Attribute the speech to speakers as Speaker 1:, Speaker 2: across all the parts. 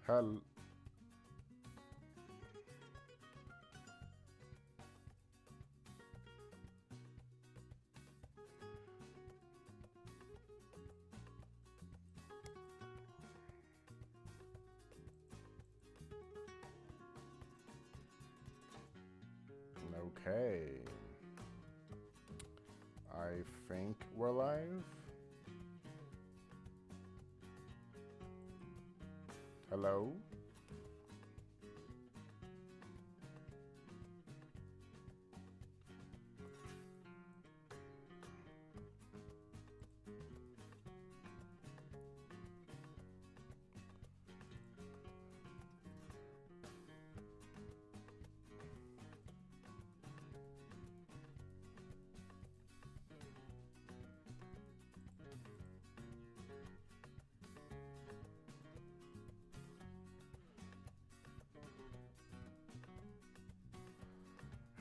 Speaker 1: Hell. Okay. I think we're live. Hello?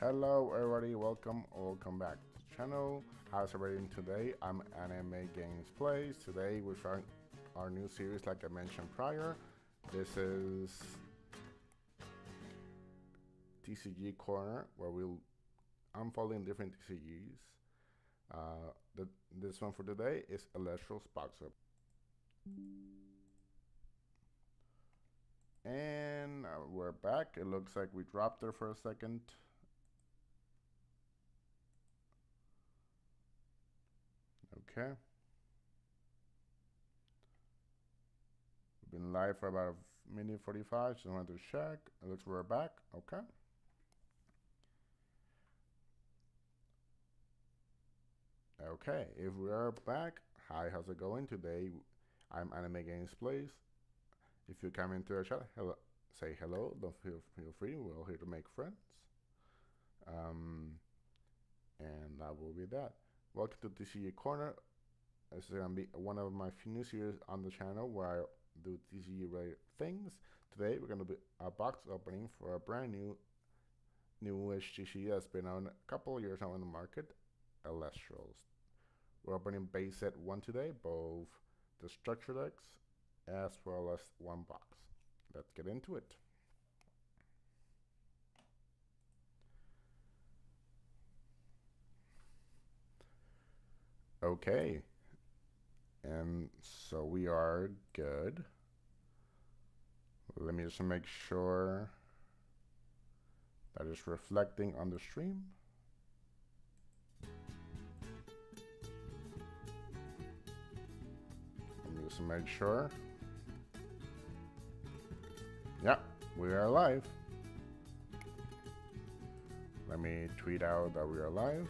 Speaker 1: Hello everybody, welcome back to the channel. How's everybody doing today? I'm Anime Games Plays. Today we're starting our new series like I mentioned prior. This is TCG Corner, where we'll unfolding different TCGs. This one for today is Elestrals Box Up. And we're back. It looks like we dropped there for a second. Okay. We've been live for about a minute 45, just wanted to check. It looks we're back. Okay. Okay, if we are back, hi, how's it going? Today, I'm Anime Games Plays. If you come into the chat, hello, say hello. Don't feel free. We're all here to make friends. And that will be that. Welcome to TCG Corner. This is gonna be one of my few new series on the channel where I do TCG related things. Today we're gonna be a box opening for a brand newish TCG that's been on a couple of years now in the market, Elestrals. We're opening base set 1 today, both the structure decks as well as one box. Let's get into it. Okay, and so we are good. Let me just make sure that is reflecting on the stream. Let me just make sure. Yeah, we are live. Let me tweet out that we are live.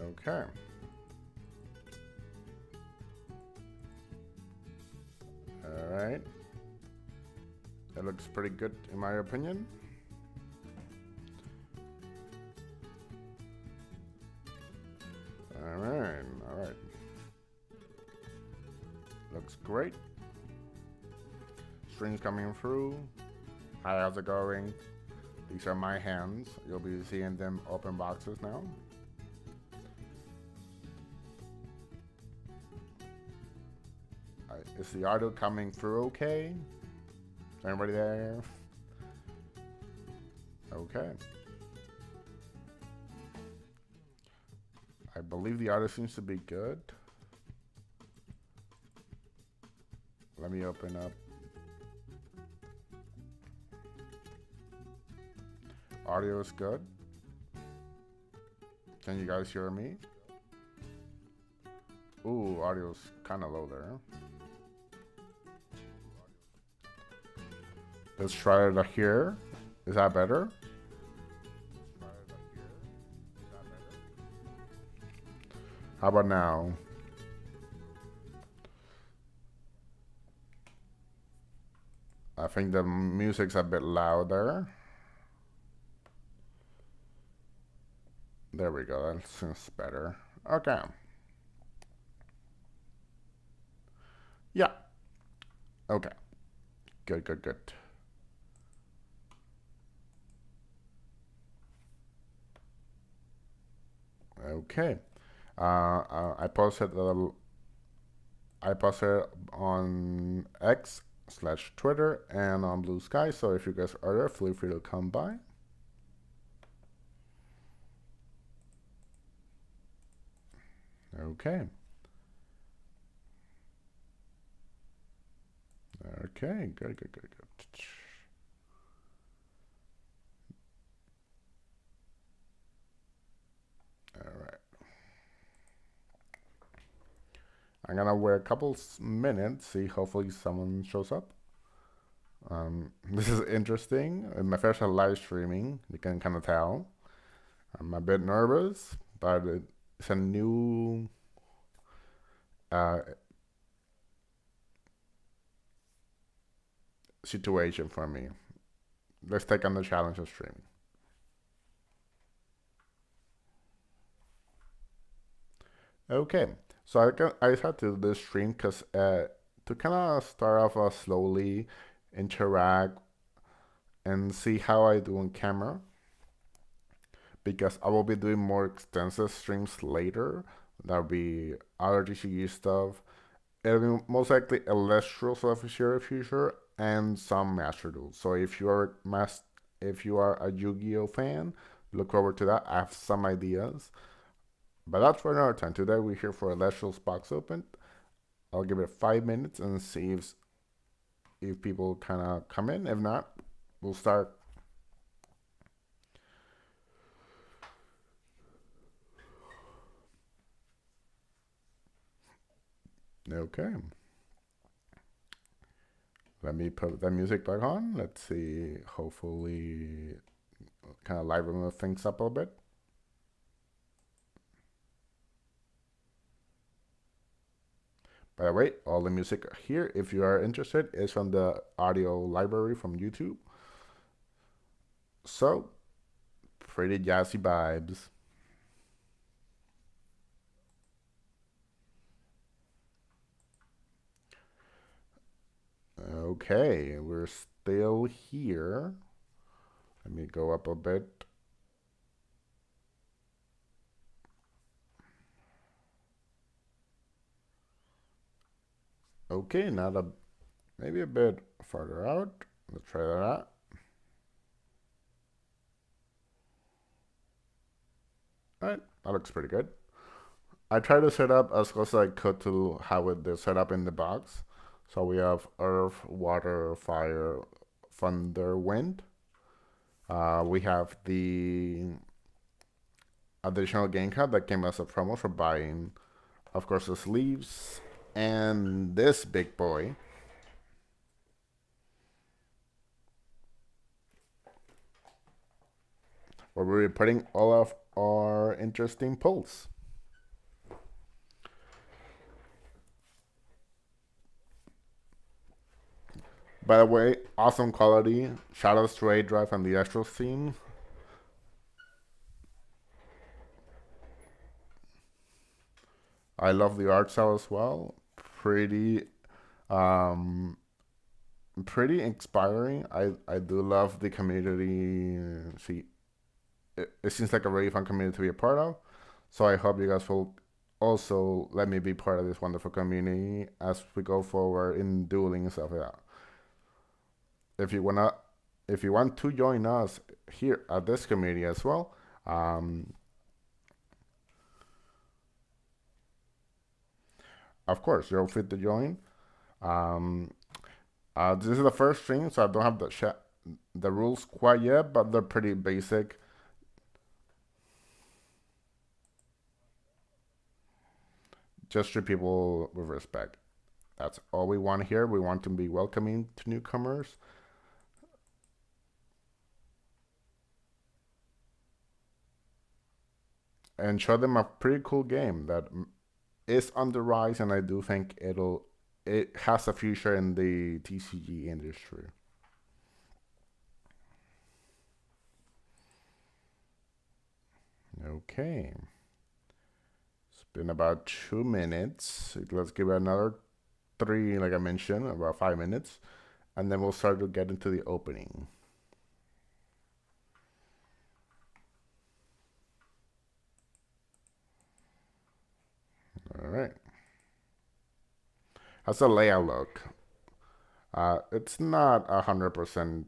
Speaker 1: Okay. All right. That looks pretty good in my opinion. All right. All right. Looks great. Strings coming through. Hi, how's it going? These are my hands. You'll be seeing them open boxes now. Is the audio coming through okay? Anybody there? Okay. I believe the audio seems to be good. Let me open up. Audio is good. Can you guys hear me? Ooh, audio's kind of low there. Let's try it here. Is that better? How about now? I think the music's a bit louder. There we go. That seems better. Okay. Yeah. Okay. Good, good, good. Okay. I posted on X/Twitter and on Blue Sky. So if you guys are there, feel free to come by. Okay. Okay. Good, good, good, good. All right. I'm gonna wait a couple minutes, see hopefully someone shows up. This is interesting. My first time live streaming, you can kind of tell. I'm a bit nervous, but it's a new uh, situation for me. Let's take on the challenge of streaming. Okay, so I decided to do this stream because to kind of start off slowly, interact, and see how I do on camera. Because I will be doing more extensive streams later. That'll be other TCG stuff. It'll be most likely Elestral stuff here in the future and some Master Duels. So if you are a Yu-Gi-Oh fan, look forward to that. I have some ideas. But that's for another time. Today we're here for Elestrals box open. I'll give it 5 minutes and see if people kind of come in. If not, we'll start. Okay. Let me put the music back on. Let's see. Hopefully, kind of liven things up a little bit. By the way, all the music here, if you are interested, is from the audio library from YouTube. So, pretty jazzy vibes. Okay, we're still here. Let me go up a bit. Okay, maybe a bit farther out. Let's try that out. Alright, that looks pretty good. I tried to set up as close as I could to how it is set up in the box. So we have earth, water, fire, thunder, wind. We have the additional game card that came as a promo for buying, of course, the sleeves and this big boy. Where we're putting all of our interesting pulls. By the way, awesome quality. Shoutouts to A Drive and the Elestrals team. I love the art style as well. Pretty, um, pretty inspiring. I do love the community. See, it seems like a really fun community to be a part of. So I hope you guys will also let me be part of this wonderful community as we go forward in dueling and stuff like that. If you want to join us here at this community as well, of course you're free to join. This is the first stream, so I don't have the rules quite yet, but they're pretty basic. Just treat people with respect. That's all we want here. We want to be welcoming to newcomers. and show them a pretty cool game that is on the rise, and I do think it has a future in the TCG industry. Okay. It's been about 2 minutes. Let's give it another three, like I mentioned, about 5 minutes, and then we'll start to get into the opening. All right. How's the layout look? It's not 100%,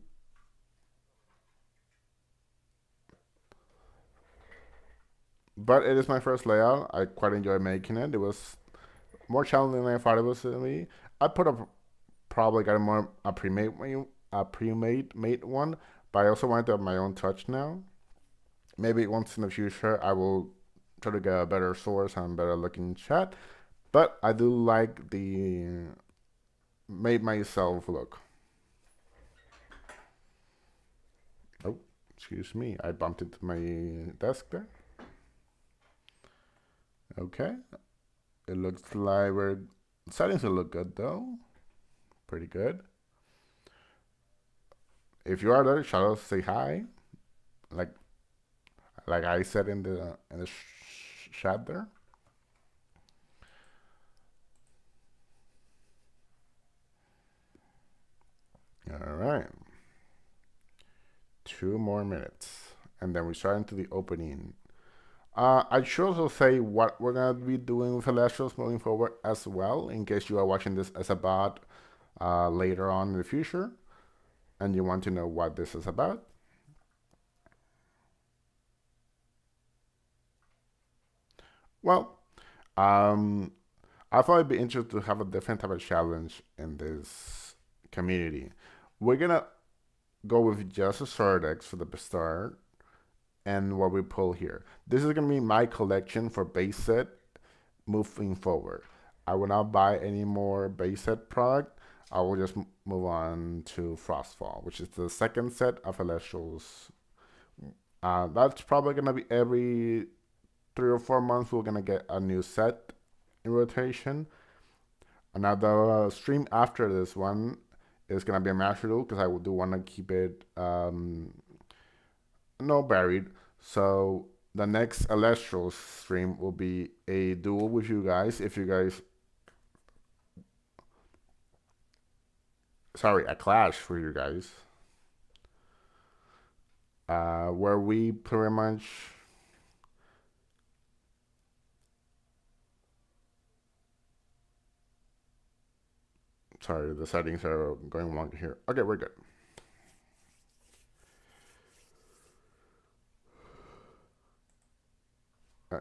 Speaker 1: but it is my first layout. I quite enjoy making it. It was more challenging than I thought it was to be. I put a probably got a pre-made one, but I also wanted to have my own touch now. Maybe once in the future I will try to get a better source and better looking chat. But I do like the made myself look. Oh, excuse me. I bumped into my desk there. Okay. It looks like we're settings will look good though. Pretty good. If you are there, Shadow, say hi. Like like I said in the chat there. All right. 2 more minutes, and then we start into the opening. I should also say what we're gonna be doing with Elestrals moving forward as well, in case you are watching this as a bot later on in the future, and you want to know what this is about. Well, um, I thought it'd be interesting to have a different type of challenge in this community. We're gonna go with just a sword X for the start, and what we pull here. This is gonna be my collection for base set moving forward. I will not buy any more base set product. I will just move on to Frostfall, which is the second set of Elestrals. That's probably gonna be every 3 or 4 months. We're gonna get a new set in rotation. Another stream after this one is gonna be a master duel because I do want to keep it no buried. So the next Elestral stream will be a duel with you guys. If you guys, sorry, a clash for you guys, where we pretty much. Sorry, the settings are going wrong here. Okay, we're good.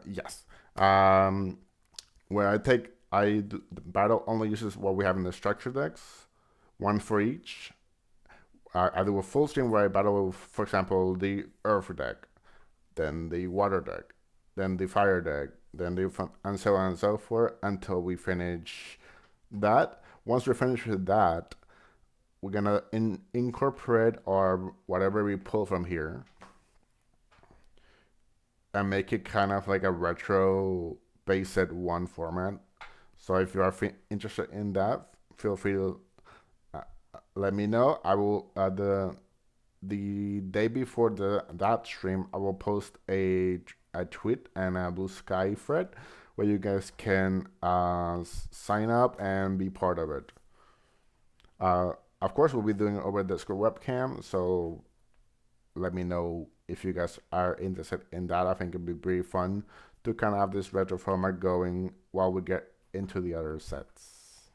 Speaker 1: Yes. Where the battle only uses what we have in the structure decks, one for each. I do a full stream where I battle, for example, the earth deck, then the water deck, then the fire deck, then and so on and so forth until we finish that. Once we're finished with that, we're gonna incorporate our whatever we pull from here and make it kind of like a retro base set one format. So if you are interested in that, feel free to let me know. I will the day before that stream, I will post a tweet and a Blue Sky thread where you guys can sign up and be part of it. Of course, we'll be doing it over the Discord webcam, so let me know if you guys are interested in that. I think it'd be pretty fun to kind of have this retro format going while we get into the other sets.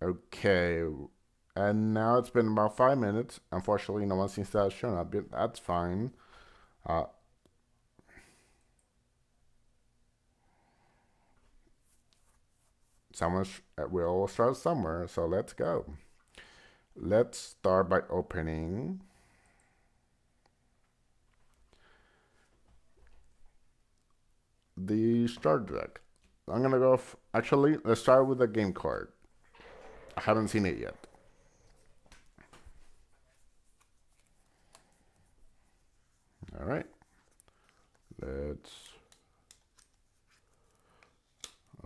Speaker 1: Okay, and now it's been about 5 minutes. Unfortunately, no one seems to have shown up, but that's fine. Uh, we all start somewhere, so let's go. Let's start by opening the starter deck. I'm gonna go. Actually, let's start with the game card. I haven't seen it yet. All right. Let's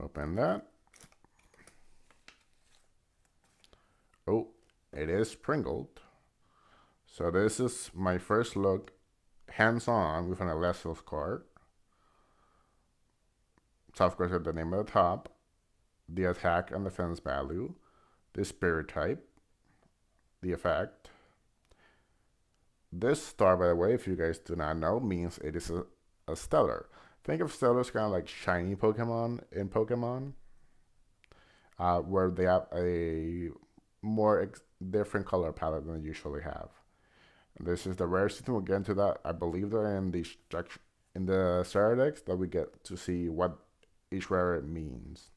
Speaker 1: open that. Oh, it is sprinkled. So this is my first look hands-on with an Elestrals card. So of course, at the name at the top, the attack and defense value, the spirit type, the effect. This star, by the way, if you guys do not know, means it is a stellar. Think of stellars kind of like shiny Pokemon in Pokemon, where they have a more different color palette than they usually have. And this is the rare system. We'll get into that. I believe they're in the structure in the starter decks that we get to see what each rare means.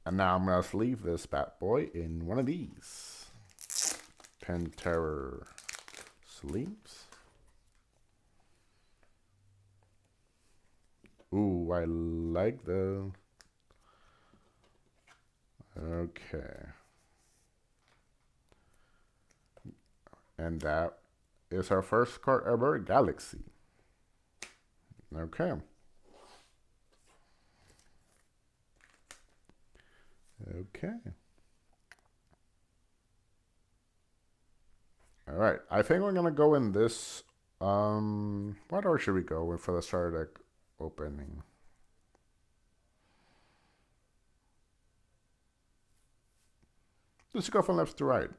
Speaker 1: And now I'm gonna sleeve this bad boy in one of these Terror sleeves. Ooh, I like the. Okay. And that is our first card ever, Galaxy. Okay. Okay. All right. I think we're gonna go in this. What order should we go with for the starter deck opening? Let's go from left to right.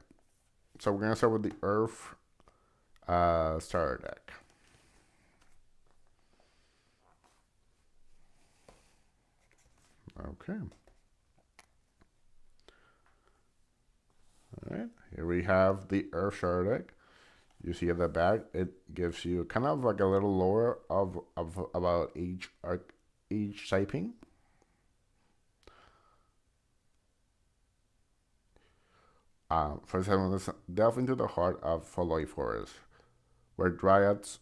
Speaker 1: So we're gonna start with the Earth starter deck. Okay. All right. Here we have the Earth starter deck. You see at the back, it gives you kind of like a little lore of about each typing. For example, let's delve into the heart of Foloi Forest, where dryads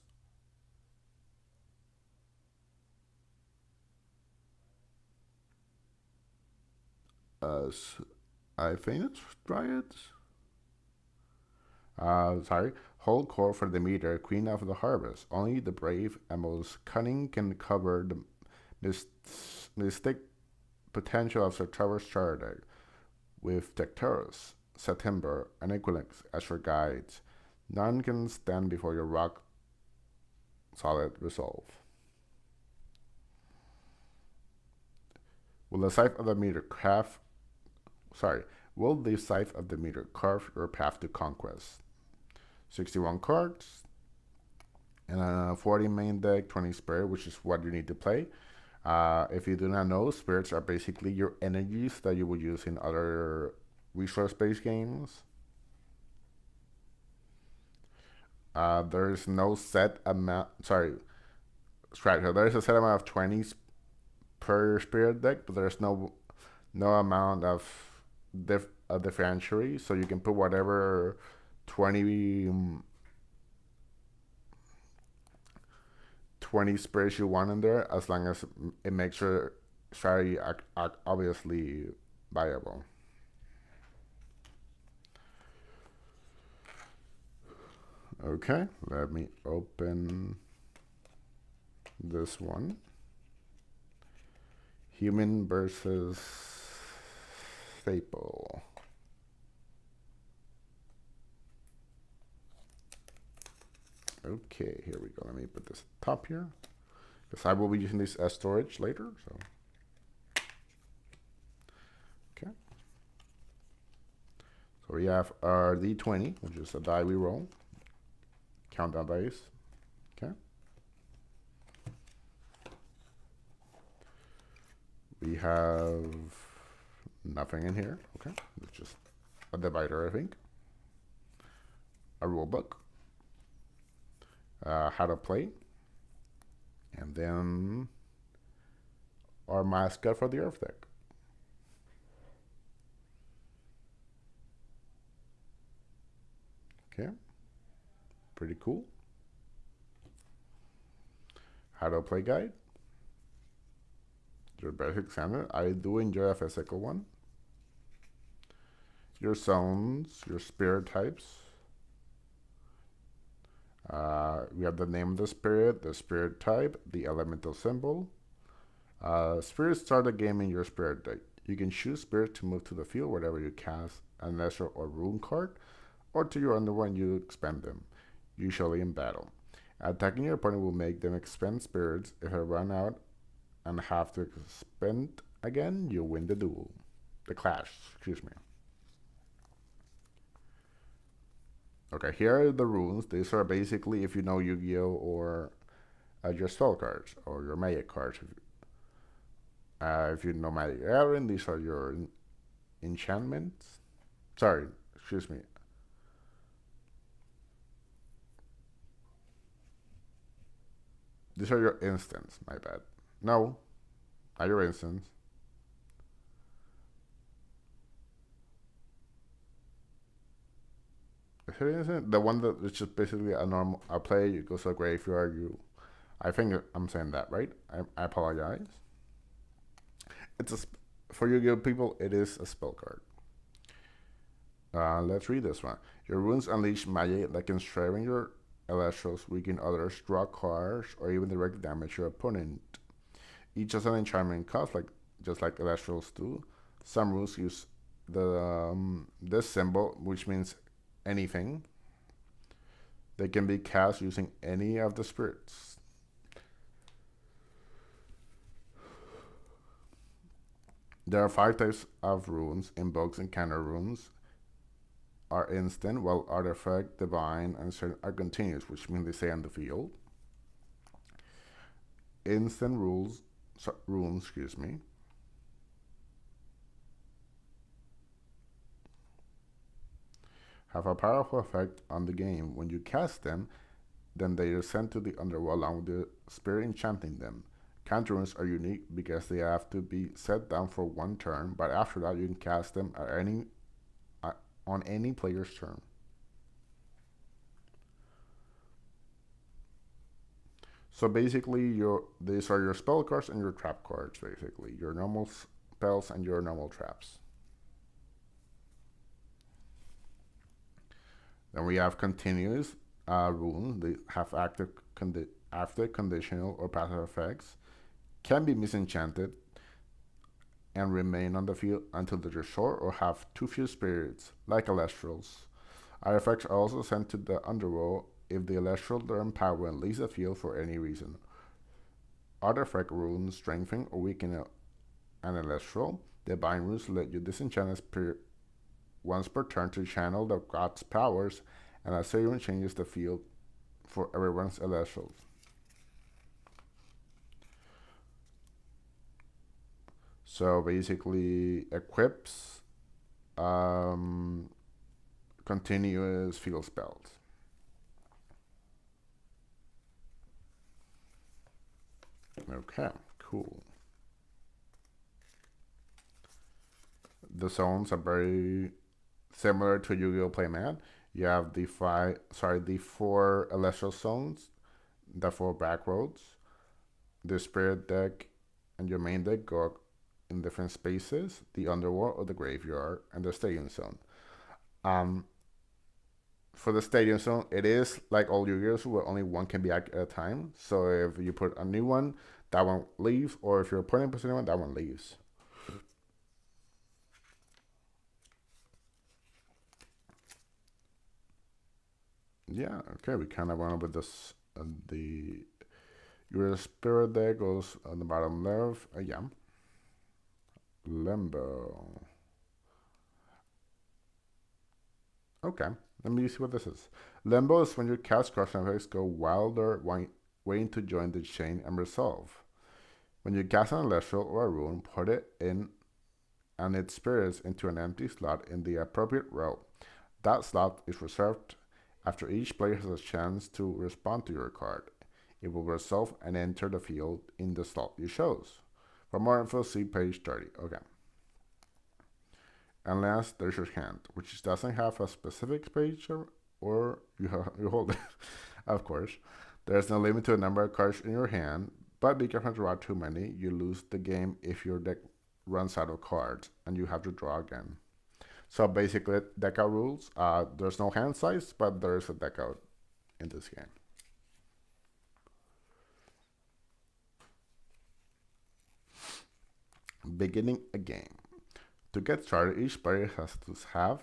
Speaker 1: I think it's dryads. Sorry. Hold core for the meter, queen of the harvest. Only the brave and most cunning can cover the mystic potential of Sartora's charter deck, with Tectorus, September, and Equilix as your guides. None can stand before your rock solid resolve. Will the scythe of the meter will the scythe of the meter carve your path to conquest? 61 cards, and a 40 main deck, 20 spirit, which is what you need to play. If you do not know, spirits are basically your energies that you would use in other resource-based games. There's no set amount. Sorry, there's a set amount of 20s per spirit deck, but there's no amount of differentiary, so you can put whatever 20 spirits you want in there, as long as it makes your strategy obviously viable. Okay, let me open this one. Human versus Staple. Okay, here we go. Let me put this top here, because I will be using this as storage later. So, okay. So we have our D20, which is a die we roll. Countdown dice. Okay. We have nothing in here. Okay, it's just a divider, I think. A rule book. How to play, and then our mascot for the Earth deck. Okay, pretty cool. How to play guide. Your basic standard. I do enjoy a physical one. Your zones, your spirit types, We have the name of the spirit type, the elemental symbol. Spirits start the game in your spirit deck. You can choose spirit to move to the field wherever you cast an Elestral or rune card, or to your underworld and you expend them, usually in battle. Attacking your opponent will make them expend spirits. If they run out and have to expend again, you win the duel. The clash, excuse me. Okay, here are the runes. These are basically if you know Yu-Gi-Oh! Or your spell cards or your magic cards. If you know Magic Gathering, these are your enchantments. Sorry, excuse me. These are your instants. My bad. No, not your instants. Is it instant? The one that is just basically a normal a play. You go to the graveyard. You. I think I'm saying that right. I apologize. It's a for Yu-Gi-Oh people. It is a spell card. Let's read this one. Your runes unleash magic that can strain your Elestrals, weaken others, draw cards, or even direct damage your opponent. Each has an enchantment cost, like just like Elestrals do. Some runes use this symbol, which means anything. They can be cast using any of the spirits. There are 5 types of runes: invokes and counter runes are instant, while artifact, divine, and certain are continuous, which means they stay on the field. Instant runes, excuse me, have a powerful effect on the game. When you cast them, then they are sent to the underworld along with the spirit enchanting them. Counter runes are unique because they have to be set down for 1 turn, but after that you can cast them at on any player's turn. So basically, these are your spell cards and your trap cards. Basically, your normal spells and your normal traps. Then we have continuous runes. They have active, conditional, or passive effects. Can be misenchanted and remain on the field until they are short or have too few spirits, like Elestrals. Artifacts are also sent to the underworld if the Elestral learns power and leaves the field for any reason. Artifact runes strengthen or weaken an Elestral. Divine runes let you disenchant a spirit once per turn to channel the god's powers, and a certain changes the field for everyone's Elestrals. So basically, equips continuous field spells. Okay, cool. The zones are very similar to Yu-Gi-Oh! Playmat. You have the 4 Elestral zones, the 4 back roads. The spirit deck and your main deck go in different spaces: the underworld or the graveyard, and the stadium zone. Um, for the stadium zone, it is like all Yu-Gi-Ohs where only one can be active at a time. So if you put a new one, that one leaves, or if your opponent puts a new one, that one leaves. Yeah, okay, we kind of went over this. The your spirit deck goes on the bottom left. Yeah, limbo. Okay, let me see what this is. Limbo is when your cast crush effects go wilder, waiting to join the chain and resolve. When you cast an Elestral or a rune, put it in and its spirits into an empty slot in the appropriate row. That slot is reserved after each player has a chance to respond to your card. It will resolve and enter the field in the slot you chose. For more info, see page 30. Okay. Unless there's your hand, which doesn't have a specific page or you hold it. Of course, there's no limit to the number of cards in your hand, but be careful to draw too many. You lose the game if your deck runs out of cards and you have to draw again. So basically, deck out rules. There's no hand size, but there's a deck out in this game. Beginning a game. To get started, each player has to have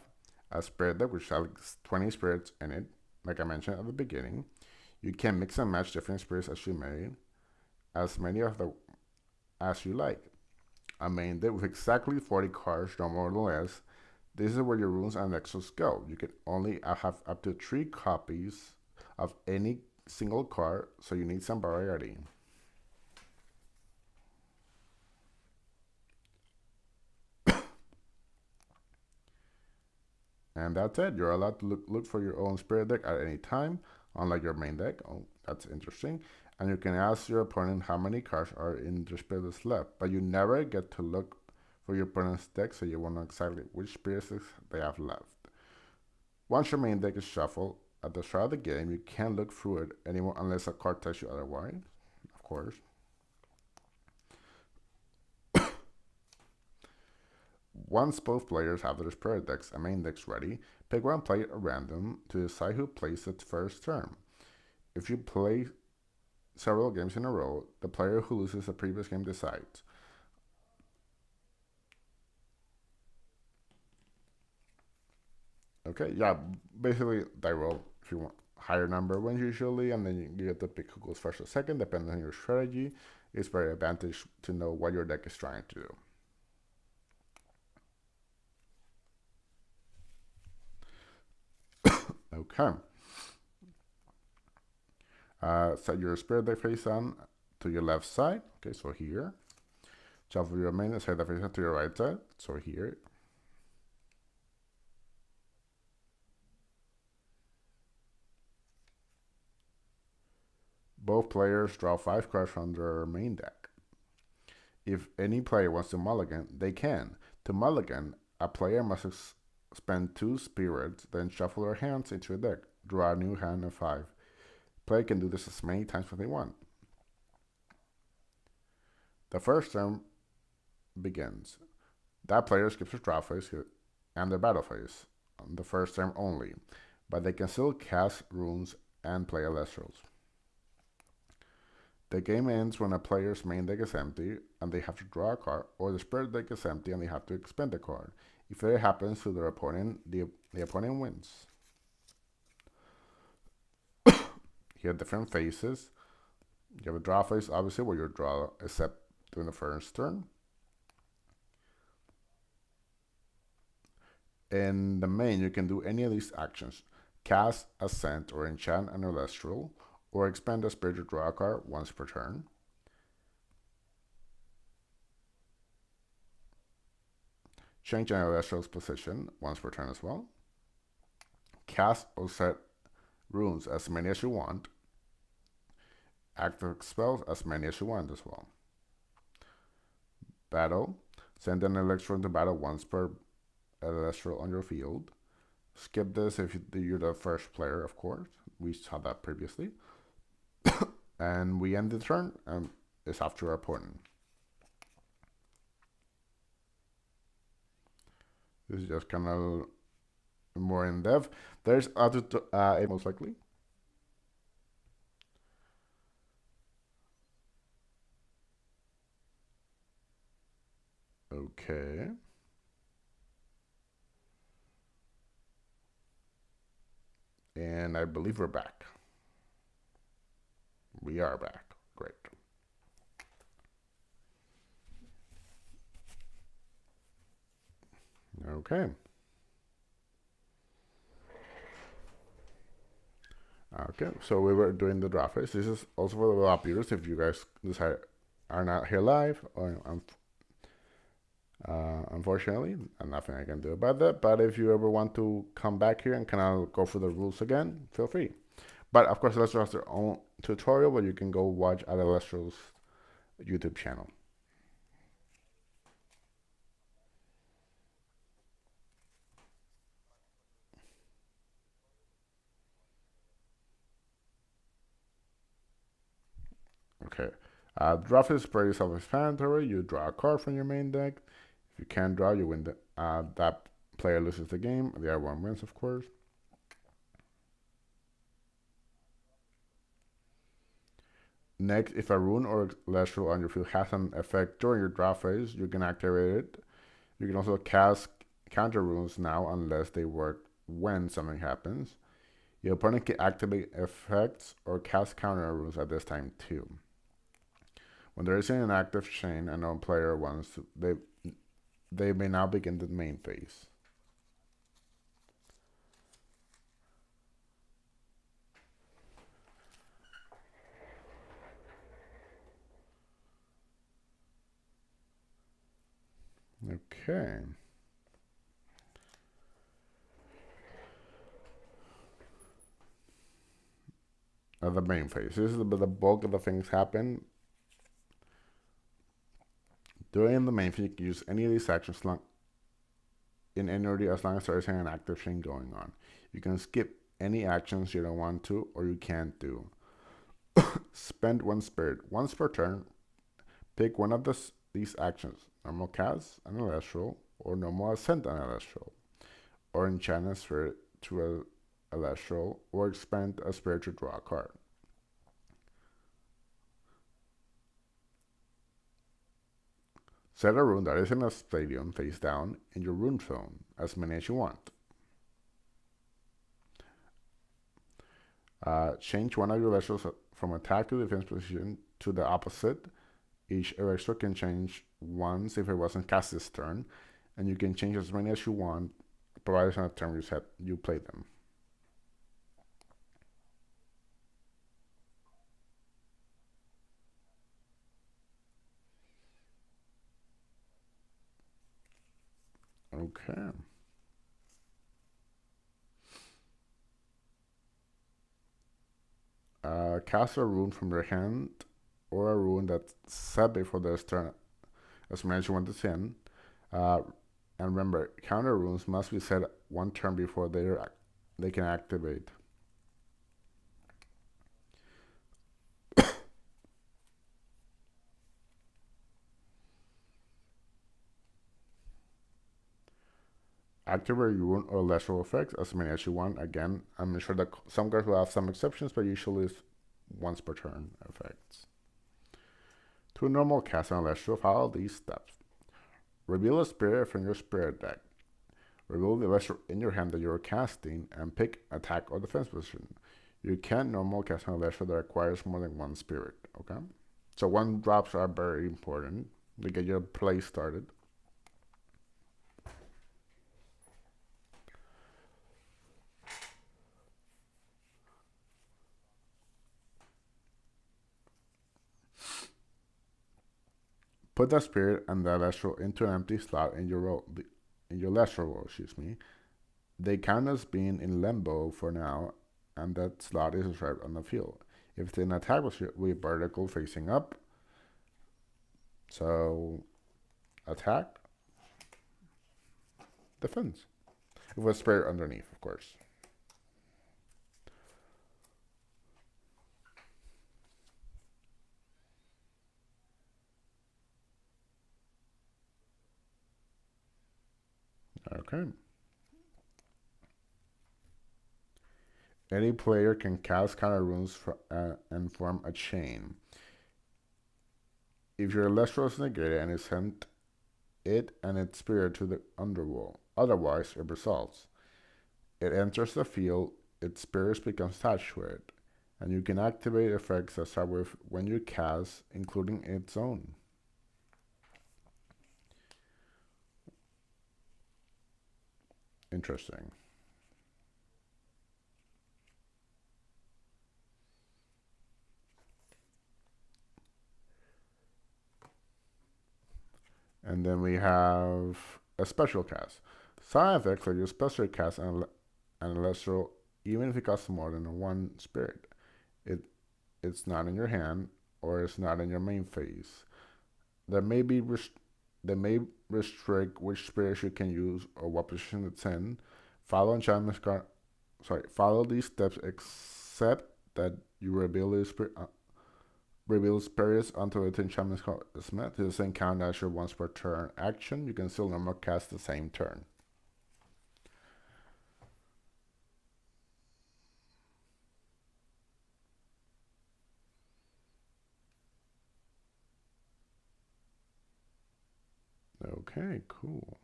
Speaker 1: a spirit deck which has 20 spirits in it, like I mentioned at the beginning. You can mix and match different spirits as you may, as many of the as you like. A main deck with exactly 40 cards, no more or less. This is where your runes and extras go. You can only have up to 3 copies of any single card, so you need some variety. And that's it. You're allowed to look for your own spirit deck at any time, unlike your main deck. Oh, that's interesting. And you can ask your opponent how many cards are in their spirit decks left, but you never get to look for your opponent's deck, so you won't know exactly which spirit decks they have left. Once your main deck is shuffled, at the start of the game, you can't look through it anymore unless a card tells you otherwise, of course. Once both players have their spirit decks and main decks ready, pick one player at random to decide who plays its first turn. If you play several games in a row, the player who loses the previous game decides. Okay, yeah, basically die roll if you want higher number wins usually, and then you get to pick who goes first or second, depending on your strategy. It's very advantage to know what your deck is trying to do. Okay. Set your spirit deck face on to your left side. Okay, so here. Shuffle your main and set the face on to your right side. So here. Both players draw 5 cards from their main deck. If any player wants to mulligan, they can. To mulligan, a player must spend 2 spirits, then shuffle their hands into a deck. Draw a new hand of 5. Player can do this as many times as they want. The first turn begins. That player skips their draw phase and their battle phase on the first turn only, but they can still cast runes and play Elestrals. The game ends when a player's main deck is empty and they have to draw a card, or the spirit deck is empty and they have to expend a card. If it happens to their opponent, the opponent wins. You have different phases. You have a draw phase, obviously, where you draw except during the first turn. In the main, you can do any of these actions. Cast, Ascent, or Enchant an Elestral, or expend a spirit to draw a card once per turn. Change an Elestral's position once per turn as well. Cast or set runes as many as you want. Active spells as many as you want as well. Battle. Send an Elestral into battle once per Elestral on your field. Skip this if you're the first player, of course. We saw that previously. And we end the turn, and it's after our opponent. This is just kind of more in depth. There's other most likely. Okay. And I believe we're back. We are back. Great. Okay. Okay, so we were doing the draw phase. This is also for the viewers if you guys decide are not here live, or unfortunately, nothing I can do about that. But if you ever want to come back here and kind of go through the rules again, feel free. But of course, Elestral has their own tutorial where you can go watch at Elestral's YouTube channel. Okay. Draw phase is pretty self-explanatory. You draw a card from your main deck. If you can't draw, you win. That player loses the game. The other one wins, of course. Next, if a rune or Elestral on your field has an effect during your draw phase, you can activate it. You can also cast counter runes now unless they work when something happens. Your opponent can activate effects or cast counter runes at this time too. When there isn't an active chain and no player wants to, they may now begin the main phase. Okay. The main phase. This is the bulk of the things happen. During the main phase, you can use any of these actions in any order as long as there isn't an active chain going on. You can skip any actions you don't want to or you can't do. Spend one spirit once per turn. Pick one of these actions: normal cast, an Elestral, or normal ascent, an Elestral, or enchant a spirit to a Elestral, or expend a spirit to draw a card. Set a rune that is in a stadium face down in your rune zone, as many as you want. Change one of your Elestrals from attack to defense position to the opposite. Each Elestral can change once if it wasn't cast this turn, and you can change as many as you want, provided on the turn you play them. Okay. Cast a rune from your hand or a rune that's set before this turn, as many as you want to send. And remember, counter runes must be set one turn before they can activate. Activate your rune or Elestral effects as many as you want. Again, I'm sure that some cards will have some exceptions, but usually it's once per turn effects. To a normal cast on Elestral, follow these steps. Reveal a spirit from your spirit deck. Reveal the Elestral in your hand that you're casting and pick attack or defense position. You can't normal cast an Elestral that requires more than one spirit, okay? So one drops are very important to get your play started. Put the spirit and the Elestral into an empty slot in your Elestral roll, excuse me. They count as being in limbo for now, and that slot is described on the field. If it's in attack, we vertical facing up. So attack, defense. With a spirit underneath, of course. Okay. Any player can cast counter runes and form a chain. If your Elestral is negated and is sent it and its spirit to the underworld, otherwise it resolves. It enters the field, its spirit becomes attached to it, and you can activate effects that start with when you cast, including its own. Interesting. And then we have a special cast. Some effects let you special cast an Elestral even if it costs more than one spirit. It's not in your hand or it's not in your main phase. There may be they may restrict which spirits you can use or what position it's in. Follow these steps except that you reveal these spirits until it's enchantment is met. It doesn't count as your once per turn action. You can still normal cast the same turn. Okay, cool.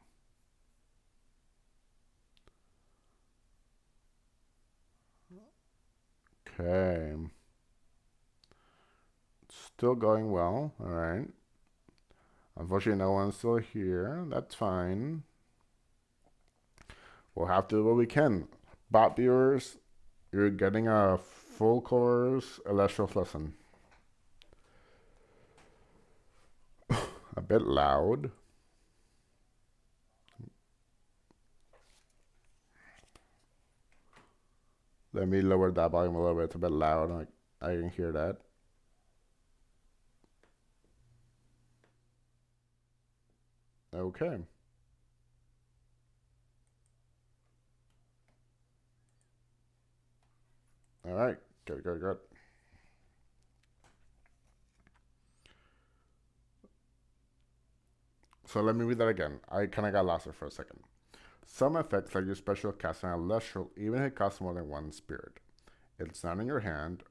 Speaker 1: Okay. Still going well. All right. Unfortunately, no one's still here. That's fine. We'll have to do what we can. Bot viewers, you're getting a full course Elestrals lesson. A bit loud. Let me lower that volume a little bit. It's a bit loud. I can hear that. Okay. All right. Good, good, good. So let me read that again. I kind of got lost there for a second. Some effects let you special cast an Elestral even if it costs more than one spirit. It's not in your hand,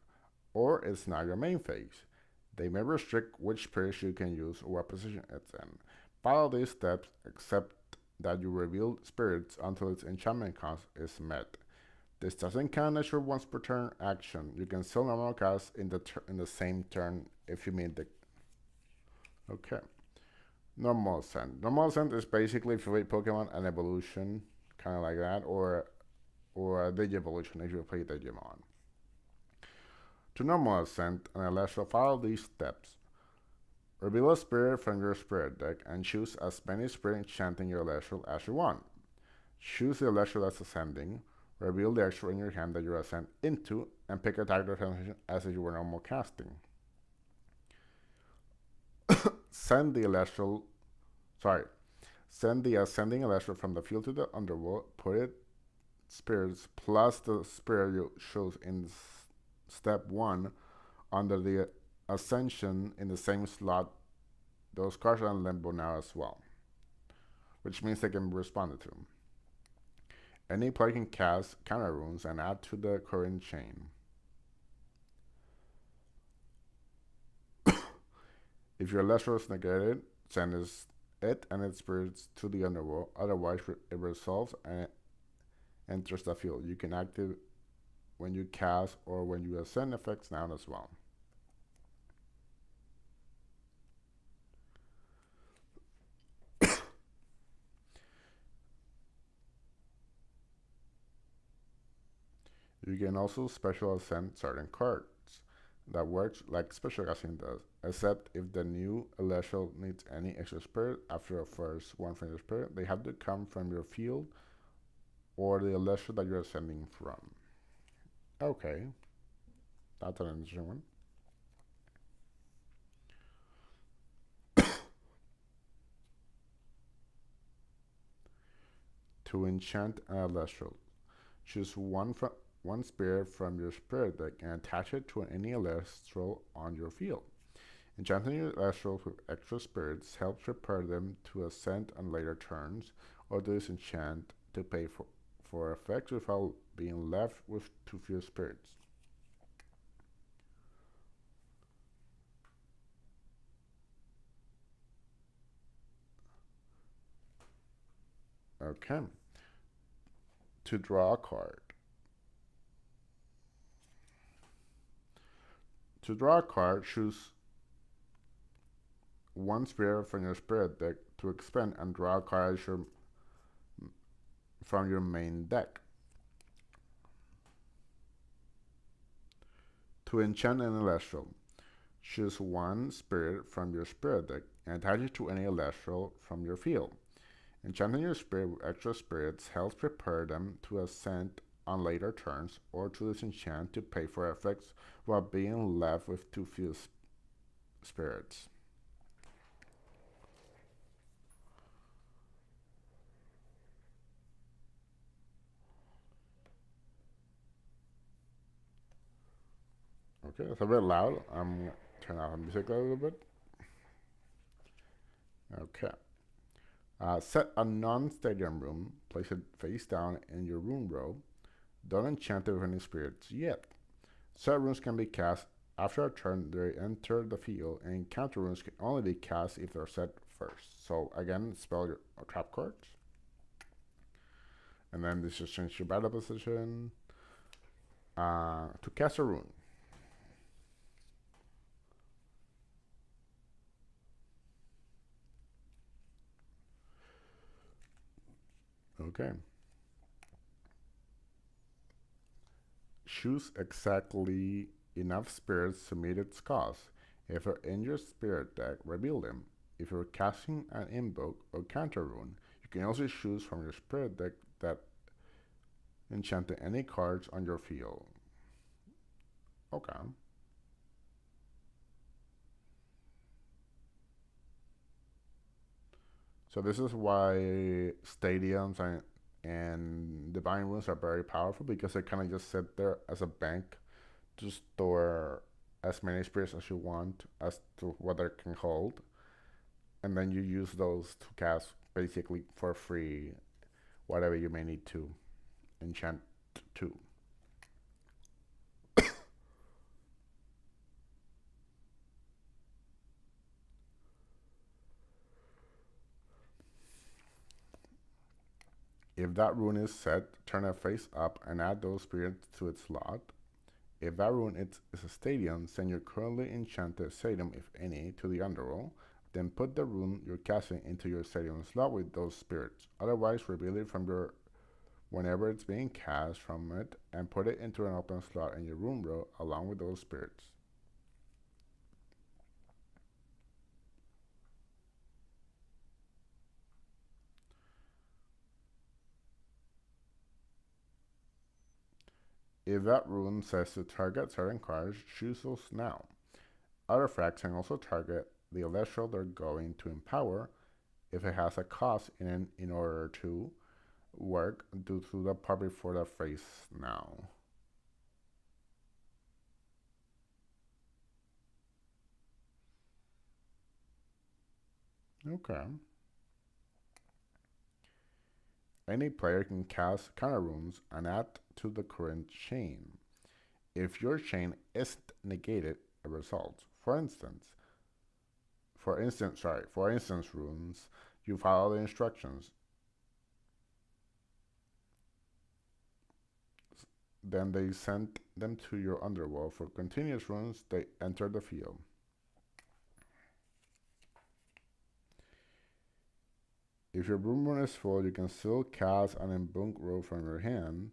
Speaker 1: or it's not your main phase. They may restrict which spirits you can use or what position it's in. Follow these steps except that you reveal spirits until its enchantment cost is met. This doesn't count as your once per turn action. You can still normal cast in the same turn if you meet the. Okay. Normal Ascent. Normal Ascent is basically if you play Pokemon an evolution, kind of like that, or a Digivolution if you play Digimon. To normal Ascent an Elestral, follow these steps. Reveal a spirit from your spirit deck and choose as many spirit enchanting your Elestral as you want. Choose the Elestral that's ascending, reveal the extra in your hand that you ascend into, and pick a target transition as if you were normal casting. Send the Elestral Send the ascending Elestral from the field to the underworld, put it spirits plus the spirit you chose in step 1 under the ascension in the same slot. Those cards are in limbo now as well, which means they can be responded to. Any player can cast counter runes and add to the current chain. If your Elestral is negated, send it and its spirits to the underworld. Otherwise, it resolves and enters the field. You can activate when you cast or when you ascend effects now as well. You can also special ascend certain cards. That works like special casting does, except if the new Elestral needs any extra spirit after a first one from your spirit, they have to come from your field or the Elestral that you're ascending from. Okay, that's an interesting one. To enchant an Elestral, choose one spirit from your spirit deck and attach it to any Elestral on your field. Enchanting your Elestrals with extra spirits helps prepare them to ascend on later turns, or disenchant to pay for effects without being left with too few spirits. Okay. To draw a card. To draw a card, choose one spirit from your spirit deck to expend and draw a card from your main deck. To enchant an Elestral, choose one spirit from your spirit deck and attach it to any Elestral from your field. Enchanting your spirit with extra spirits helps prepare them to ascend on later turns or to disenchant to pay for effects while being left with too few spirits. Okay, it's a bit loud. I'm going to turn off the music a little bit. Okay. Set a non-stadium room, place it face down in your room row. Don't enchant it with any spirits yet. Set rooms can be cast After a turn, they enter the field, and counter runes can only be cast if they're set first. So again, spell your trap cards, and then this just change your battle position to cast a rune. Okay. Choose exactly enough spirits to meet its cost. If you're in your spirit deck, reveal them. If you're casting an invoke or counter rune, you can also choose from your spirit deck that enchanted any cards on your field. Okay. So this is why stadiums and divine runes are very powerful, because they kind of just sit there as a bank to store as many spirits as you want as to what they can hold, and then you use those to cast basically for free whatever you may need to enchant to. If that rune is set, turn it face up and add those spirits to its slot. If that rune is a stadium, send your currently enchanted stadium, if any, to the underworld. Then put the rune you're casting into your stadium slot with those spirits. Otherwise, reveal it from your whenever it's being cast from it and put it into an open slot in your rune row along with those spirits. If that rune says to target certain cards, choose those now. Artifacts can also target the Elestral they're going to empower if it has a cost in order to work due to the part before the phrase now. Okay. Any player can cast counter runes and add to the current chain. If your chain isn't negated, it results. For instance runes, you follow the instructions. Then they send them to your underworld. For continuous runes, they enter the field. If your boom rune is full, you can still cast an Embunk row from your hand.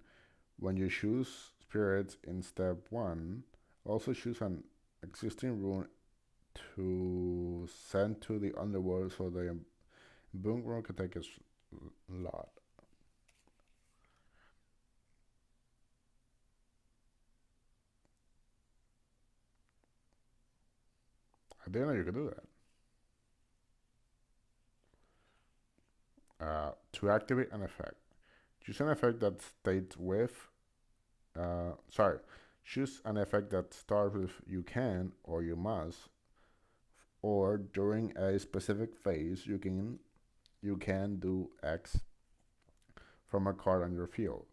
Speaker 1: When you choose spirits in step 1, also choose an existing rune to send to the underworld so the Embunk rune can take its lot. I didn't know you could do that. To activate an effect, choose an effect that states with, sorry, choose an effect that starts with you can or you must, or during a specific phase you can do X from a card on your field.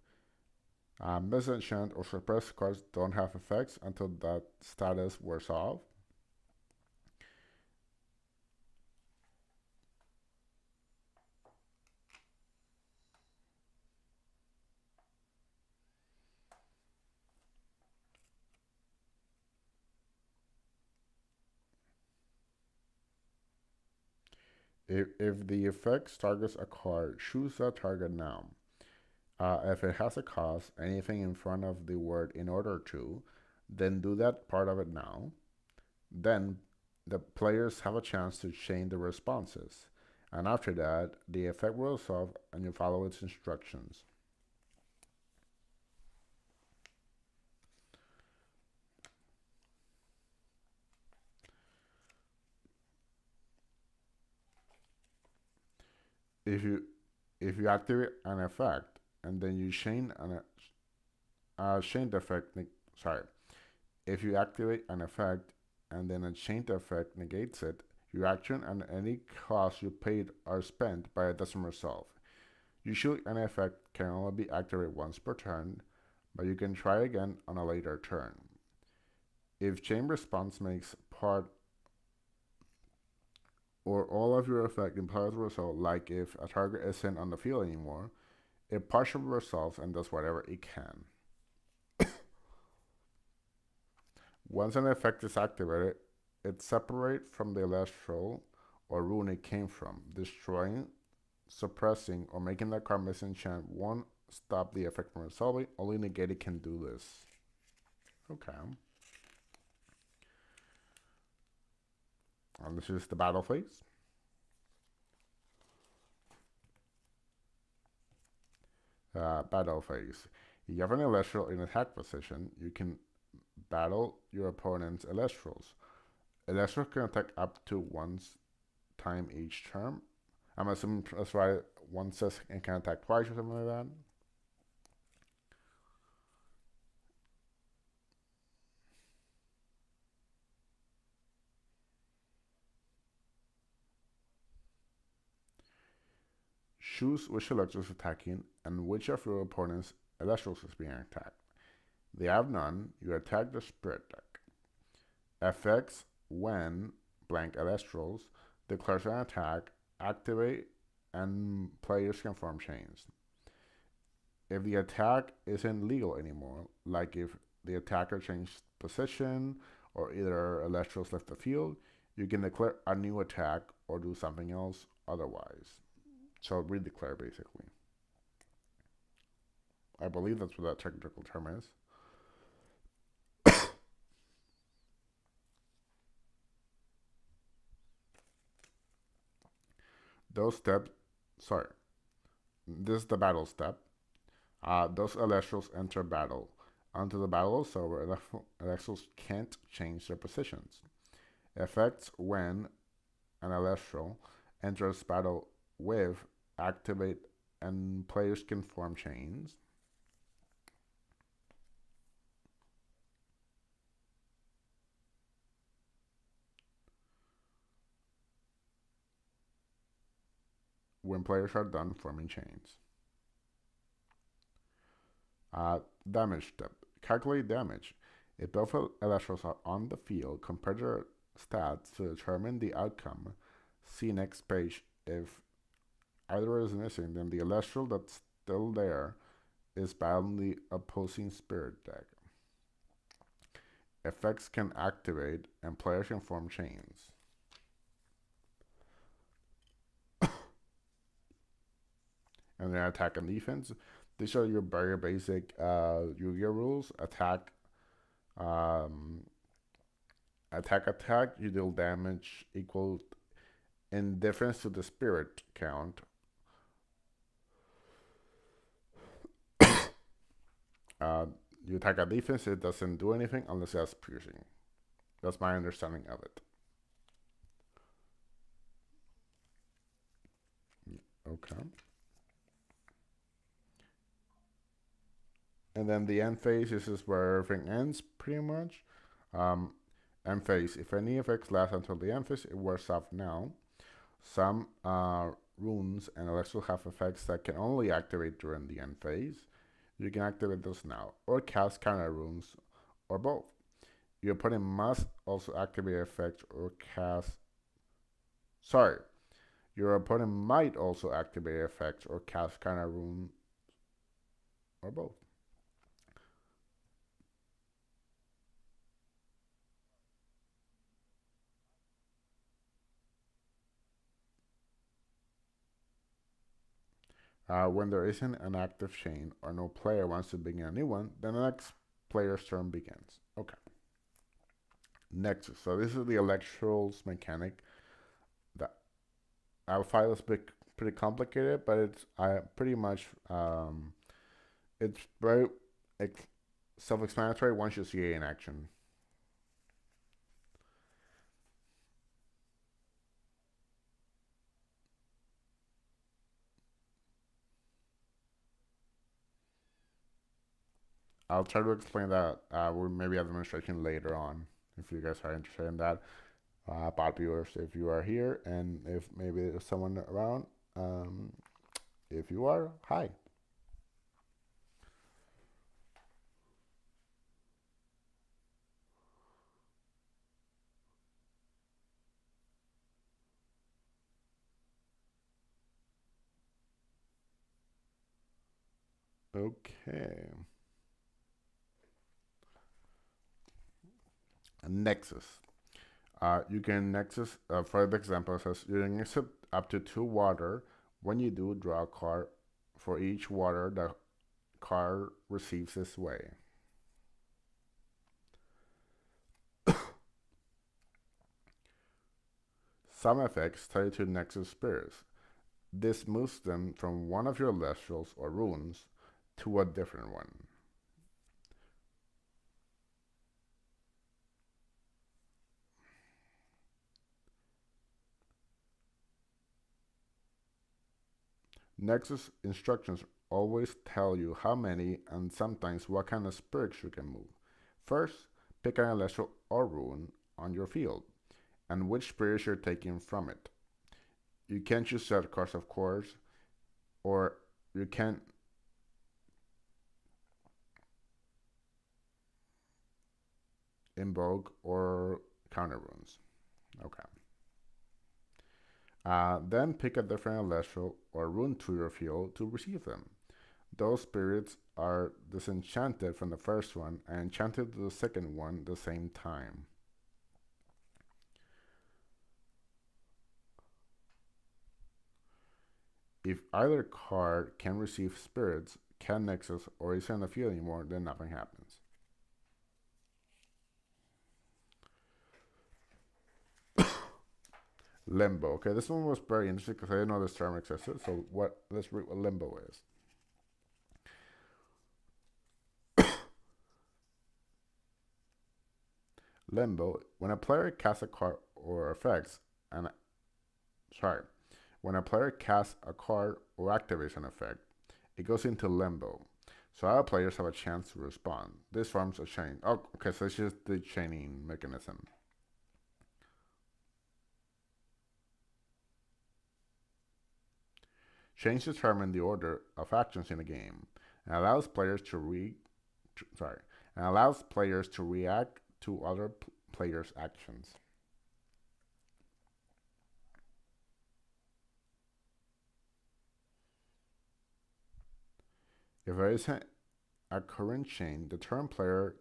Speaker 1: Misenchant or suppressed cards don't have effects until that status wears off. If the effect targets a card, choose that target now. If it has a cost, anything in front of the word in order to, then do that part of it now. Then the players have a chance to chain the responses. And after that, the effect will resolve and you follow its instructions. If you if you activate an effect and then you chain chained effect sorry, if you activate an effect and then a chained effect negates it, your action and any costs you paid are spent, but it doesn't resolve. Usually an effect can only be activated once per turn, but you can try again on a later turn. If chain response makes part or all of your effect implies a result, like if a target isn't on the field anymore, it partially resolves and does whatever it can. Once an effect is activated, it separates from the Elestral or rune it came from. Destroying, suppressing, or making that card misenchant won't stop the effect from resolving. Only negated can do this. Okay. And this is the battle phase. Battle phase. If you have an Elestral in attack position, you can battle your opponent's Elestrals. Elestral can attack up to once time each turn. I'm assuming that's right. One says it can attack twice or something like that. Choose which Electros is attacking and which of your opponent's Elestrals is being attacked. They have none. You attack the Spirit deck. Effects when blank Elestrals declares an attack, activate, and players can form chains. If the attack isn't legal anymore, like if the attacker changed position or either Elestrals left the field, you can declare a new attack or do something else otherwise. So redeclare basically. I believe that's what that technical term is. Those steps, sorry, this is the battle step. Those Elestrals enter battle. Until the battle is over, Elestrals can't change their positions. Effects when an Elestral enters battle with activate and players can form chains. When players are done forming chains. Damage step. Calculate damage. If both Elestrals are on the field, compare their stats to determine the outcome. See next page. If either is missing, then the Elestral that's still there is battling the opposing spirit deck. Effects can activate and players can form chains. And then attack and defense. These are your very basic Yu-Gi-Oh rules. Attack, um, attack. You deal damage equal in difference to the spirit count. Uh, you attack a defense, it doesn't do anything unless it has piercing. That's my understanding of it. Okay. And then the end phase, this is where everything ends pretty much. Um, end phase, if any effects last until the end phase, it wears off now. Some runes and Elestral have effects that can only activate during the end phase. You can activate those now, or cast counter runes, or both. Your opponent must also activate effects or cast. Sorry, your opponent might also activate effects or cast counter runes, or both. When there isn't an active chain or no player wants to begin a new one, then the next player's turn begins. Okay. Next, so this is the Electrals mechanic. The file is pretty complicated, but it's pretty much it's very self-explanatory once you see it in action. I'll try to explain that with maybe a demonstration later on if you guys are interested in that. Bot viewers, if you are here, and if maybe there's someone around, if you are, hi. Okay. Nexus. You can nexus, for the example, it says you can accept up to 2 water. When you do, draw a card for each water the card receives this way. Some effects tie to nexus spirits. This moves them from one of your Elestrals or runes to a different one. Nexus instructions always tell you how many and sometimes what kind of spirits you can move. First, pick an Elestral or rune on your field and which spirits you're taking from it. You can choose set cards, of course, or you can invoke or counter runes. Okay. Then pick a different Elestral or rune to your field to receive them. Those spirits are disenchanted from the first one and enchanted to the second one the same time. If either card can receive spirits, can nexus, or is in the field anymore, then nothing happens. Limbo. Okay, this one was very interesting because I didn't know this term existed. So let's read what limbo is. Limbo, when a player casts a card or effects, and sorry, when a player casts a card or activates an effect, it goes into limbo. So other players have a chance to respond. This forms a chain. Oh, okay, so it's just the chaining mechanism. Chains determine the order of actions in a game and allows players to react to other players' actions. If there is a current chain, the turn player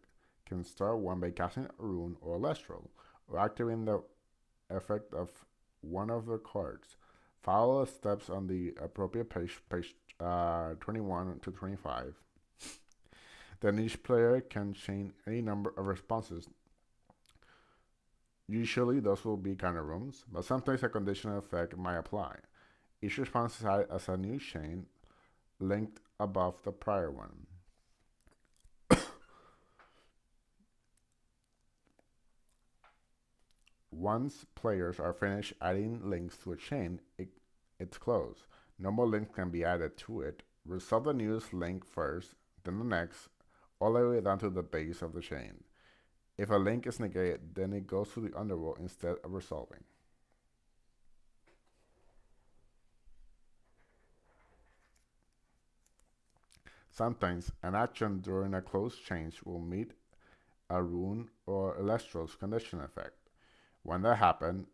Speaker 1: can start one by casting a rune or Elestral, or activating the effect of one of the cards. Follow the steps on the appropriate page 21 to 25. Then each player can chain any number of responses. Usually those will be counter runes, but sometimes a conditional effect might apply. Each response is added as a new chain linked above the prior one. Once players are finished adding links to a chain, it's closed. No more links can be added to it. Resolve the newest link first, then the next, all the way down to the base of the chain. If a link is negated, then it goes to the underworld instead of resolving. Sometimes an action during a closed change will meet a rune or Elestral's condition effect. When that happens,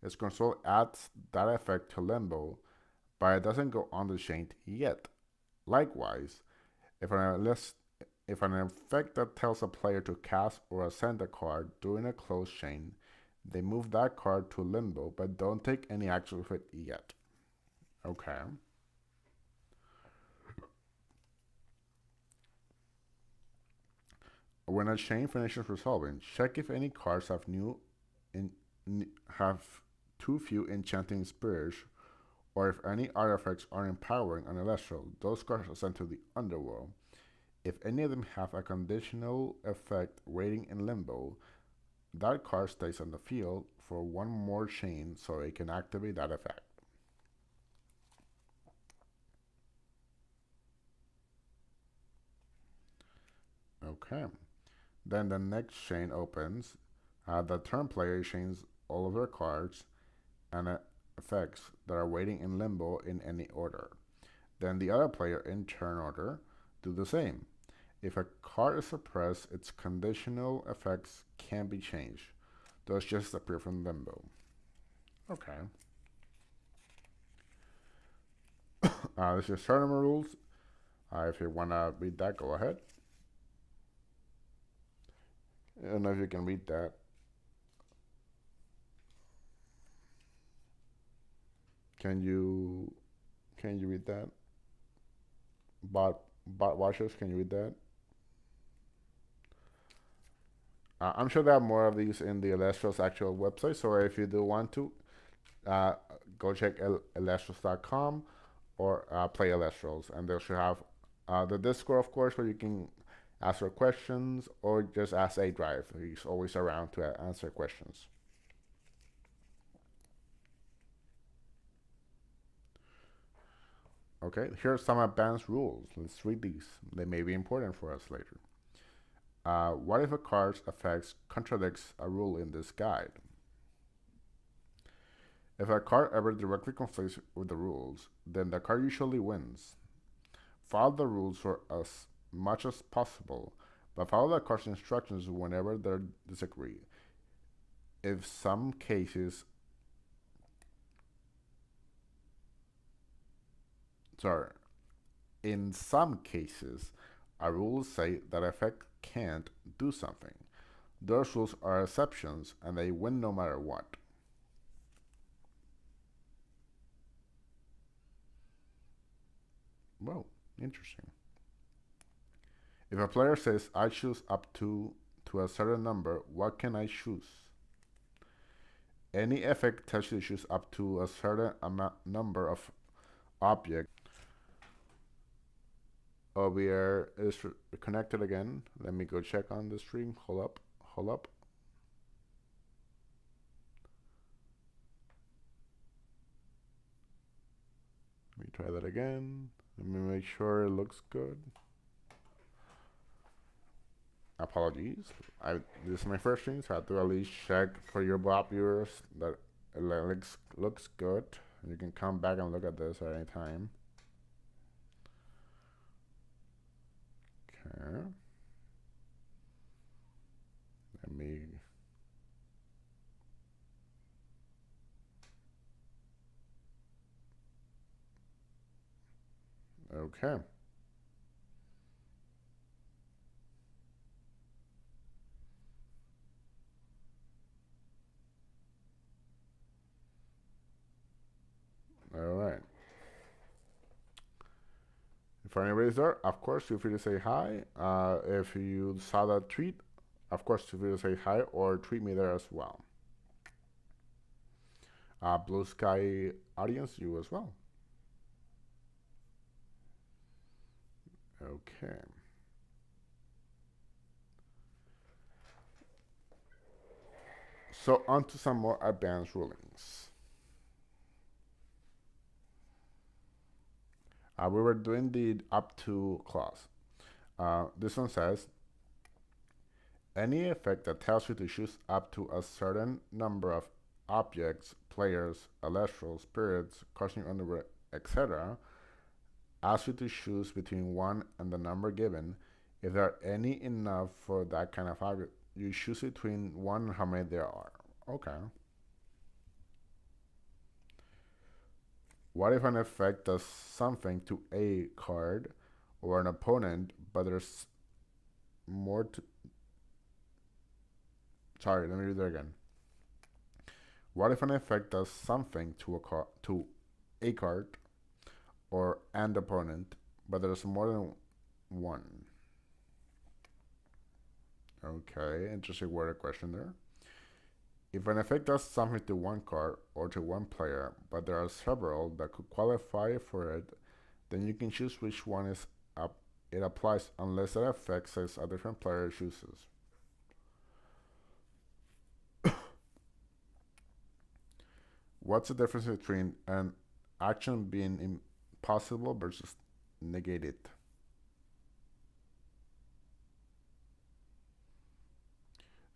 Speaker 1: its control adds that effect to limbo, but it doesn't go on the chain yet. Likewise, if an effect that tells a player to cast or ascend a card during a closed chain, they move that card to limbo but don't take any action with it yet. Okay. When a chain finishes resolving, check if any cards have have too few enchanting spirits, or if any artifacts are empowering an Elestral. Those cards are sent to the underworld. If any of them have a conditional effect waiting in limbo, that card stays on the field for one more chain so it can activate that effect. Okay. Then the next chain opens. The turn player chains all of their cards and effects that are waiting in limbo in any order. Then the other player in turn order do the same. If a card is suppressed, its conditional effects can be changed. Those just appear from limbo. Okay. This is tournament rules. If you want to read that, go ahead. I don't know if you can read that. Can you read that? Bot watchers, can you read that? I'm sure there are more of these in the Elestrals actual website. So if you do want to, uh, go check elestrals.com or play Elestrals, and they should have the Discord, of course, where you can ask for questions or just ask A Drive. He's always around to answer questions. Okay, here are some advanced rules. Let's read these. They may be important for us later. What if a card's effects contradicts a rule in this guide? If a card ever directly conflicts with the rules, then the card usually wins. Follow the rules for as much as possible, but follow the card's instructions whenever they disagree. If some cases In some cases, a rule say that effect can't do something. Those rules are exceptions and they win no matter what. Well, interesting. If a player says, I choose up to a certain number, what can I choose? Any effect tells you to choose up to a certain number of objects. Oh, we are connected again. Let me go check on the stream. Hold up. Let me try that again. Let me make sure it looks good. Apologies. This is my first stream, so I have to at least check for your bot viewers that it looks good. And you can come back and look at this at any time. Okay. Let me. Okay. All right. If anybody's there, of course, feel free to say hi. If you saw that tweet, of course, feel free to say hi or tweet me there as well. Blue Sky audience, you as well. Okay. So on to some more advanced rulings. We were doing the up to clause. This one says, any effect that tells you to choose up to a certain number of objects, players, Elestral, spirits, cosmic underwear, etc., asks you to choose between 1 and the number given. If there are any enough for that kind of object, you choose between 1 and how many there are. Okay. What if an effect does something to a card or an opponent, but there's more to... Sorry, let me read that again. What if an effect does something to a card or an opponent, but there's more than one? Okay, interesting worded question there. If an effect does something to one card or to one player, but there are several that could qualify for it, then you can choose which one it applies unless that effect says a different player chooses. What's the difference between an action being impossible versus negated?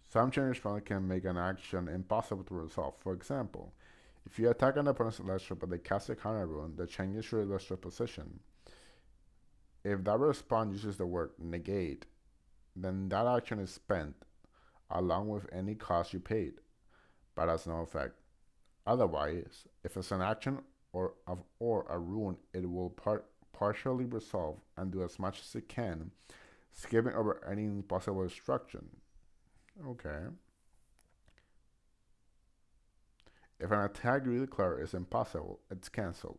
Speaker 1: Some chain response can make an action impossible to resolve. For example, if you attack an opponent's Elestral but they cast a counter rune that changes your Elestral position, if that response uses the word negate, then that action is spent along with any cost you paid, but has no effect. Otherwise, if it's an action or a rune, it will partially resolve and do as much as it can, skipping over any possible instruction. Okay. If an attack you declare is impossible, it's cancelled.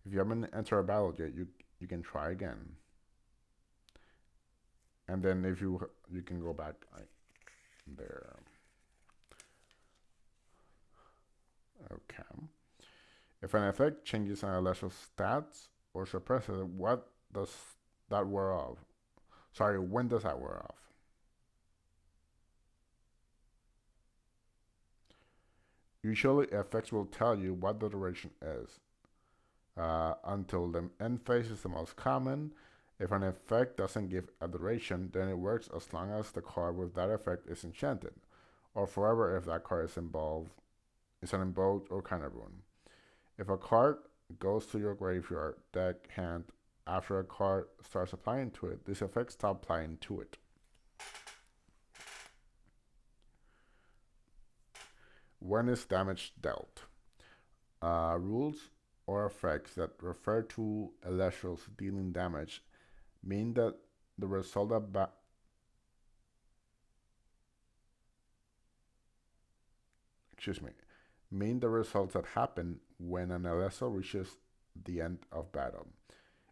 Speaker 1: If you haven't entered a battle yet, you can try again. And then if you can go back there. Okay. If an effect changes an Elestral stats or suppresses it, what does that wear off? Sorry, when does that wear off? Usually, effects will tell you what the duration is. Until the end phase is the most common. If an effect doesn't give a duration, then it works as long as the card with that effect is enchanted, or forever if that card is involved, is an invoked or kind of rune. If a card goes to your graveyard deck hand after a card starts applying to it, this effect stops applying to it. When is damage dealt? Rules or effects that refer to Elestrals dealing damage mean that the result of mean the results that happen when an Elestral reaches the end of battle.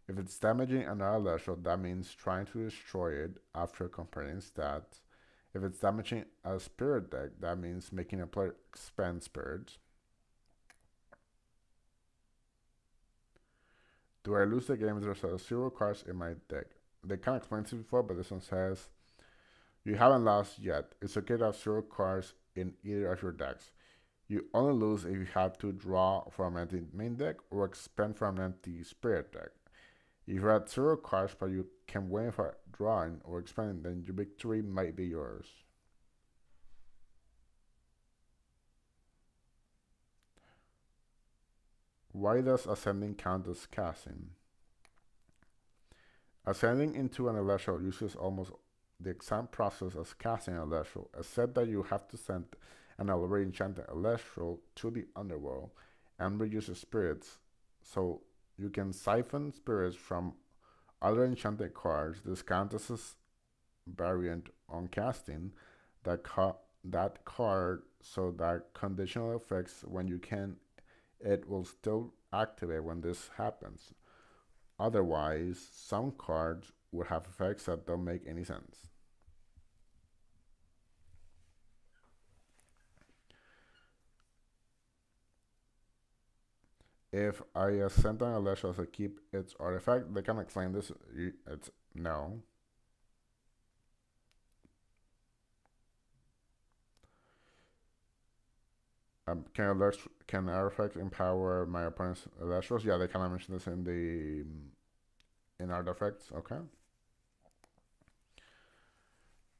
Speaker 1: If it's damaging another Elestral, that means trying to destroy it after comparing stats. If it's damaging a spirit deck, that means making a player expend spirits. Do I lose the game if there's 0 cards in my deck? They kind of explained this before, but this one says, you haven't lost yet. It's okay to have 0 cards in either of your decks. You only lose if you have to draw from an empty main deck or expend from an empty spirit deck. If you had 0 cards but you can win for drawing or expending, then your victory might be yours. Why does ascending count as casting? Ascending into an Elestral uses almost the exact process as casting an Elestral, except that you have to send an already enchanted Elestral to the underworld and reuse spirits, so you can siphon spirits from other enchanted cards. This counts as a variant on casting that card, so that conditional effects when you can, it will still activate when this happens. Otherwise, some cards would have effects that don't make any sense. If I send an Elestral to keep its artifact, they can explain this. It's no. Can artifacts empower my opponent's Elestrals? Yeah, they kind of mentioned this in the in artifacts. Okay.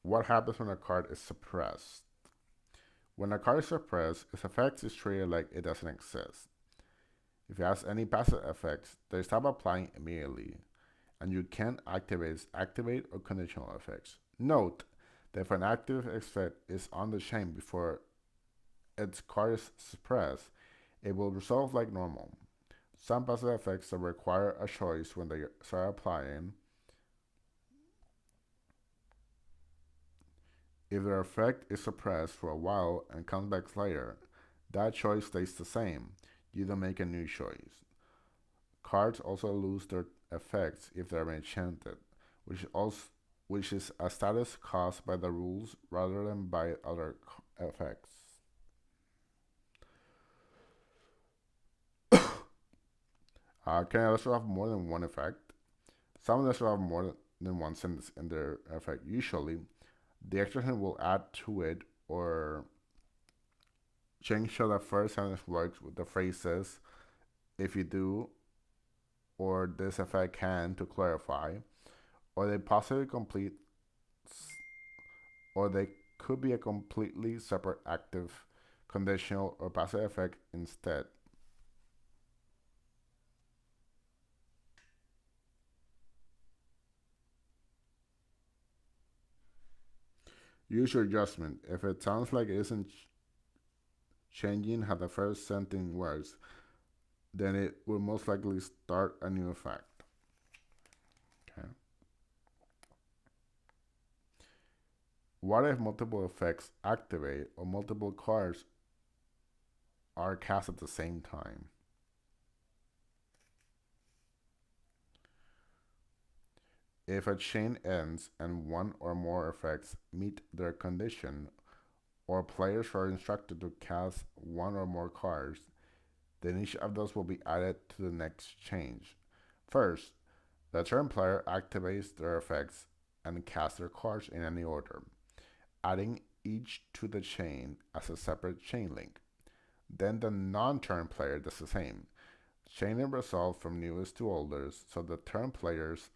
Speaker 1: What happens when a card is suppressed? When a card is suppressed, its effect is treated like it doesn't exist. If it has any passive effects, they stop applying immediately, and you can't activate or conditional effects. Note that if an active effect is on the chain before its card is suppressed, it will resolve like normal. Some passive effects that require a choice when they start applying. If their effect is suppressed for a while and comes back later, that choice stays the same. You don't make a new choice. Cards also lose their effects if they are enchanted, which is a status caused by the rules rather than by other effects. Can Elestral have more than one effect? Some Elestral have more than one sentence in their effect. Usually, the extra sentence will add to it or change how the first sentence works with the phrases if you do or this effect can to clarify, or they possibly complete, or they could be a completely separate active, conditional, or passive effect instead. Use your judgment. If it sounds like it isn't changing how the first sentence works, then it will most likely start a new effect. What if multiple effects activate or multiple cards are cast at the same time? If a chain ends and one or more effects meet their condition, or players are instructed to cast one or more cards, then each of those will be added to the next change. First, the turn player activates their effects and casts their cards in any order, adding each to the chain as a separate chain link. Then the non-turn player does the same, chaining resolve from newest to oldest, so the turn players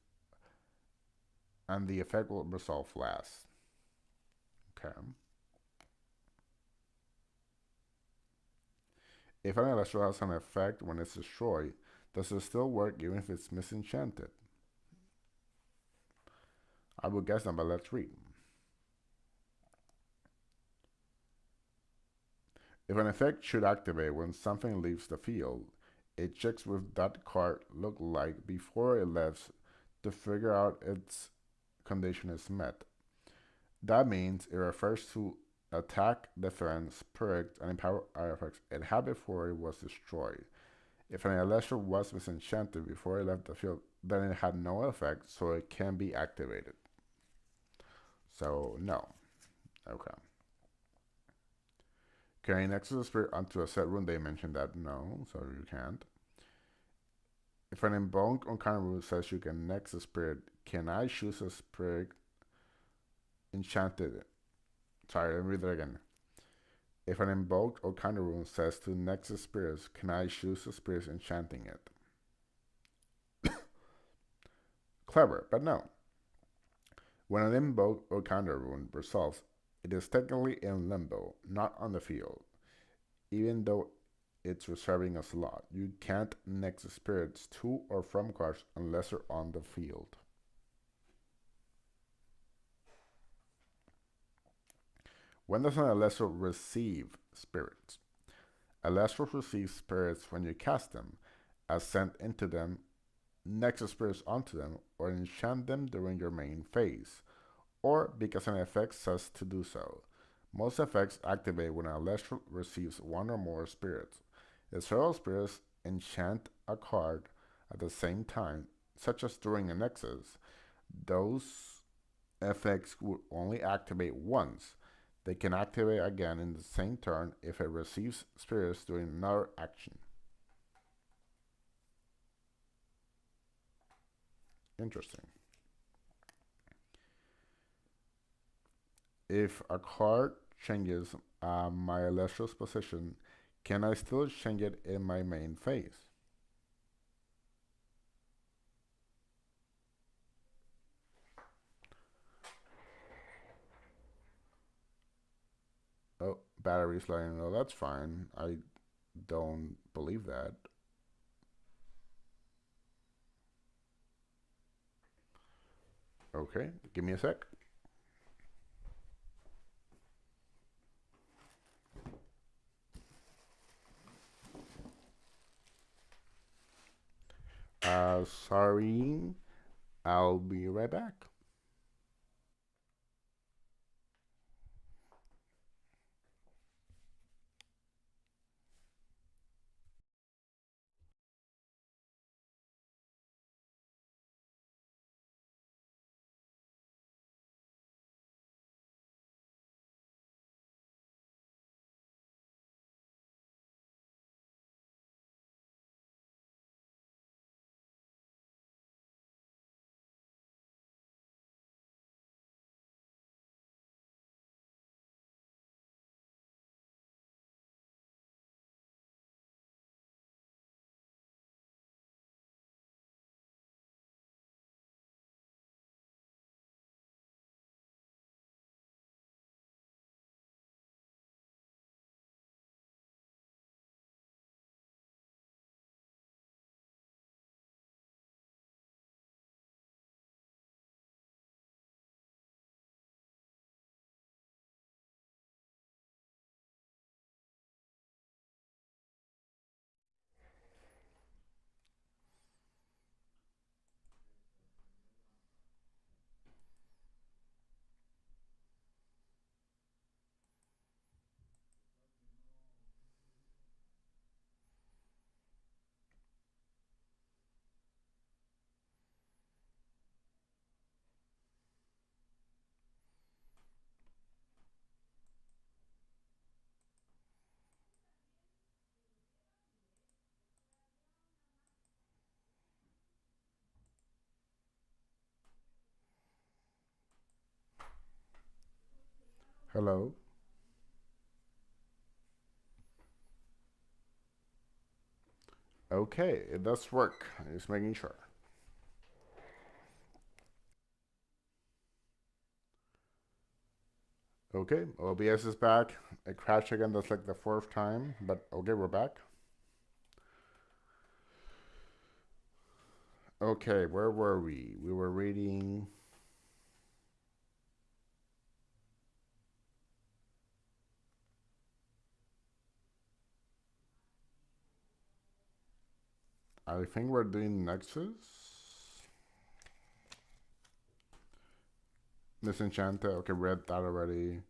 Speaker 1: and the effect will resolve last. Okay. If an Elestral has an effect when it's destroyed, does it still work even if it's misenchanted? I would guess not, but let's read. If an effect should activate when something leaves the field, it checks what that card looked like before it left to figure out its condition is met. That means it refers to attack, defense, perks, and empower artifacts it had before it was destroyed. If an Elestral was misenchanted before it left the field, then it had no effect, so it can be activated. So, no. Okay. Can I nexus a spirit onto a set rune? They mentioned that no, so you can't. If an invoked uncommon rune says you can nex a spirit, can I choose a spirit enchanted? Sorry, let me read that again. If an invoked or counter rune says to nexus spirits, can I choose the spirits enchanting it? Clever, but no. When an invoked or counter rune resolves, it is technically in limbo, not on the field. Even though it's reserving a slot, you can't nexus spirits to or from cards unless they're on the field. When does an Elestral receive spirits? Elestrals receive spirits when you cast them, ascend into them, nexus spirits onto them, or enchant them during your main phase, or because an effect says to do so. Most effects activate when an Elestral receives one or more spirits. If several spirits enchant a card at the same time, such as during a nexus, those effects would only activate once. They can activate again in the same turn if it receives spirits during another action. Interesting. If a card changes my Elestral's position, can I still change it in my main phase? Oh, battery's lying. Oh, that's fine. I don't believe that. Okay, give me a sec. Sorry, I'll be right back. Hello. Okay, it does work. Just making sure. Okay, OBS is back. It crashed again. That's like the fourth time, but okay, we're back. Okay, where were we? We were reading. I think we're doing Nexus. Disenchanted. Okay, read that already.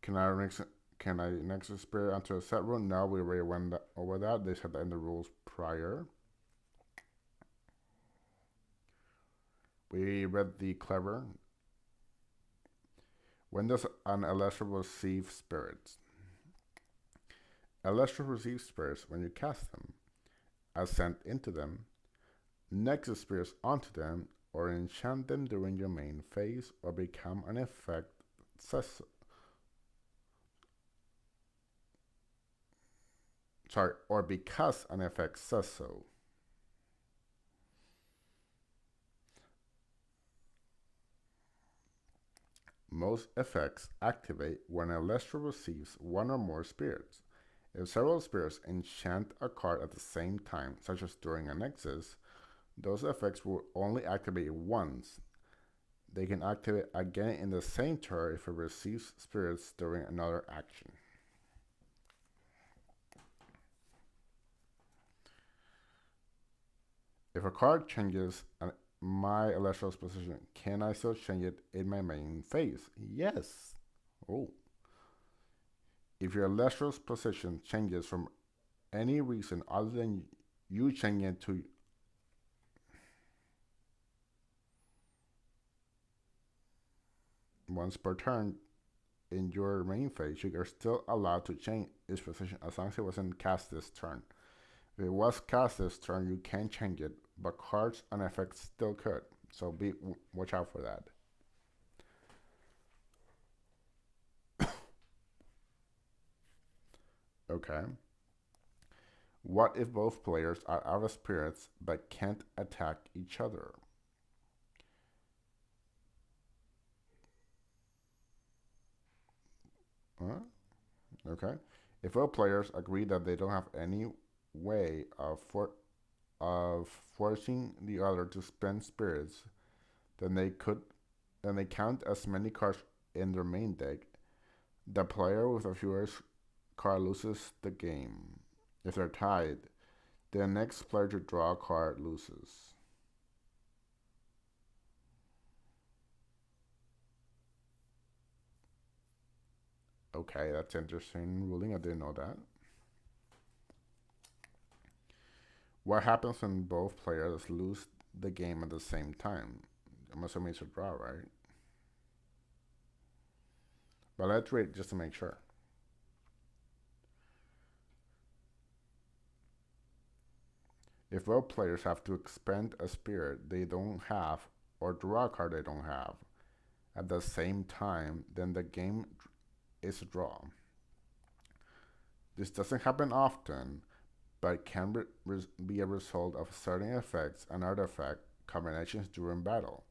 Speaker 1: Can I mix? Can I Nexus Spirit onto a set rune? No, we already went over that. They said that in the rules prior. We read the clever. When does an Elestral receive spirits? Elestral receives spirits when you cast them, ascend into them, nexus spirits onto them, or enchant them during your main phase, or become an effect says or because an effect says so. Most effects activate when Elestral receives one or more spirits. If several spirits enchant a card at the same time, such as during a nexus, those effects will only activate once. They can activate again in the same turn if it receives spirits during another action. If a card changes my Elestral's position, can I still change it in my main phase? Yes. Oh. If your Elestral's position changes from any reason other than you changing it to once per turn in your main phase, you are still allowed to change its position as long as it wasn't cast this turn. If it was cast this turn, you can change it, but cards and effects still could. So watch out for that. Okay. What if both players are out of spirits but can't attack each other? Huh? Okay. If both players agree that they don't have any way of forcing the other to spend spirits, then they count as many cards in their main deck. The player with the fewest card loses the game. If they're tied, the next player to draw a card loses. Okay, that's interesting ruling. I didn't know that. What happens when both players lose the game at the same time? I'm assuming it's a draw, right? But let's read just to make sure. If both players have to expend a spirit they don't have or draw a card they don't have at the same time, then the game is a draw. This doesn't happen often, but can be a result of certain effects and artifact combinations during battle.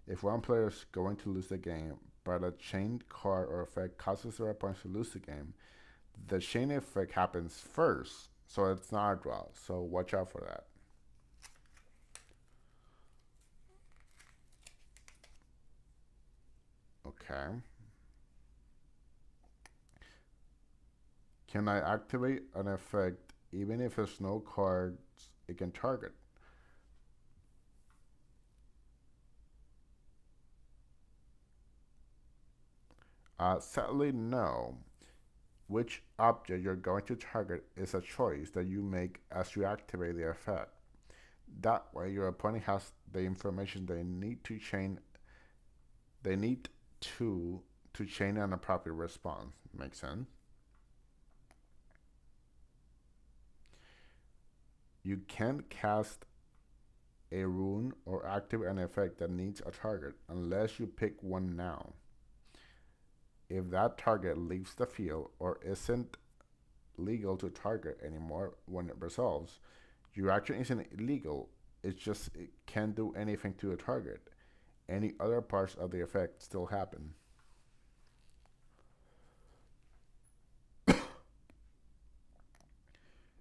Speaker 1: If one player is going to lose the game, but a chained card or effect causes their opponent to lose the game, the chain effect happens first, so it's not a draw. So watch out for that. Okay. Can I activate an effect even if there's no cards it can target? Sadly, no. Which object you're going to target is a choice that you make as you activate the effect. That way, your opponent has the information they need to chain an appropriate response. Makes sense? You can't cast a rune or activate an effect that needs a target unless you pick one now. if that target leaves the field or isn't legal to target anymore when it resolves, your action isn't illegal, it's just it can't do anything to the target. Any other parts of the effect still happen.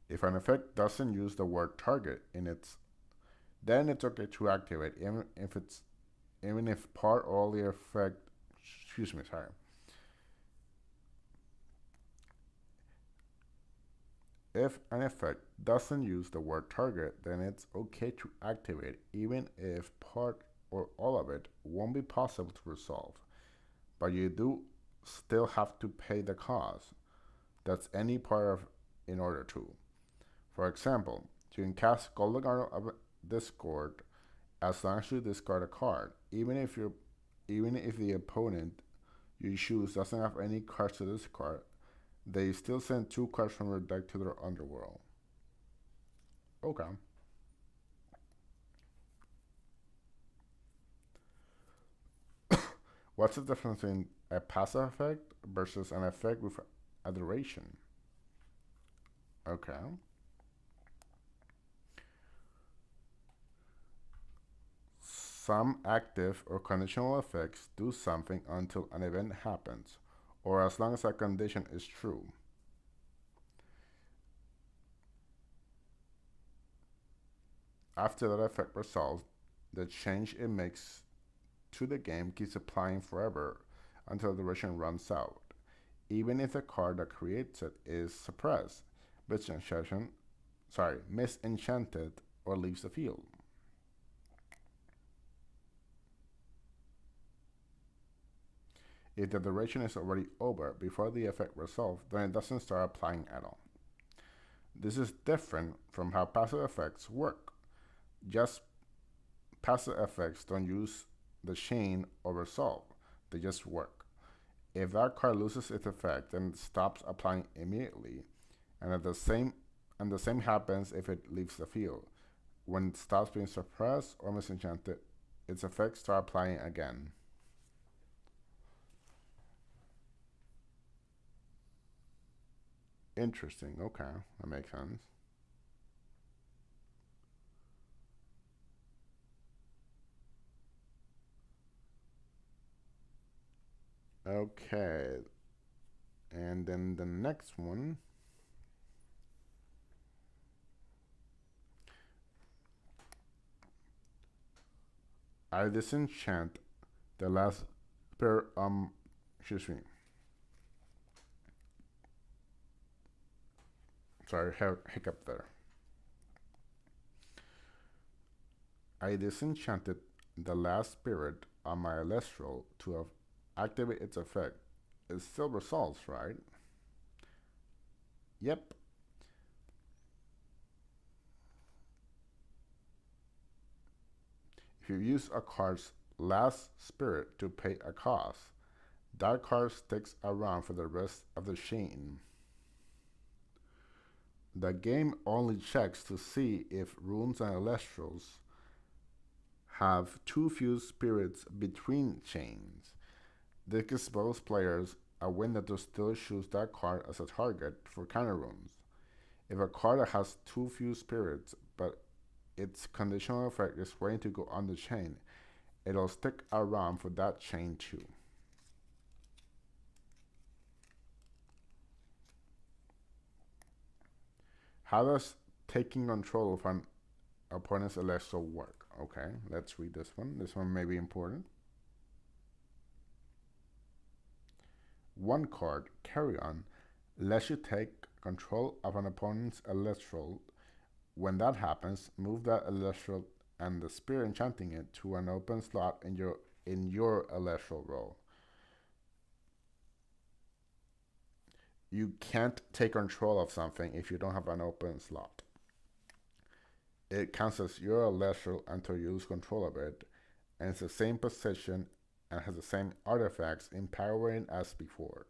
Speaker 1: If an effect doesn't use the word target in its, then it's okay to activate even if part or all the effect, excuse me, sorry. If an effect doesn't use the word target, then it's okay to activate even if part or all of it won't be possible to resolve. But you do still have to pay the cost. That's any part of in order to. For example, you can cast Golden Guard of Discord as long as you discard a card, even if the opponent you choose doesn't have any cards to discard, they still send 2 cards from their deck to their underworld. Okay. What's the difference between a passive effect versus an effect with a duration? Okay. Some active or conditional effects do something until an event happens, or as long as a condition is true. After that effect resolves, the change it makes to the game keeps applying forever until the duration runs out, even if the card that creates it is suppressed, misenchanted, or leaves the field. If the duration is already over before the effect resolves, then it doesn't start applying at all. This is different from how passive effects work. Just passive effects don't use the chain or resolve, they just work. If that card loses its effect, then it stops applying immediately, and the same happens if it leaves the field. When it stops being suppressed or misenchanted, its effects start applying again. Interesting. Okay, that makes sense. Okay, and then the next one. I disenchant the last pair. Excuse me. Sorry, hiccup there. I disenchanted the last spirit on my Elestral to activate its effect. It still resolves, right? Yep. If you use a card's last spirit to pay a cost, that card sticks around for the rest of the chain. The game only checks to see if runes and Elestrals have too few spirits between chains. This gives both players a window to still choose that card as a target for counter runes. If a card has too few spirits, but its conditional effect is waiting to go on the chain, it'll stick around for that chain too. How does taking control of an opponent's Elestral work? Okay, let's read this one. This one may be important. One card, Carry On, lets you take control of an opponent's Elestral. When that happens, move that Elestral and the spirit enchanting it to an open slot in your Elestral roll. You can't take control of something if you don't have an open slot. It counts as your Elestral until you lose control of it, and it's the same position and has the same artifacts empowering as before.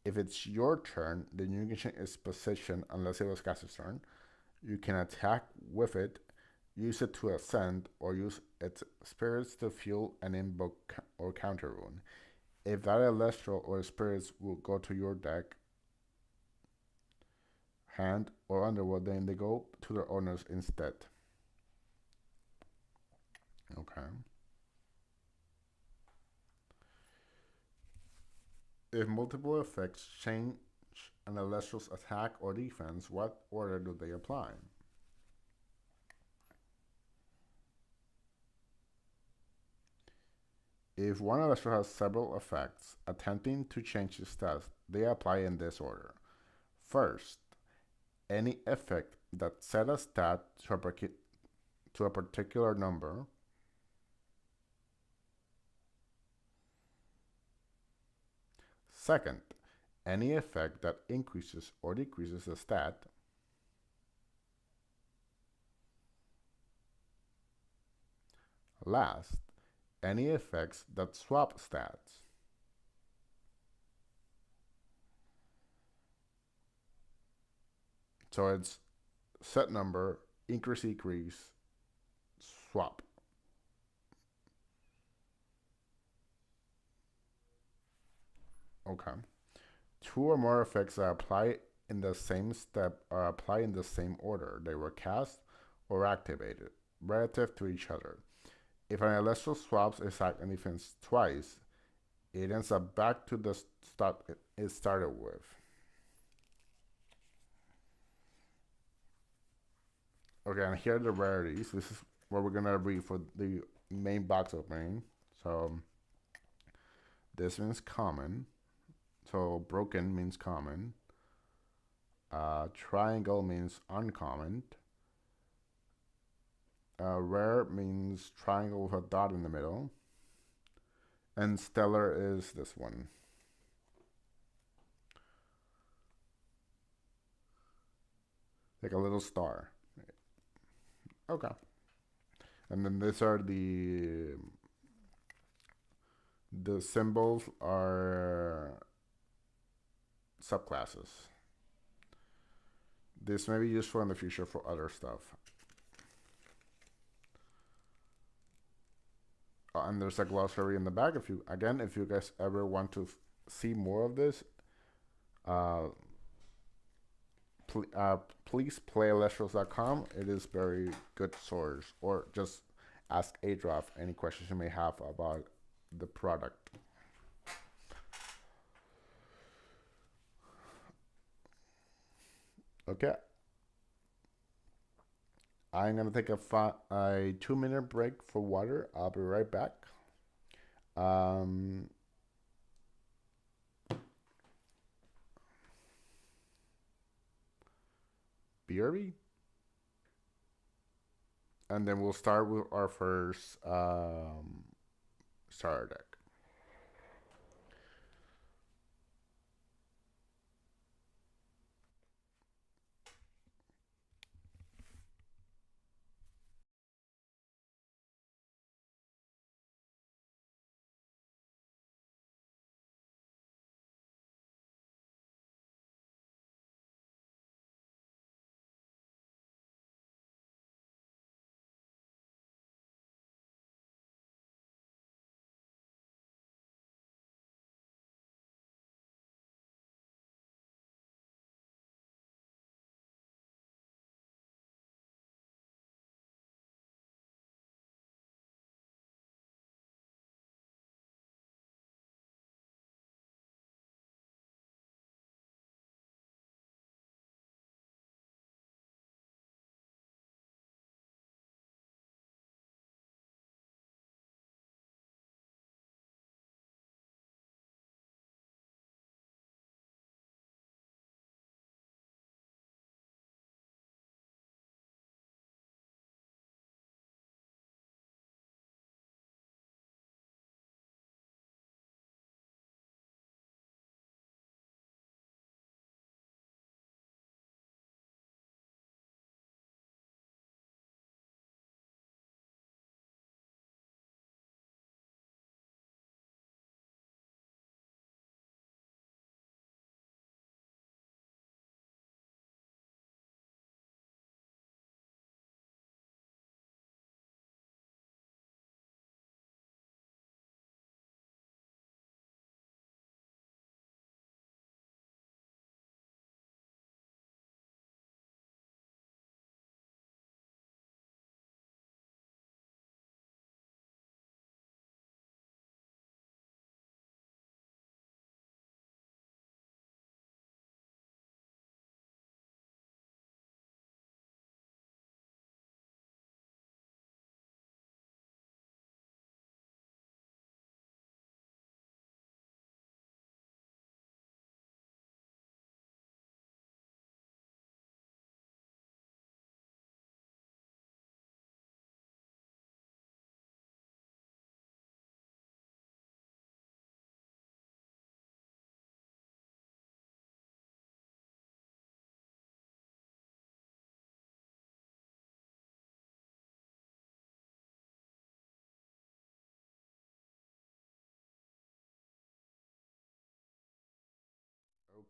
Speaker 1: If it's your turn, the new condition is positioned unless it was Caster's turn. You can attack with it, use it to ascend, or use its spirits to fuel an invoke or counter rune. If that Elestral or spirits will go to your deck, hand, or underworld, then they go to their owners instead. Okay. If multiple effects change an Elestral's attack or defense, what order do they apply? If one Elestral has several effects attempting to change its stats, they apply in this order. First, any effect that set a stat to a particular number. Second, any effect that increases or decreases a stat. Last, any effects that swap stats. So it's set number, increase, decrease, swap. Okay. Two or more effects that apply in the same step are applied in the same order they were cast or activated, relative to each other. If an Elestral swaps its attack and defense twice, it ends up back to the stat it started with. Okay, and here are the rarities. This is what we're gonna read for the main box opening. So this means common. So broken means common. Triangle means uncommon. Rare means triangle with a dot in the middle. And stellar is this one. Like a little star. Okay. And then these are the symbols are subclasses. This may be useful in the future for other stuff. And there's a glossary in the back. If you guys ever want to see more of this, please play Elestrals.com. It is very good source. Or just ask Adrof any questions you may have about the product. Okay. I'm gonna take a 2-minute break for water. I'll be right back. BRB. And then we'll start with our first starter deck.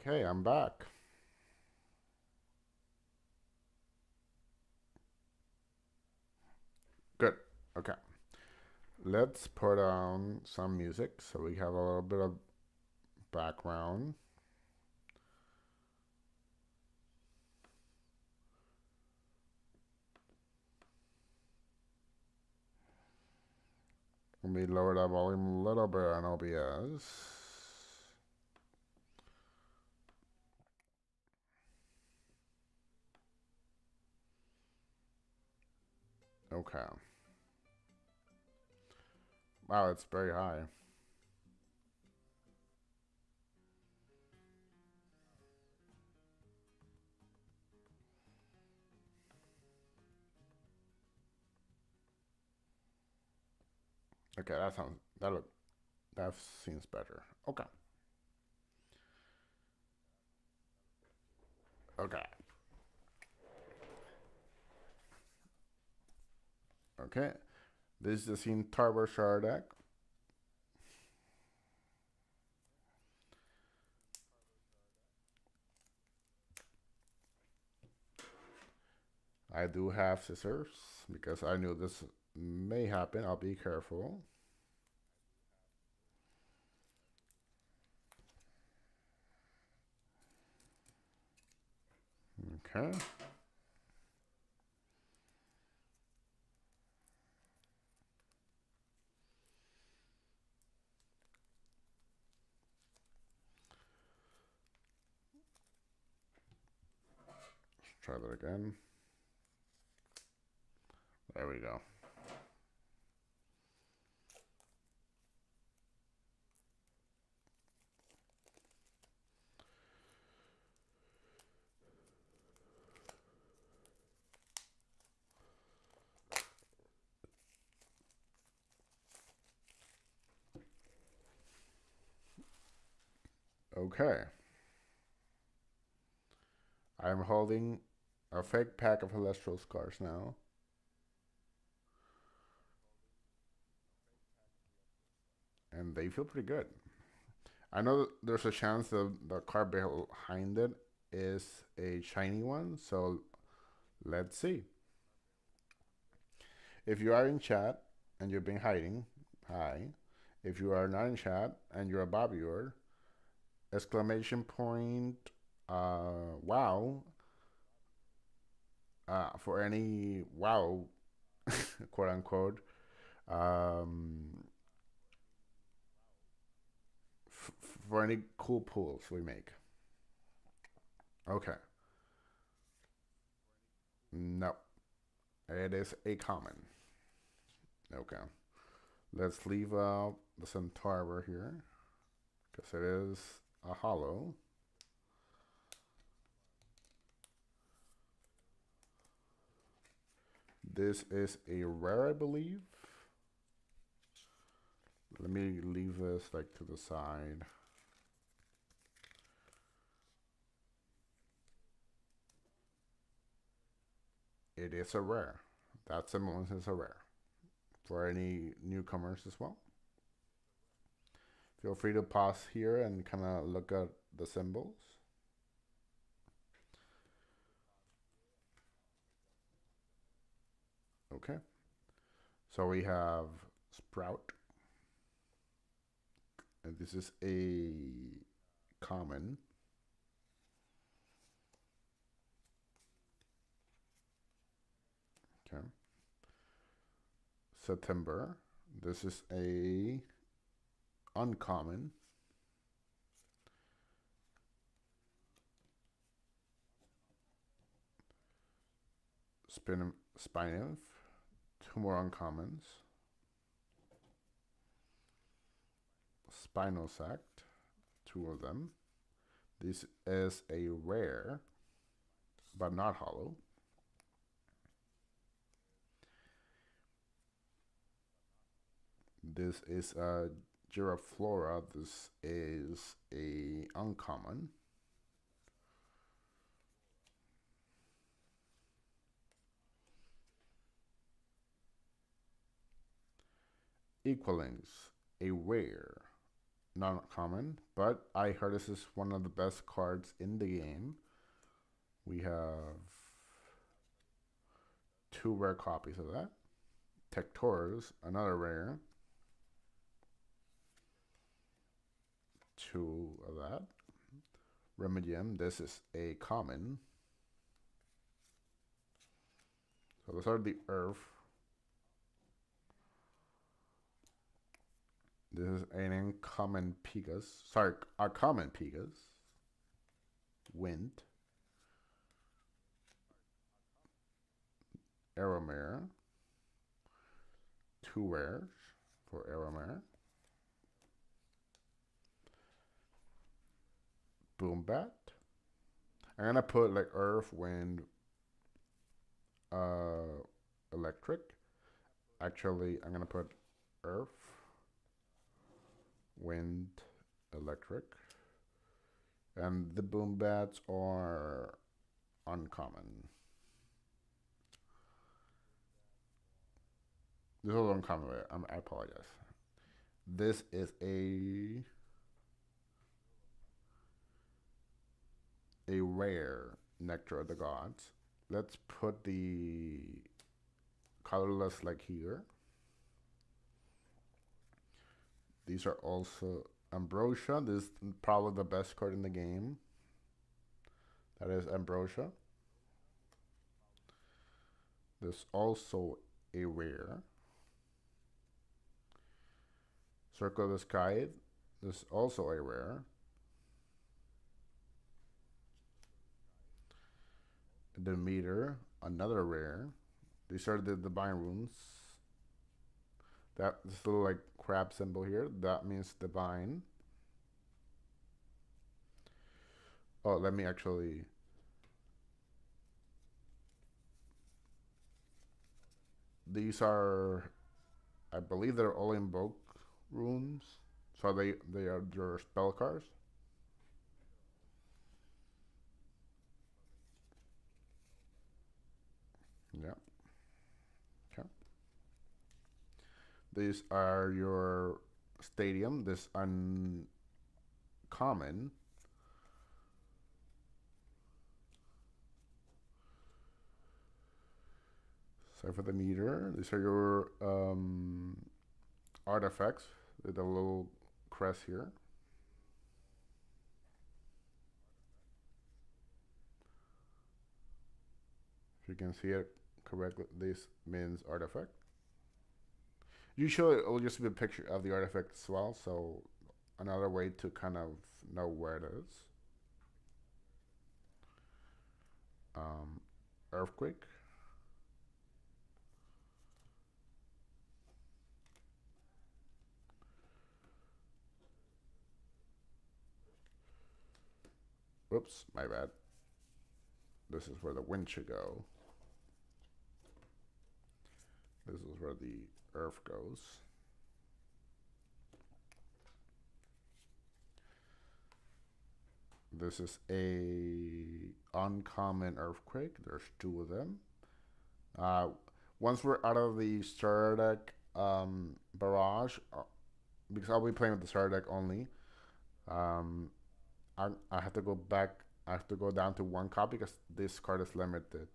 Speaker 1: Okay, I'm back. Good. Okay. Let's put on some music so we have a little bit of background. Let me lower that volume a little bit on OBS. Okay. Wow, it's very high. Okay, that seems better. Okay. Okay. Okay. This is the scene Tarver Shard deck. I do have scissors because I knew this may happen. I'll be careful. Okay. Let's try that again. There we go. Okay. I'm holding a fake pack of Elestrals cards now. And they feel pretty good. I know there's a chance that the card behind it is a shiny one, so let's see. If you are in chat and you've been hiding, hi. If you are not in chat and you're a Bobbier, exclamation point, wow, for any wow, quote unquote, um, for any cool pools we make. Okay. No, it is a common. Okay. Let's leave out the Centaur here because it is a hollow. This is a rare, I believe. Let me leave this like to the side. It is a rare. That symbol is a rare. For any newcomers as well. Feel free to pause here and kind of look at the symbols. Okay. So we have Sprout. And this is a common. Okay. September. This is a uncommon. Spinif. Two more uncommons. Spinosect. Two of them. This is a rare, but not hollow. This is a Giraflora. This is a uncommon. Equalings, a rare, non-common, but I heard this is one of the best cards in the game. We have 2 rare copies of that. Tectors, another rare. 2 of that. Remedium, this is a common. So those are the Earth. This is an uncommon Pegas. Sorry, a common Pegas. Wind. Aeromare. 2 rares for Aeromare. Boombat. I'm gonna put like Earth, Wind, Electric. Actually, I'm gonna put Earth, Wind, Electric. And the Boombats are uncommon. This is uncommon. I apologize. This is a rare Nectar of the Gods. Let's put the colorless like here. These are also Ambrosia. This is probably the best card in the game. That is Ambrosia. There's also a rare. Circle of the Sky. This is also a rare. The Meter, another rare. These are the Divine Runes. That this little like crab symbol here, that means divine. Oh, let me actually. These are, I believe they're all invoke runes. So they are your spell cards. Yeah. Okay. These are your stadium. This uncommon. So for the meter, these are your artifacts with a little crest here. If you can see it correctly, this means artifact. Usually it will just be a picture of the artifact as well, so another way to kind of know where it is. Earthquake. Whoops, my bad. This is where the wind should go. This is where the earth goes. This is a uncommon earthquake. There's 2 of them. Once we're out of the starter deck barrage, because I'll be playing with the starter deck only, I have to go back. I have to go down to 1 copy because this card is limited.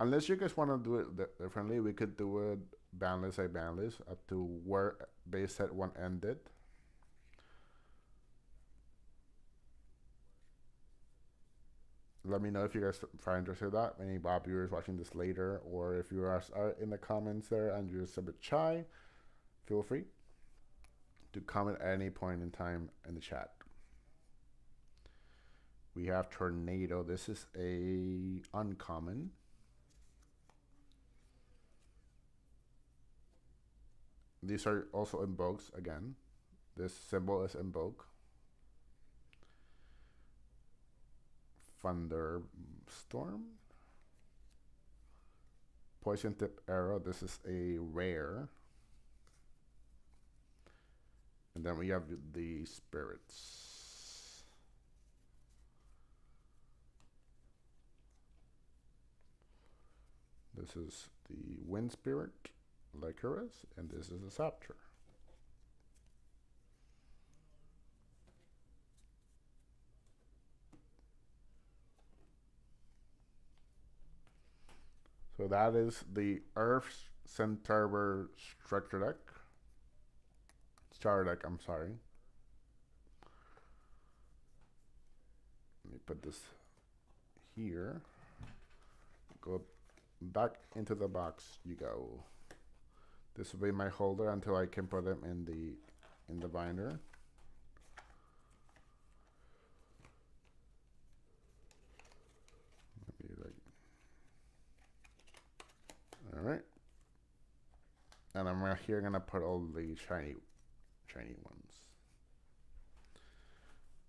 Speaker 1: Unless you guys want to do it differently, we could do it banlist by banlist up to where base set 1 ended. Let me know if you guys are interested in that. Any Bob viewers watching this later, or if you are in the comments there and you're just a bit shy, feel free to comment at any point in time in the chat. We have Tornado. This is a uncommon. These are also invokes again. This symbol is invoke. Thunderstorm. Poison tip arrow. This is a rare. And then we have the spirits. This is the wind spirit. Licorice, and this is a Scepter. So that is the Earth Centaur structure deck. Starter deck, I'm sorry. Let me put this here. Go back into the box you go. This will be my holder until I can put them in the binder. Maybe like, all right. And I'm right here gonna put all the shiny ones.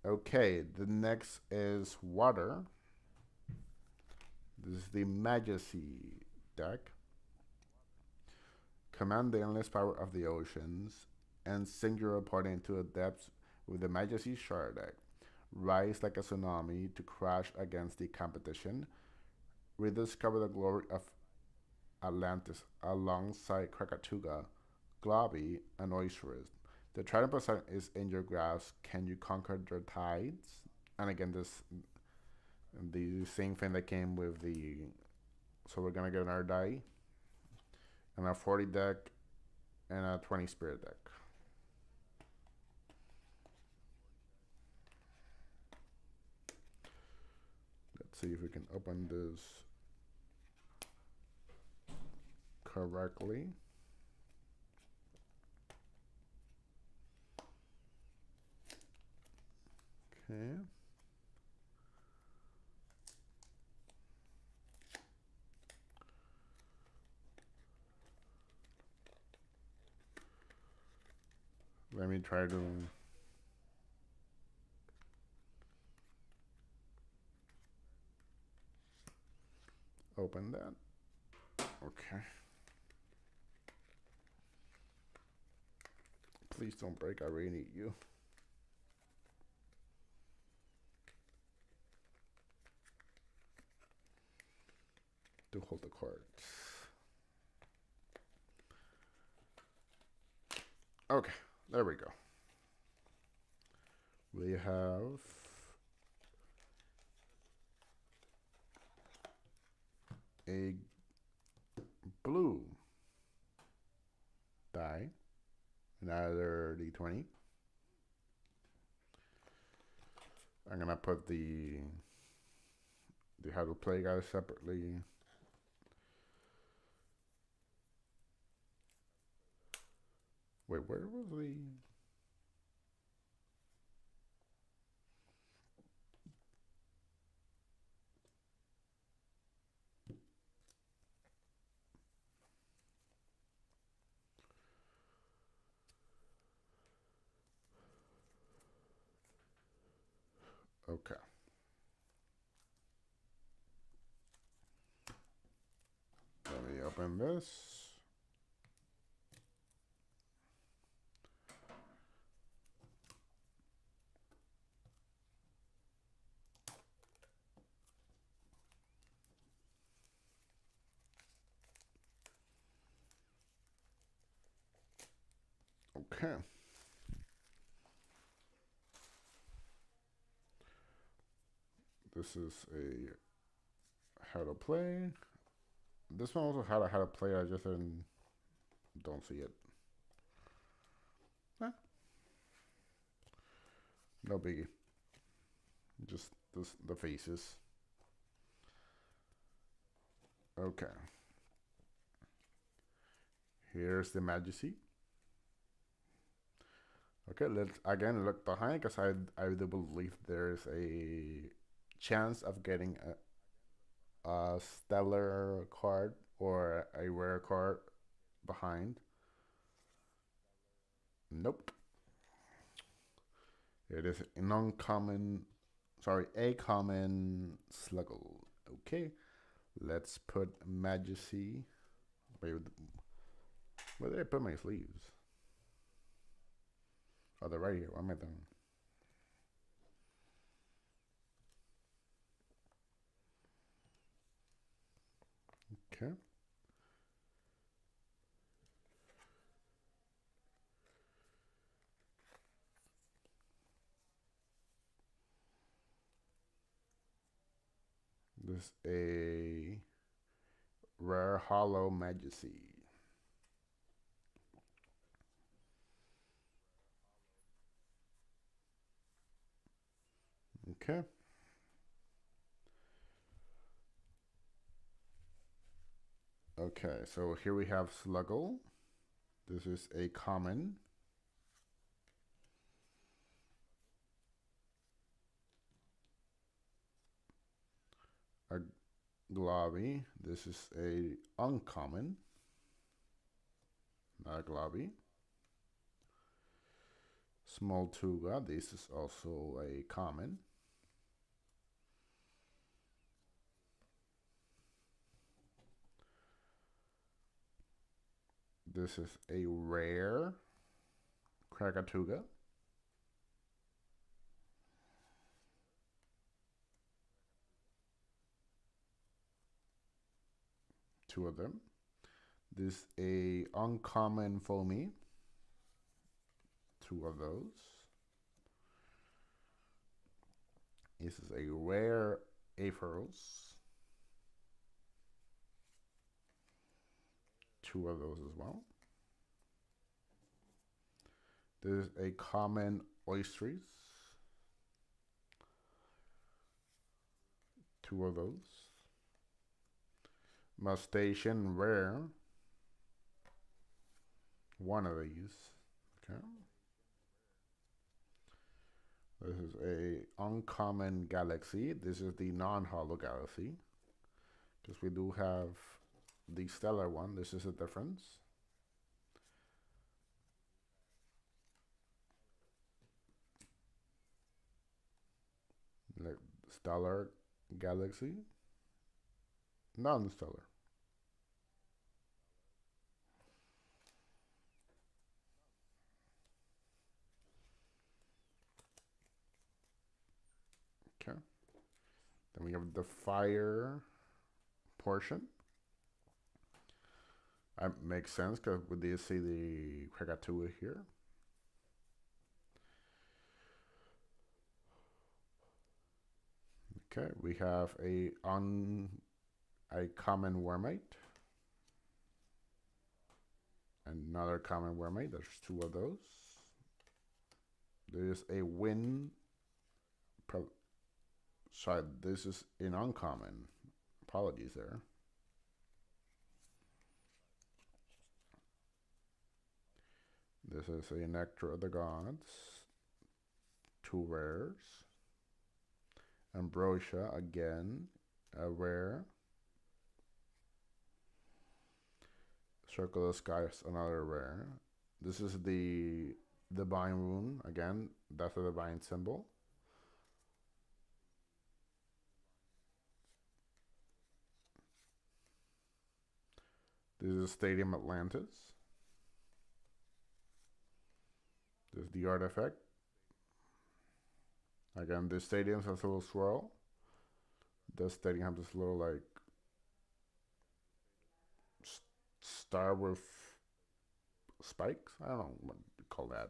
Speaker 1: Okay, the next is water. This is the Majesty deck. Command the endless power of the oceans and sink your opponent into the depths with the Majesty Shard deck. Rise like a tsunami to crash against the competition. Rediscover the glory of Atlantis alongside Krakatuga, Globby, and Oysterist. The Trident percent is in your grasp. Can you conquer their tides? And again, the same thing that came with the. So we're gonna get another die, and a 40 deck, and a 20 spirit deck. Let's see if we can open this correctly. Okay. Let me try to open that. Okay. Please don't break. I really need you. To hold the cards. Okay, there we go. We have a blue die, another D20. I'm gonna put the how to play guys separately. Wait, where was the? Okay. Let me open this. Okay. This is a how to play. This one also had a how to play. I just don't see it. Eh, no biggie. Just the faces. Okay. Here's the Majesty. Okay, let's again look behind because I do believe there's a chance of getting a stellar card or a rare card behind. Nope. It is an uncommon, sorry, a common Sluggle. Okay, let's put Majesty. Wait, where did I put my sleeves? Oh, they're right here. What am I doing? Okay. This a rare hollow majesty. Okay. Okay, so here we have Sluggle. This is a common. A Globby. This is a uncommon. Not a Globby. Small Tuga. This is also a common. This is a rare Krakatuga. Two of them. This is a uncommon Foamy. Two of those. This is a rare Apheros. Two of those as well. This is a common Oysters. Two of those. Mustache rare. One of these. Okay. This is a uncommon Galaxy. This is the non-hollow Galaxy. Because we do have the stellar one. This is a difference. Like stellar Galaxy. Non-stellar. Okay. Then we have the fire portion. That makes sense because we did see the Krakatoa here. Okay, we have a common Wormite. Another common Wormite. There's two of those. There's a win. Sorry, this is an uncommon. Apologies there. This is a Nectar of the Gods. Two rares. Ambrosia, again, a rare. Circle of Skies, another rare. This is the Divine Rune, again, that's a divine symbol. This is Stadium Atlantis. This is the artifact. Again, this stadium has a little swirl. This stadium has this little like star with spikes. I don't know what you call that.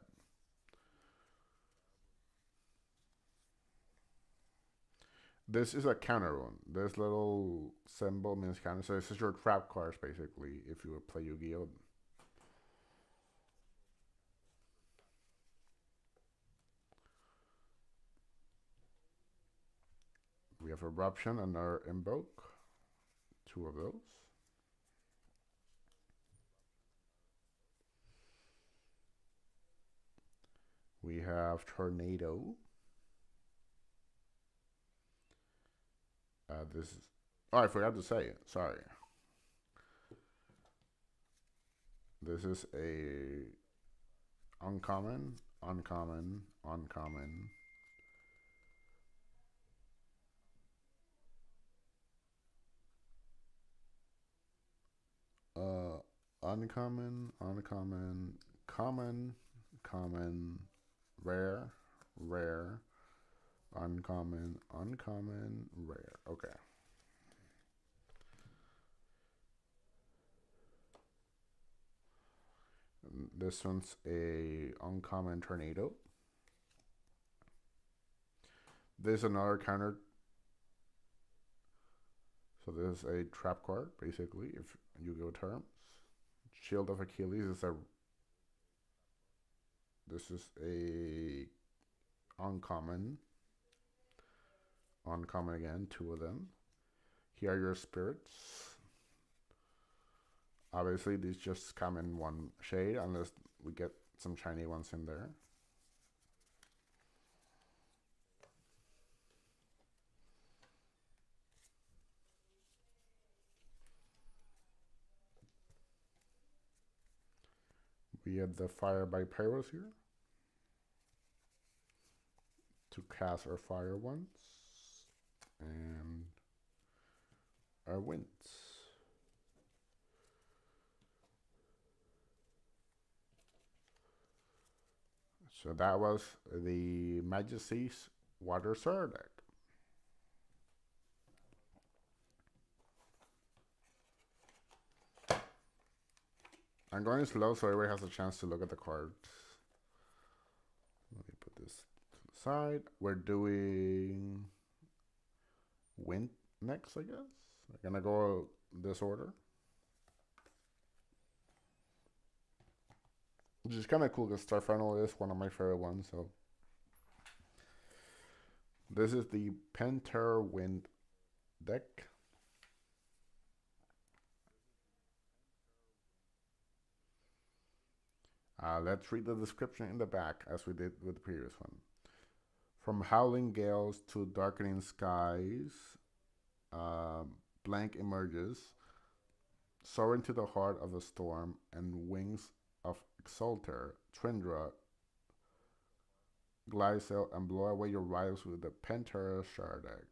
Speaker 1: This is a counter one. This little symbol means counter. So this is your trap cards basically if you would play Yu-Gi-Oh! We have Eruption, another Invoke. Two of those. We have Tornado. This is. Oh, I forgot to say it. Sorry. This is a uncommon, uncommon, uncommon. Uncommon, uncommon, common, common, rare, rare, uncommon, uncommon, rare. Okay. This one's a uncommon Tornado. There's another counter. So this is a trap card, basically, if you go terms. Shield of Achilles is a... This is a uncommon. Uncommon again, 2 of them. Here are your spirits. Obviously, these just come in 1 shade, unless we get some shiny ones in there. We have the Fire by Pyros here to cast our fire ones, and our winds. So that was the Majesty's Water Sword deck. I'm going slow so everybody has a chance to look at the cards. Let me put this to the side. We're doing wind next, I guess. We're gonna go this order. Which is kind of cool because Star Final is one of my favorite ones. So this is the Pantera Wind deck. Let's read the description in the back as we did with the previous one. From howling gales to darkening skies, blank emerges, soaring to the heart of the storm, and wings of Exalter, Trindra, glide sail and blow away your rivals with the Pantera Shardag.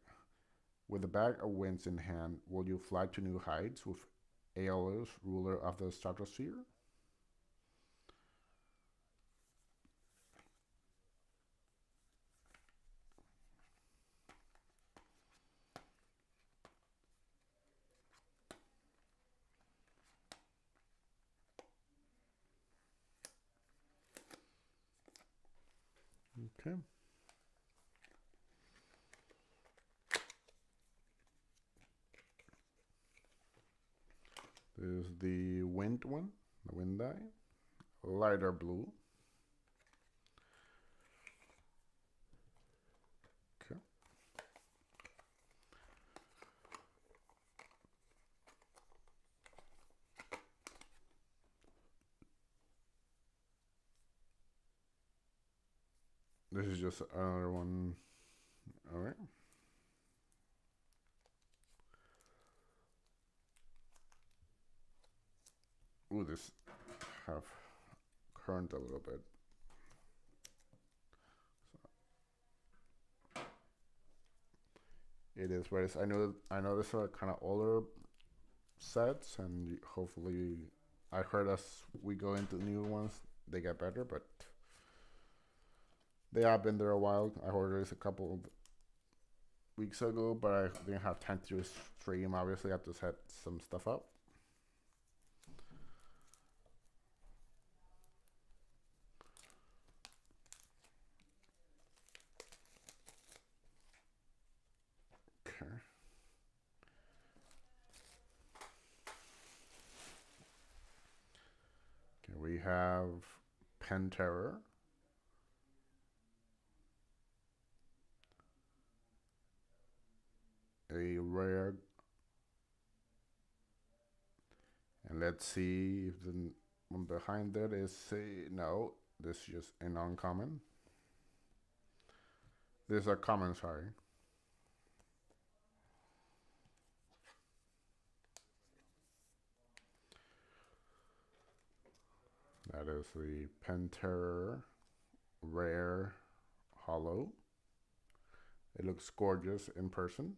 Speaker 1: With a bag of winds in hand, will you fly to new heights with Aeolus, ruler of the stratosphere? Okay. This is the wind one, the wind die. Lighter blue. Okay. This is just another one. All right. Ooh, this have current a little bit. So it is what it is. I know this are kind of older sets, and hopefully, I heard as we go into new ones, they get better. But they have been there a while. I ordered this a couple of weeks ago, but I didn't have time to stream. Obviously, I have to set some stuff up. Okay. Okay, we have Pantera. A rare. And let's see if the one behind it is no. This is just an uncommon. This is a common, sorry. That is the Pantera Rare Hollow. It looks gorgeous in person.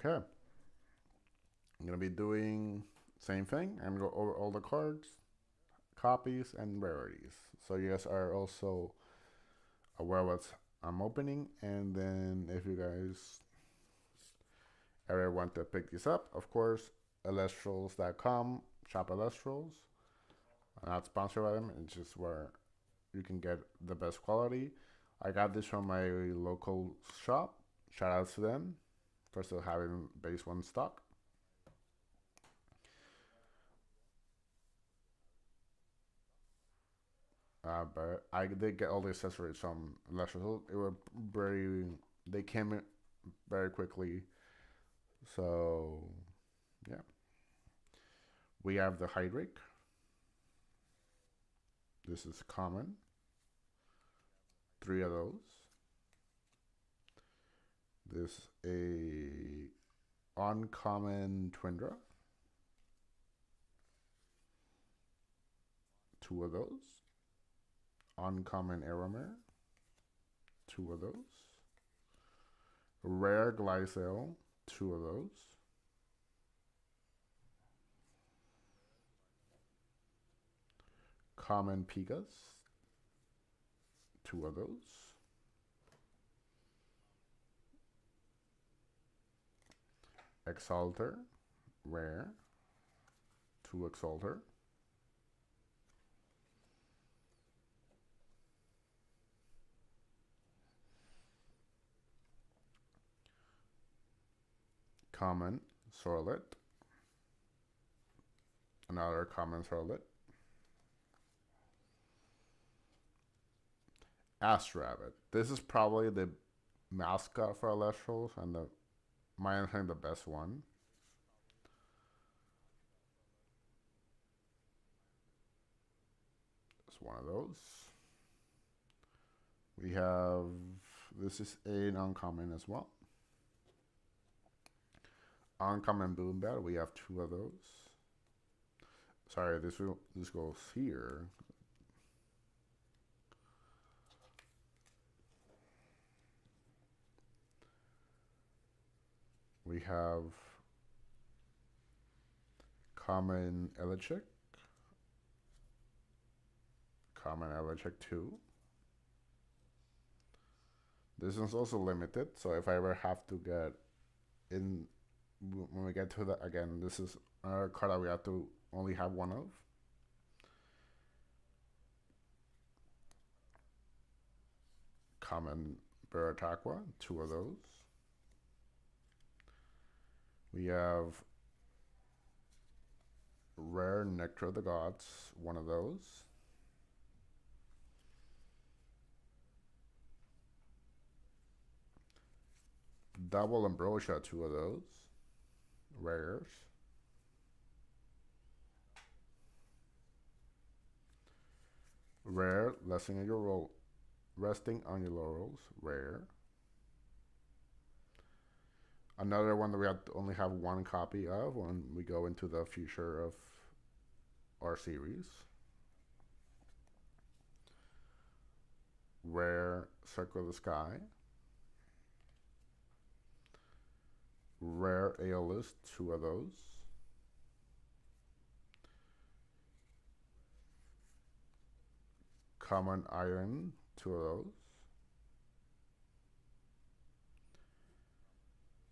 Speaker 1: Okay. I'm going to be doing same thing. I'm going to go over all the cards, copies, and rarities. So you guys are also aware what I'm opening. And then if you guys ever want to pick these up, of course, Elestrals.com, shop Elestrals. I'm not sponsored by them. It's just where you can get the best quality. I got this from my local shop. Shout out to them for still having base one stock. But I did get all the accessories from Elestral. It were very, they came in very quickly. So yeah, we have the Hydric. This is common. 3 of those. This a uncommon Twindra. 2 of those. Uncommon Aramir. 2 of those. Rare Glycel. 2 of those. Common Pigas. 2 of those. Exalter. Rare. 2 Exalter. Common Sorlet. Another common Sorlet. Astrabbit. This is probably the mascot for Elestrals and my understanding the best one. It's one of those. We have, this is an uncommon as well. Uncommon Boom Bat, we have 2 of those. Sorry, this goes here. We have common Elechick. Common Elechick 2. This one's also limited, so if I ever have to get in, when we get to that again, this is another card that we have to only have 1 of. Common Baratakwa, 2 of those. We have Rare Nectar of the Gods, 1 of those. Double Ambrosia, 2 of those. Rares. Rare, resting on your laurels, rare. Another one that we have to only have 1 copy of when we go into the future of our series. Rare Circle of the Sky. Rare Aeolus, 2 of those. Common Iron, 2 of those.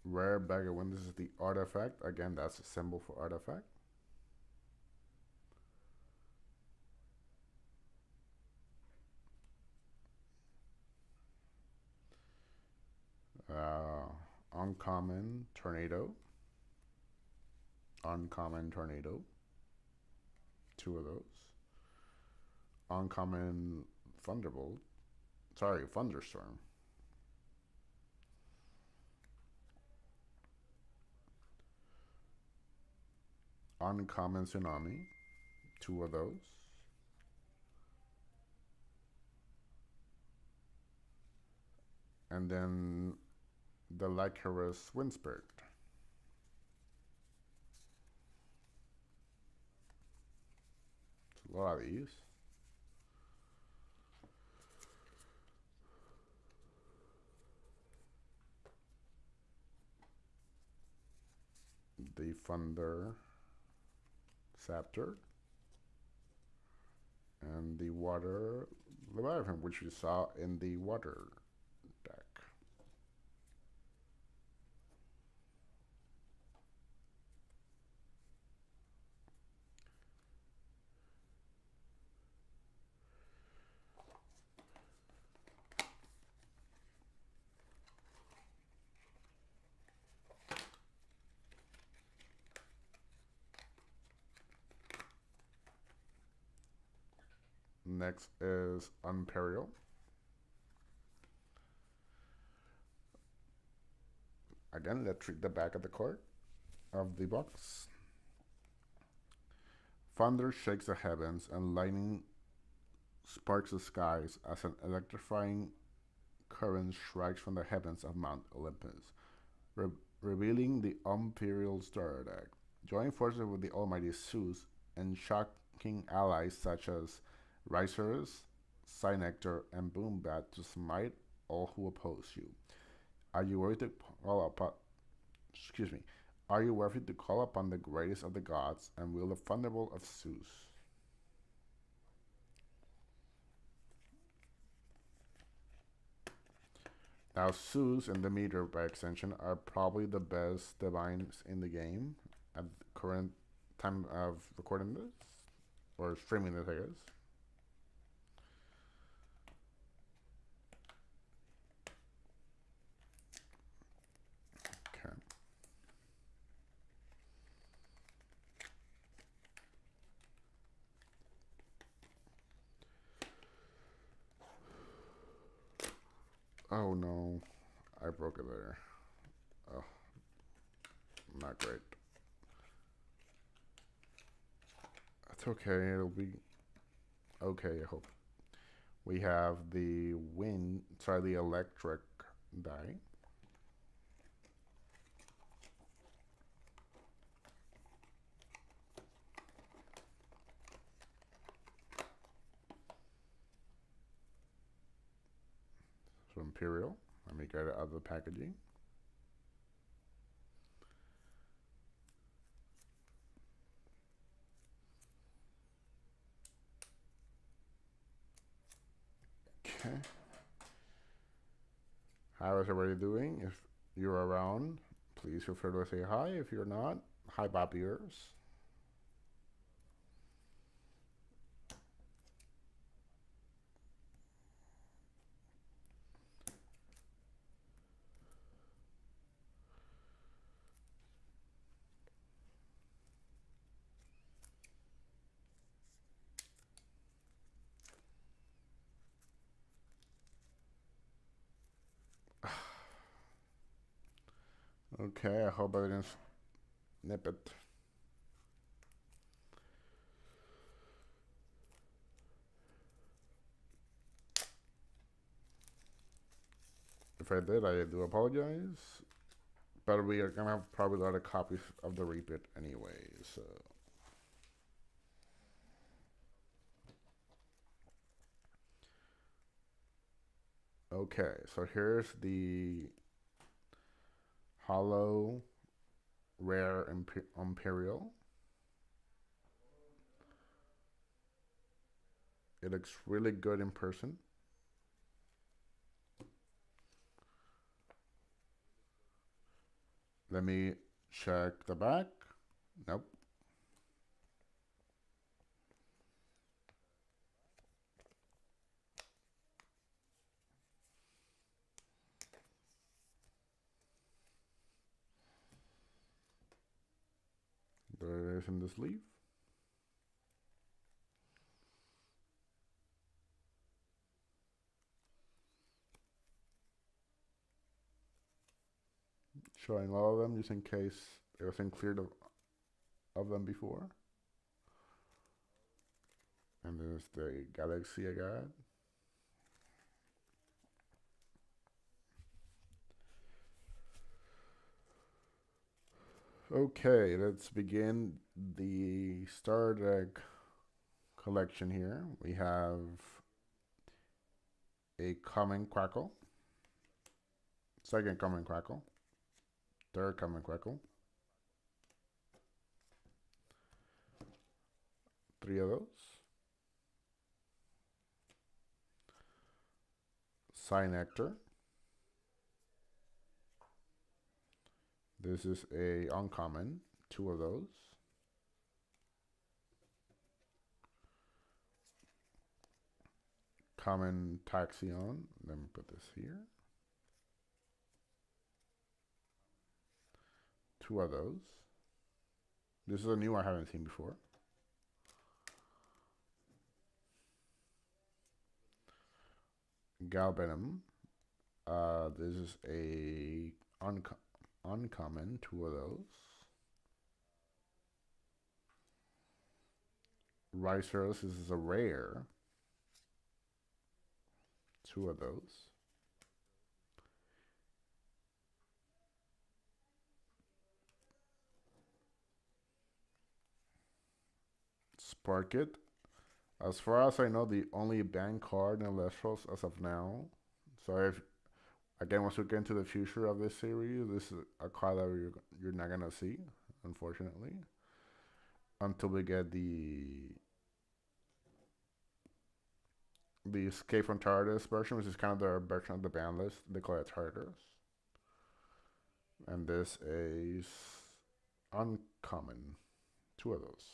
Speaker 1: Rare Bag of Wind, this is the artifact. Again, that's a symbol for artifact. Uncommon Tornado. Uncommon Tornado. 2 of those. Uncommon Thunderbolt. Sorry, Thunderstorm. Uncommon Tsunami. 2 of those. And then the Lycaris Wind Spirit. It's a lot of these. The Thunder Scepter. And the Water Leviathan, which we saw in the water deck. Next is Imperial. Again, let's read the back of the card of the box. Thunder shakes the heavens and lightning sparks the skies as an electrifying current strikes from the heavens of Mount Olympus, revealing the Imperial Star Deck. Join forces with the almighty Zeus and shocking allies such as Rhizarus, Cynector, and Boombat to smite all who oppose you. Are you worthy to call upon Are you worthy to call upon the greatest of the gods and wield the thunderbolt of Zeus? Now, Zeus and Demeter, by extension, are probably the best divines in the game at the current time of recording this, or streaming this, I guess. Okay. Oh no, I broke it there. Oh, not great. That's okay, it'll be okay, I hope. We have the the electric die. So Imperial, let me get it out of the packaging. Okay. How is everybody doing? If you're around, please feel free to say hi. If you're not, hi Bob ears. Okay, I hope I didn't nip it. If I did, I do apologize. But we are gonna have probably a lot of copies of the repeat anyway, so. Okay, so here's the Hollow Rare Imperial. It looks really good in person. Let me check the back. Nope. There it is in the sleeve. Showing all of them just in case there wasn't cleared of them before. And there's the galaxy I got. Okay, let's begin the Star Trek collection here. We have a Common Crackle, second Common Crackle, third Common Crackle, three of those. Cynector. This is a uncommon, two of those. Common Taxion. Let me put this here. Two of those. This is a new one I haven't seen before. Galbanum. This is a uncommon, 2 of those. Riceros, this is a rare, 2 of those. Spark It. As far as I know, the only banned card in Elestrals as of now. So if again, once we get into the future of this series, this is a card that you're not gonna see, unfortunately, until we get the Escape from TARDIS version, which is kind of their version of the ban list. They call it TARDIS, and this is uncommon, 2 of those.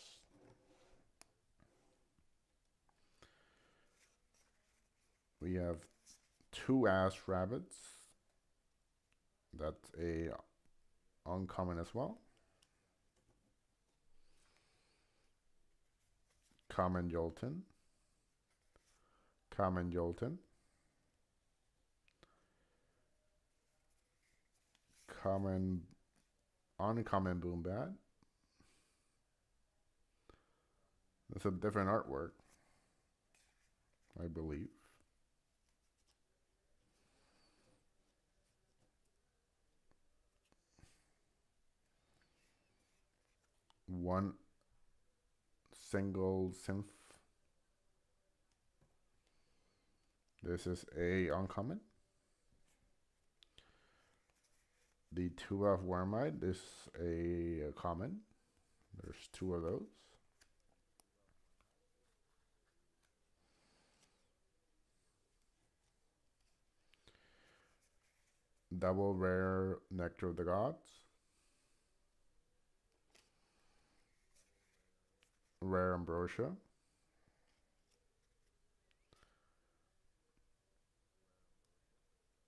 Speaker 1: We have 2 Ash Rabbits. That's a uncommon as well. Common Jolton. Common Jolton. Common, uncommon Boombat. It's a different artwork, I believe. One single synth. This is a uncommon. The 2 of Wormite is a common. There's 2 of those. Double rare Nectar of the Gods. Rare Ambrosia.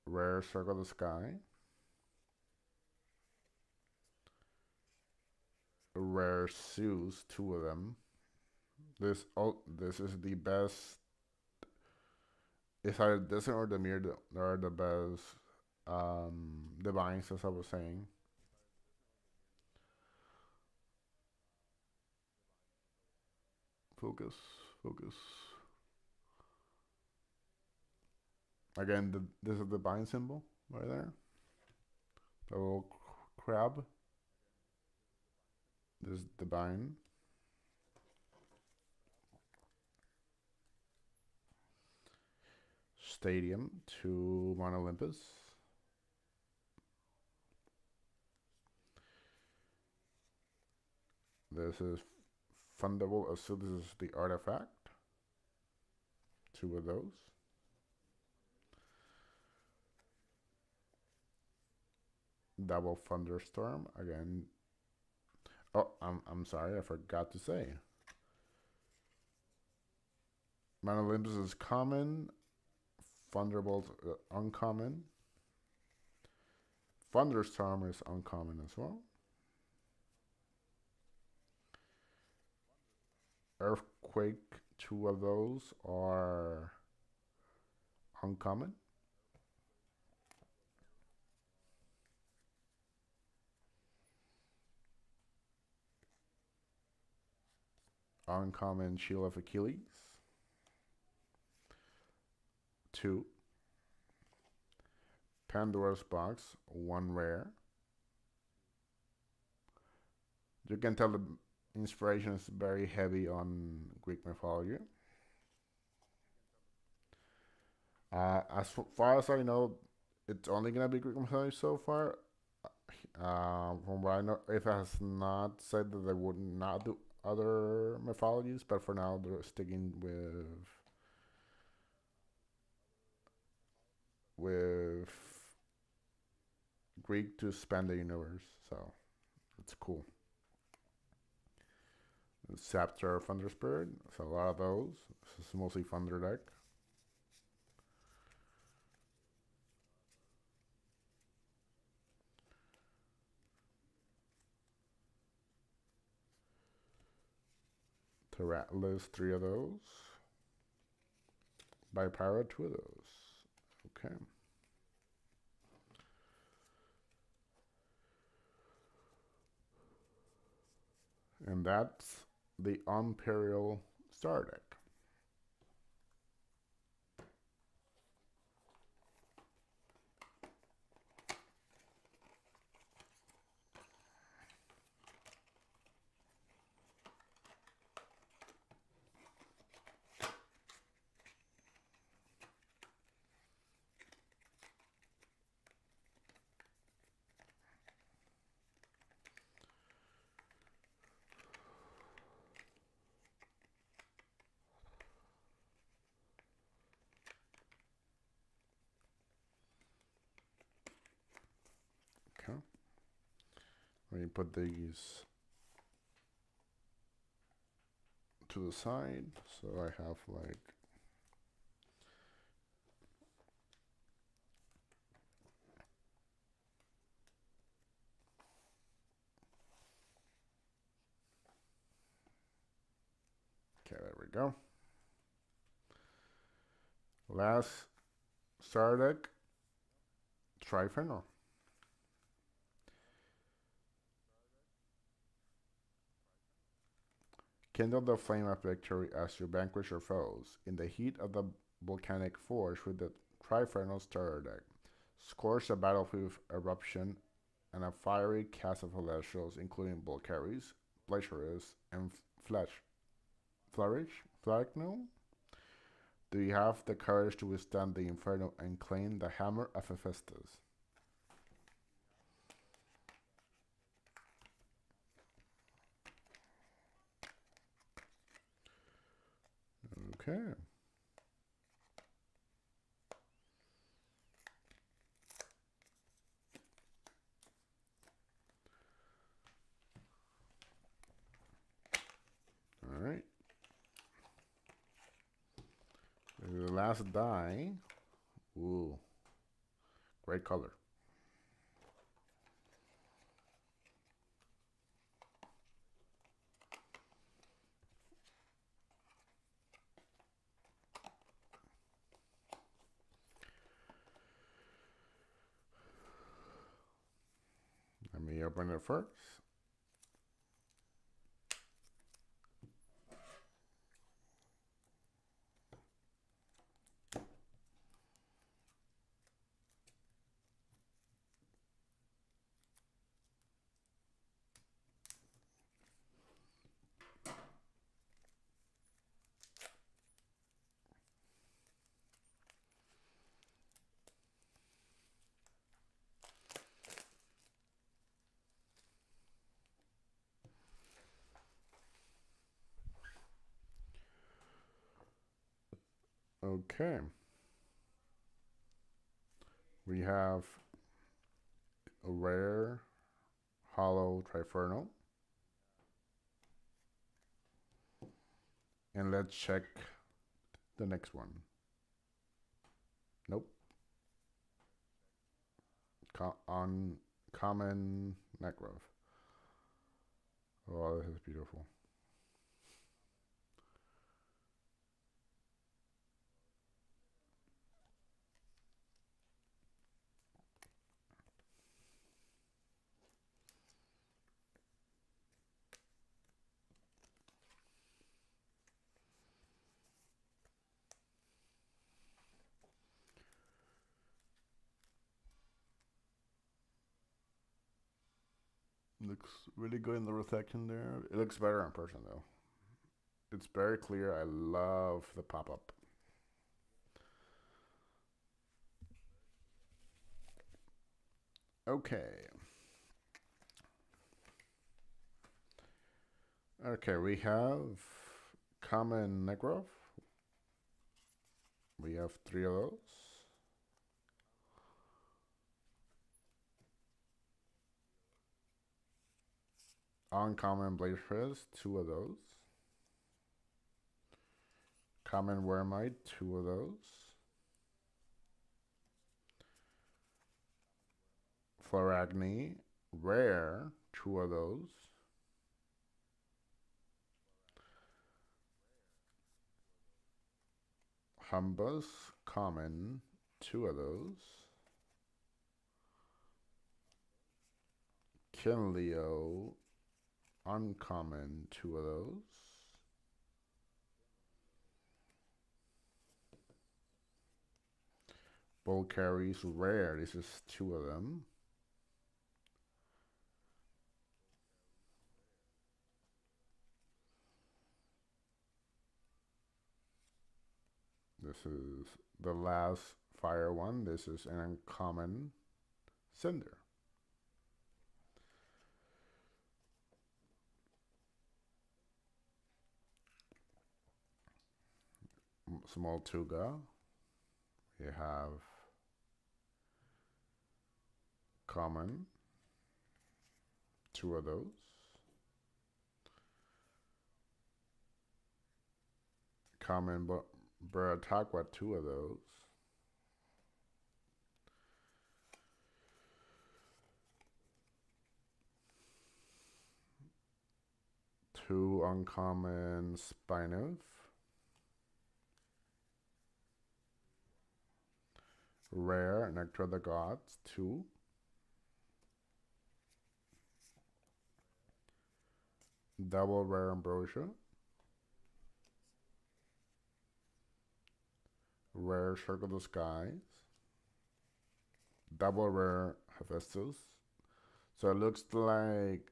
Speaker 1: Rare Circle of the Sky. Rare Zeus, 2 of them. This is the best. It's either this or the Mirror that are the best divines, as I was saying. Focus, focus. Again, this is the bind symbol right there. The little crab. This is the bind. Stadium to Mount Olympus. This is fundable. So this is the artifact. 2 of those. Double Thunderstorm again. Oh, I'm sorry, I forgot to say. Mount Olympus is common. Thunderbolt uncommon. Thunderstorm is uncommon as well. Earthquake, 2 of those are uncommon. Uncommon Shield of Achilles. 2. Pandora's Box, 1 rare. You can tell the inspiration is very heavy on Greek mythology. As far as I know, it's only gonna be Greek mythology so far. From what I know, it has not said that they would not do other mythologies, but for now they're sticking with Greek to span the universe. So it's cool. Scepter Thunder Spirit. So a lot of those. This is mostly Thunder deck. Terratlas, 3 of those. Bipyro, 2 of those. Okay. And that's the Imperial Star deck. Okay. Let me put these to the side so I have like okay, there we go. Last star deck, Trifernal. Kindle the flame of victory as you vanquish your foes in the heat of the volcanic forge with the Trifernal starter deck. Scorch the battlefield with eruption and a fiery cast of Elestrals, including Bulkaris, Glaciaris, and Flourish. Flagnum? Do you have the courage to withstand the inferno and claim the hammer of Hephaestus? Okay. All right. The last die. Ooh. Great color. Let me open it first. Okay. We have a rare hollow Trifernal. And let's check the next one. Nope. On common Necrov. Oh, this is beautiful. Looks really good in the reflection there. It looks better in person though. It's very clear. I love the pop-up. Okay. Okay, we have common Negrov. We have 3 of those. Uncommon Blaze 2 of those. Common Wormite, 2 of those. Floragni, rare, 2 of those. Humbus, common, 2 of those. Kin Leo, uncommon, 2 of those. Bull carries rare, this is 2 of them. This is the last fire one. This is an uncommon Cinder. Small Tuga. We have common, 2 of those. Common bird attack with 2 of those. Two uncommon Spinov. Rare Nectar of the Gods, 2. Double rare Ambrosia. Rare Circle of the Skies. Double rare Hephaestus. So it looks like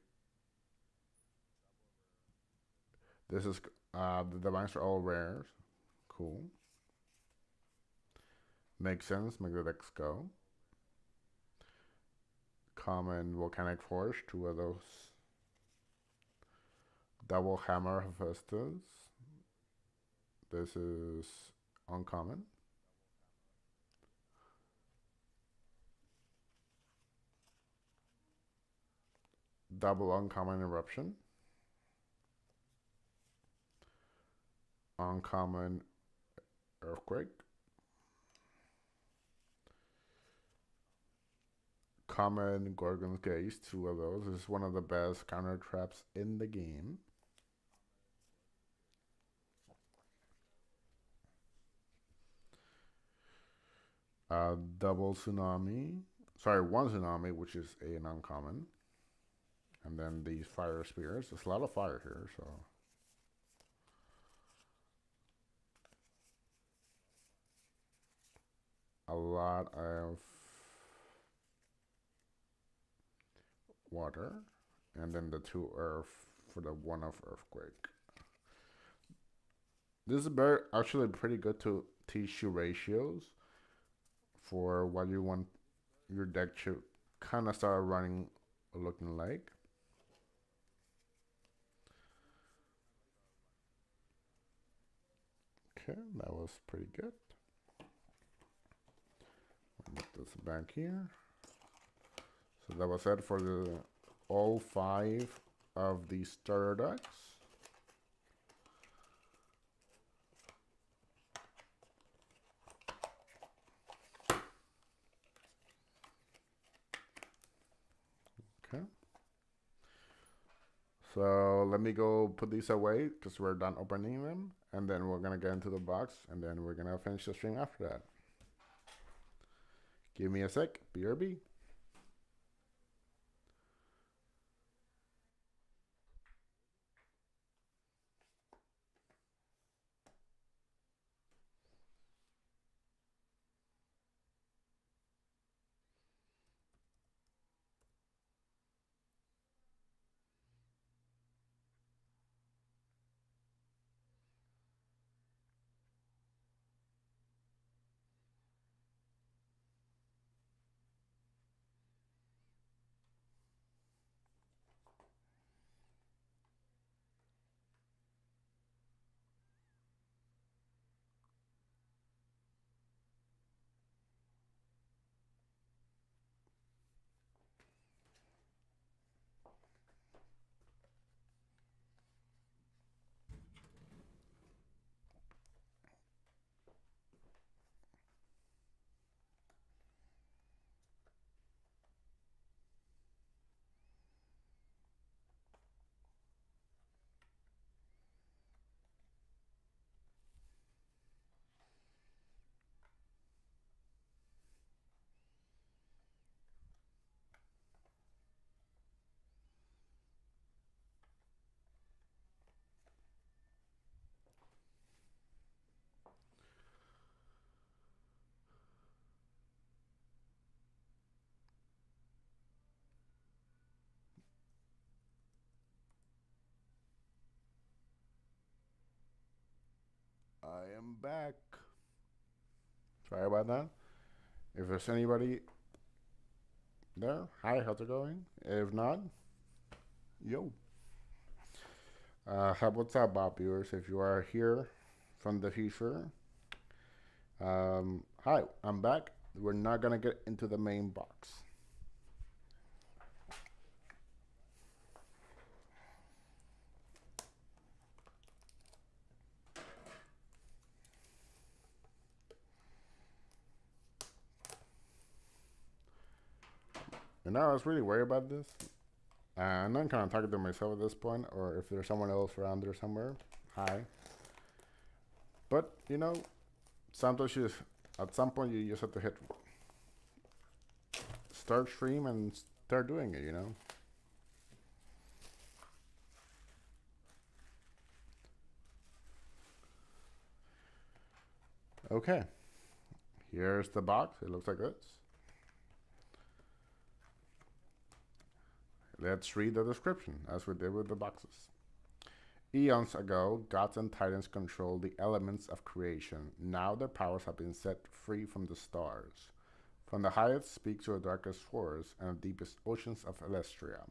Speaker 1: this is the divines are all rares. Cool. Makes sense. Make the decks go. Common Volcanic Force, 2 of those. Double Hammer Hephaestus. This is uncommon. Double uncommon Eruption. Uncommon Earthquake. Common Gorgon's Gaze, 2 of those. This is one of the best counter traps in the game. Double Tsunami. Sorry, 1 Tsunami, which is an uncommon. And then these Fire Spears. There's a lot of fire here, so. A lot of water. And then the 2 Earth for the 1 of Earthquake. This is actually pretty good to tissue ratios for what you want your deck to kind of start running, looking like. Okay, that was pretty good. Put this back here. So that was it for all 5 of the starter decks. Okay. So let me go put these away because we're done opening them. And then we're going to get into the box. And then we're going to finish the stream after that. Give me a sec. BRB. back. Sorry about that. If there's anybody there, hi, how's it going? If not, yo. What's up, Bob viewers? If you are here from the future, hi, I'm back. We're not gonna get into the main box. And I was really worried about this. I'm not kind of talking to myself at this point, or if there's someone else around there somewhere, hi. But, you know, sometimes you just, at some point you just have to hit start stream and start doing it, you know? Okay, here's the box. It looks like this. Let's read the description, as we did with the boxes. Eons ago, gods and titans controlled the elements of creation. Now their powers have been set free from the stars. From the highest peaks to the darkest forests and the deepest oceans of Elestria,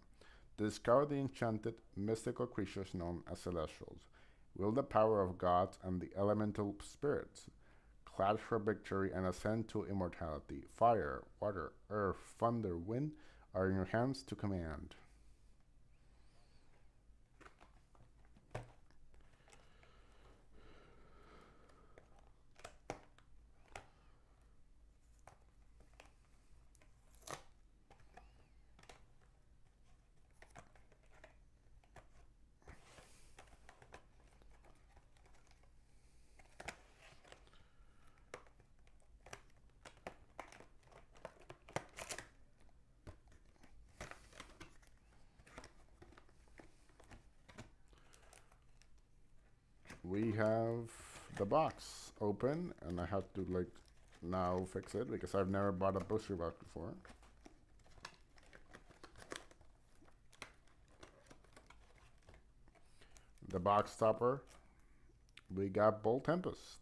Speaker 1: discover the enchanted, mystical creatures known as Elestrals. Wield the power of gods and the elemental spirits. Clash for victory and ascend to immortality. Fire, water, earth, thunder, wind are in your hands to command. We have the box open, and I have to like now fix it because I've never bought a booster box before. The box topper, we got Bolt Tempest.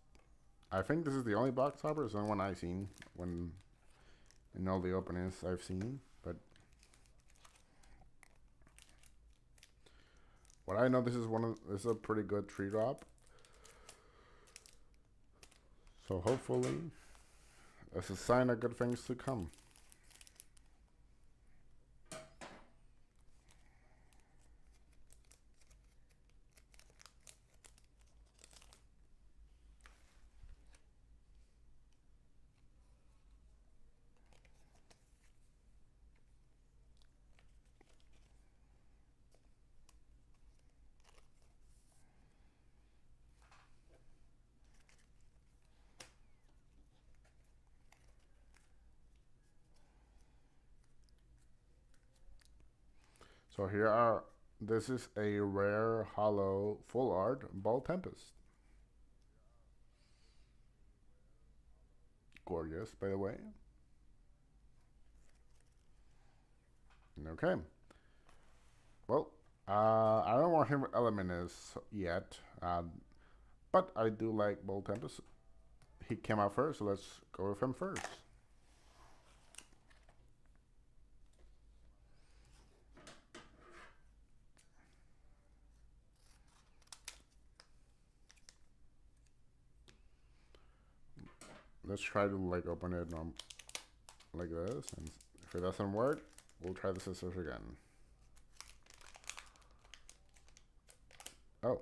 Speaker 1: I think this is the only box topper. It's the only one I've seen when in all the openings I've seen. But what I know, this is a pretty good tree drop. So hopefully, it's a sign of good things to come. So here are, this is a rare hollow full art Bolt Tempest. Gorgeous, by the way. Okay. Well, I don't know what his element is yet, but I do like Bolt Tempest. He came out first, so let's go with him first. Let's try to like open it like this, and if it doesn't work, we'll try the scissors again. Oh.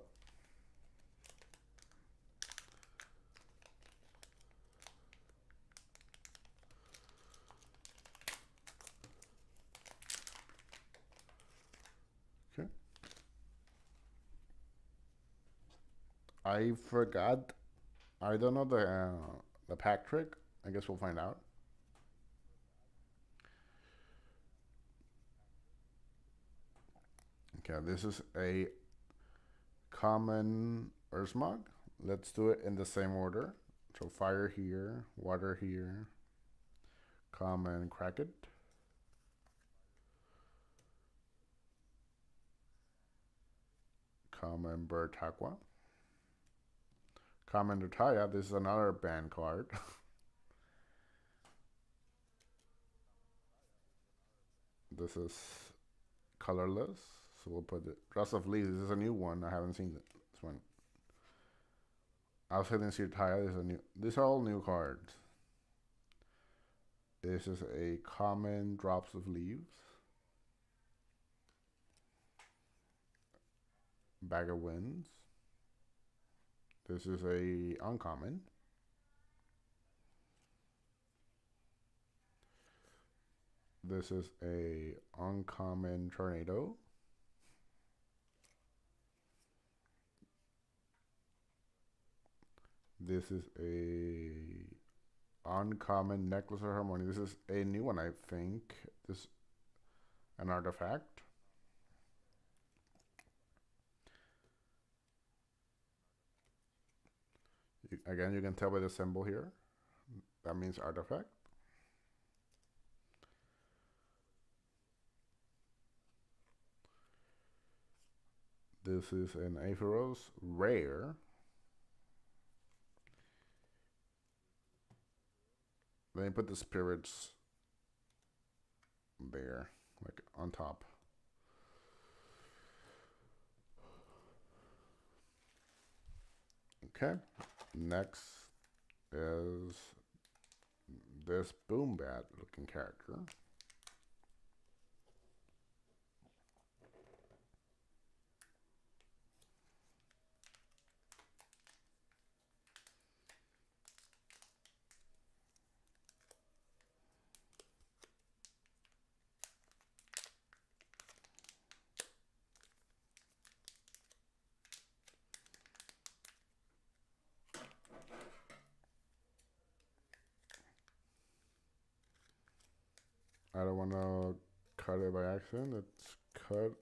Speaker 1: Okay. I forgot. I don't know the pack trick. I guess we'll find out. Okay, this is a common Ursmog. Let's do it in the same order. So fire here, water here, common Kraken, common Bird Aqua, Common Retire. This is another banned card. This is colorless, so we'll put it. Rust of Leaves. This is a new one. I haven't seen this one. Outside and Retire. This is a new. These are all new cards. This is a common Drops of Leaves. Bag of Winds. This is a uncommon. This is a uncommon Tornado. This is a uncommon Necklace of Harmony. This is a new one, I think. This an artifact. Again, you can tell by the symbol here. That means artifact. This is an Aetheros rare. Then you put the spirits there, like on top. Okay, next is this Boom Bat looking character. I don't want to cut it by accident. It's cut.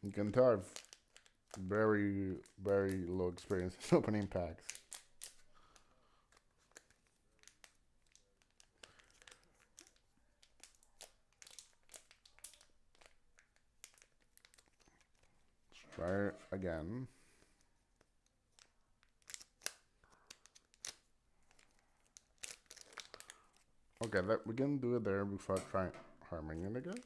Speaker 1: You can tell I've very, very low experience opening packs. Let's try it again. Okay, we can do it there before trying harming it, I guess.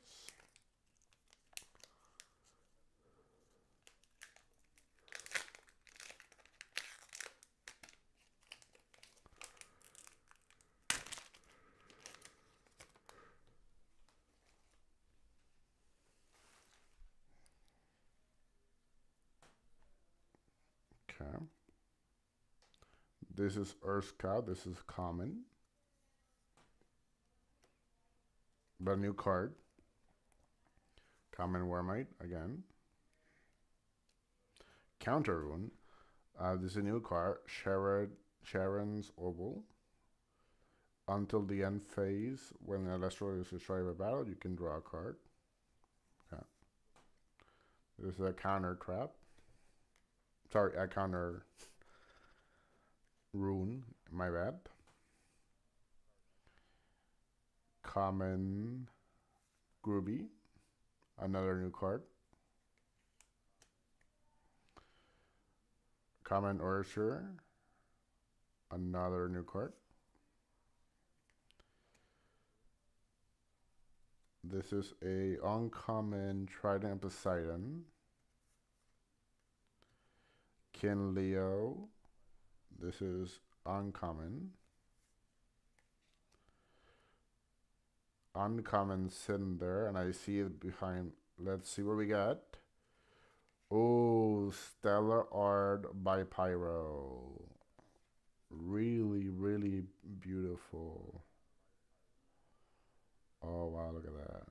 Speaker 1: Okay. This is Urska. This is common. But a new card. Common Wormite again. Counter Rune. This is a new card. Sharon's Oval. Until the end phase, when Elestral is destroyed by battle, you can draw a card. Okay. There's a counter trap. Sorry, a counter rune. My bad. Common Groovy. Another new card. Common Ursher. Another new card. This is a uncommon Trident Poseidon. Kin Leo. This is uncommon. Uncommon Cinder, and I see it behind. Let's see what we got. Oh, Stellar Art by Pyro. Really, really beautiful. Oh, wow, look at that.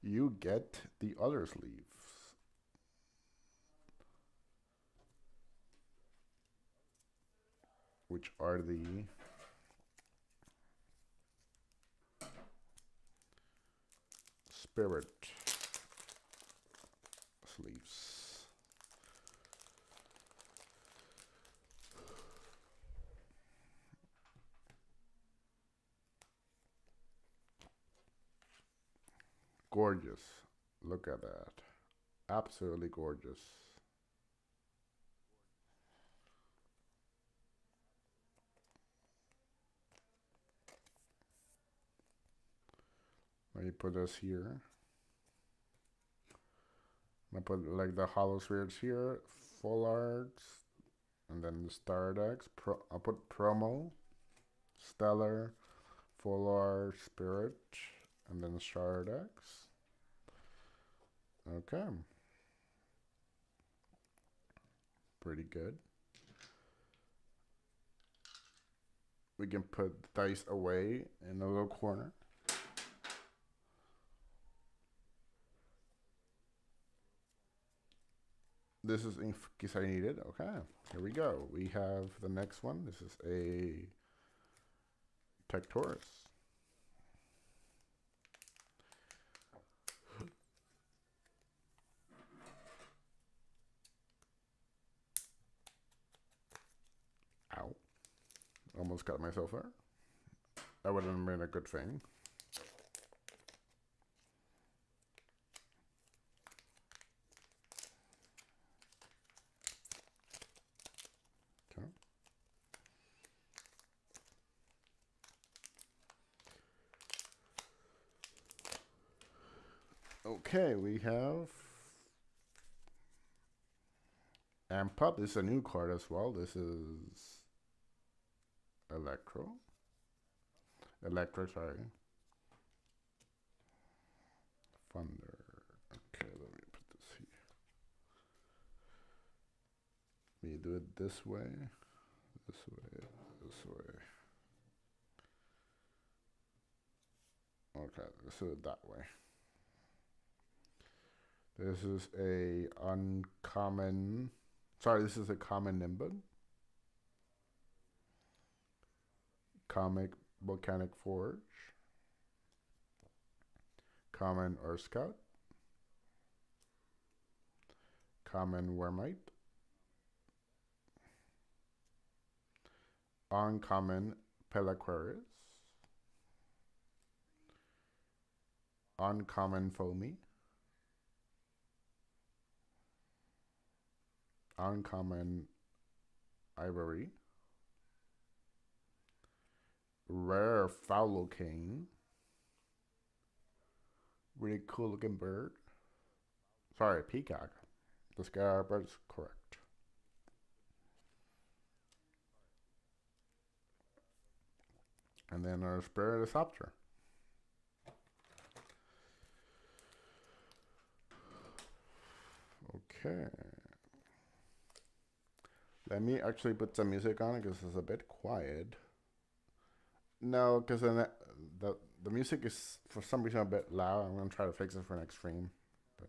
Speaker 1: You get the other sleeves. Which are the Spirit sleeves. Gorgeous. Look at that. Absolutely gorgeous. Let me put this here. I put like the hollow spirits here, full arts, and then the star decks. I'll put promo, stellar, full art, spirit, and then the star decks. Okay. Pretty good. We can put the dice away in a little corner. This is in case I need it. Okay, here we go. We have the next one. This is a Tectorus. Ow. Almost cut myself there. That would have been a good thing. Okay. Okay, we have Amp Up. This is a new card as well. This is Electro, sorry. Thunder. Okay, let me put this here. We do it this way, this way, this way. Okay, let's do it that way. This is a uncommon. Sorry, this is a common Nimbus. Comic Volcanic Forge. Common Earth Scout. Common Wormite. Uncommon Pelaquarius. Uncommon Foamy. Uncommon Ivory. Rare Fowlocane. Really cool looking bird. Sorry, peacock. The sky bird's correct. And then our Spiritosopter. Okay. Let me actually put some music on it because it's a bit quiet. No, because then the music is for some reason a bit loud. I'm gonna try to fix it for next stream. But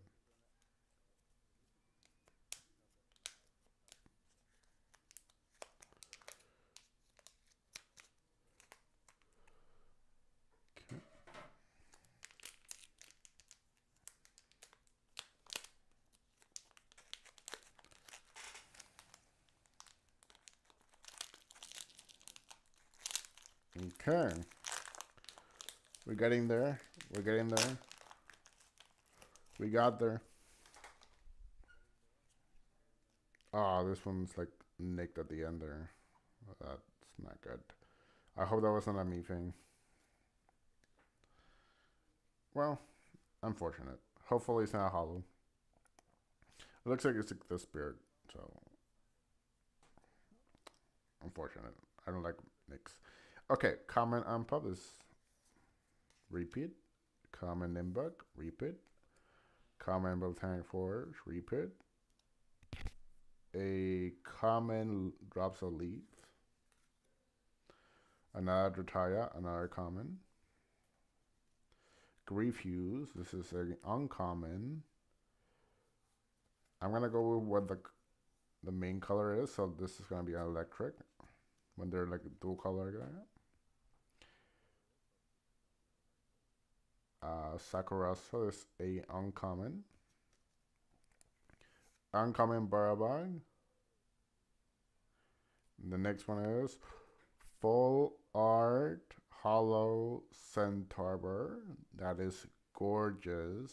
Speaker 1: okay. We're getting there. We're getting there. We got there. Oh, this one's like nicked at the end there. That's not good. I hope that wasn't a me thing. Well, unfortunate. Hopefully it's not hollow. It looks like it's the spirit, so unfortunate. I don't like nicks. Okay, common unpublished. Repeat. Common Nimbuk. Repeat. Common Botanic Forge. Repeat. A common drops a leaf. Another Drataya, another common. Griefuse, this is an uncommon. I'm gonna go with what the main color is, so this is gonna be an electric when they're like dual color like that. Sakurasa is a uncommon. Uncommon Barabag. The next one is Full Art Hollow Centaur. That is gorgeous.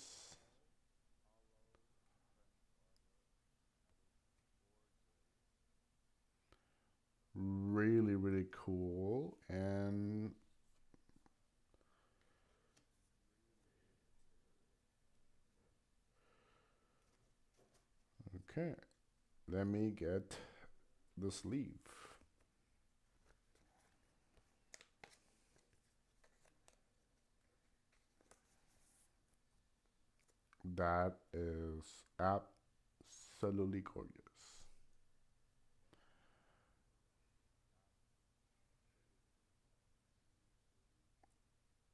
Speaker 1: Really, really cool. And okay, let me get the sleeve. That is absolutely gorgeous.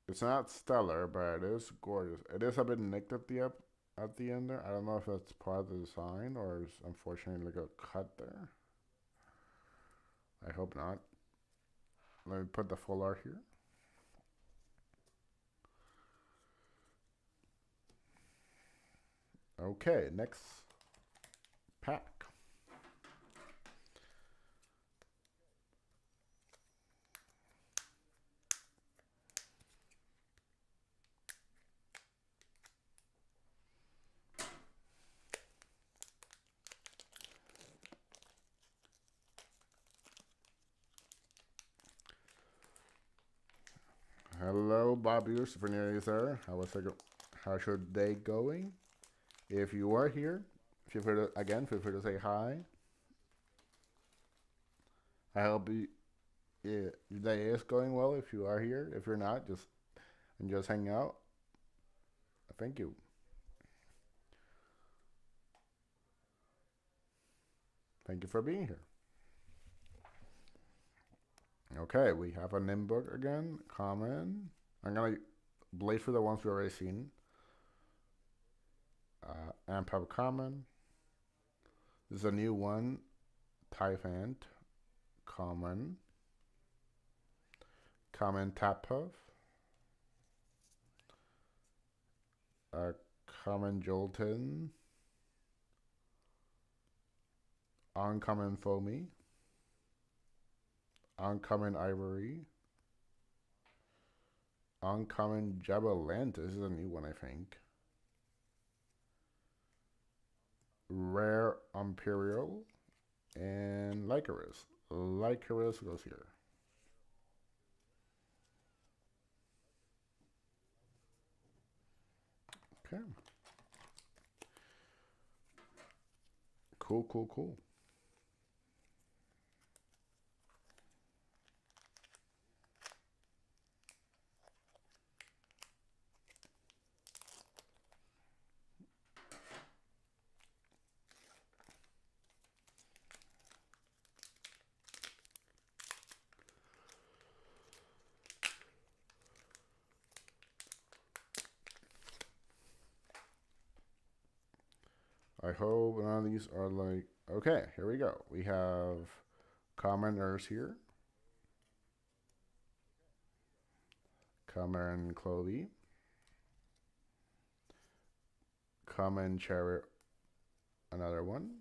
Speaker 1: It's not stellar, but it is gorgeous. It is a bit nicked at the end there. I don't know if that's part of the design or is unfortunately like a cut there. I hope not. Let me put the full art here. Okay, next pack. Hello, Bobby, Souvenir is there. How's your day going? If you are here, feel free to say hi. I hope your day is going well. If you are here, if you're not, just hang out. Thank you. Thank you for being here. Okay, we have a Nimbuk again. Common. I'm gonna blaze for the ones we already seen. Amp have common. This is a new one. Typhant. Common. Common Tapuff. Common Jolton. Uncommon Foamy. Uncommon Ivory. Uncommon Jabalantis. This is a new one, I think. Rare Imperial. And Lycaris. Lycaris goes here. Okay. Cool, cool, cool. I hope none of these are like. Okay, here we go. We have commoners here. Common Clovey. Common Chariot. Another one.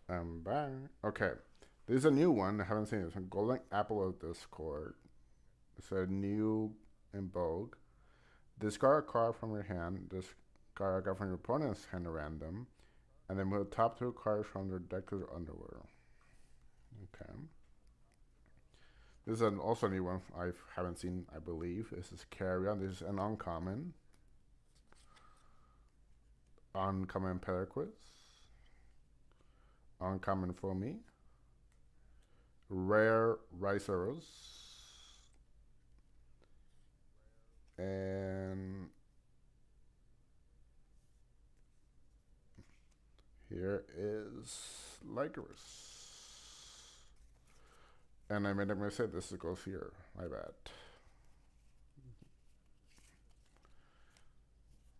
Speaker 1: I'm back. Okay. This is a new one. I haven't seen it. It's a Golden Apple of Discord. It's a new in Vogue. Discard a card from your hand. Discard a card from your opponent's hand at random. And then move the top two cards from their deck to their underwear. Okay. This is also a new one I haven't seen, I believe. This is Carrion. This is an uncommon. Uncommon Pericles. uncommon for me. Rare Riceros. And here is Lycoris. And I made a mistake. This goes here. My bad.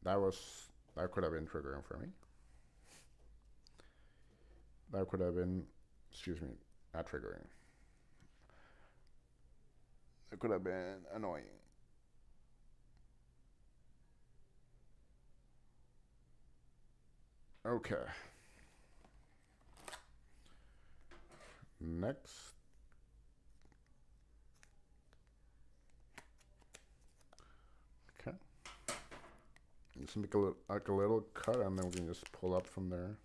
Speaker 1: That could have been triggering for me. That could have been, excuse me, not triggering. It could have been annoying. Okay. Next. Okay. Just make like a little cut, and then we can just pull up from there.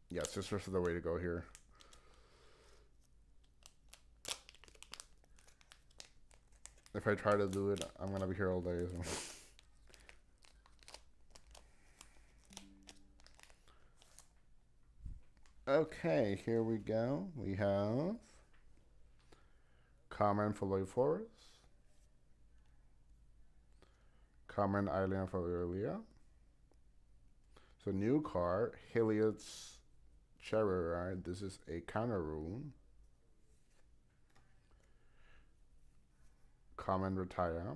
Speaker 1: Yes, this is the way to go here. If I try to do it, I'm gonna be here all day. So. Okay, here we go. We have common Folloy Forest, common Island Familia. So new card, Heliod's Cherry. This is a counter rune. Common Retire.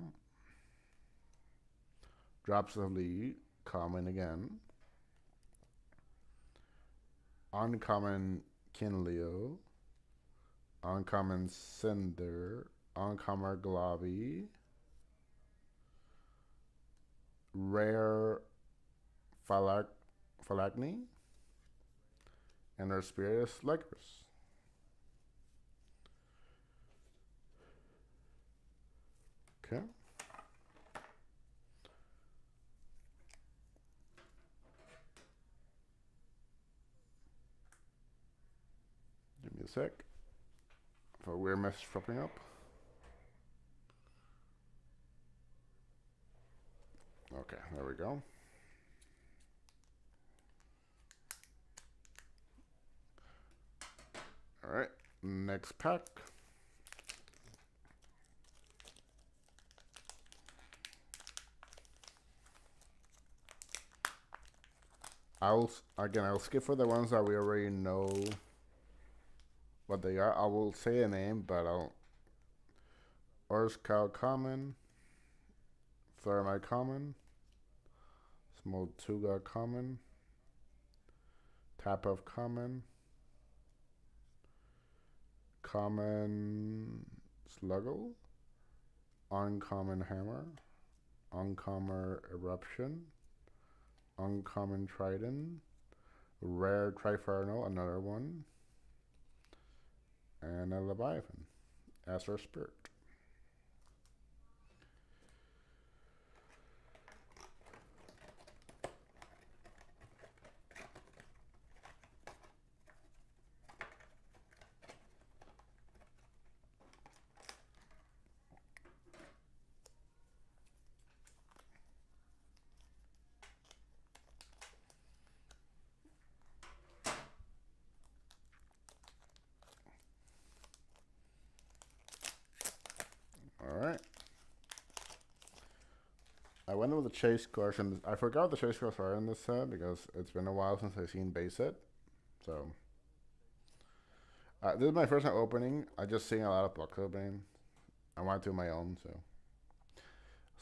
Speaker 1: Drops of Lead, common again. Uncommon Kinleo. Uncommon Cinder. Uncommon Glavi. Rare Falagni. And our spirit is Lycoris. Okay. Give me a sec. For a weird mess popping up. Okay, there we go. All right, next pack. I'll skip for the ones that we already know what they are. I will say a name, but I'll. Cow common, Thermite common, Small Tuga common, Tap of common, common Sluggle, uncommon Hammer, uncommon Eruption, uncommon Trident, rare Triferno, another one, and a Leviathan as our spirit. Alright. I went with the chase cards, and I forgot the chase cards are in this set because it's been a while since I've seen base set. So, this is my first time opening. I just seen a lot of box opening. I want to do my own, so.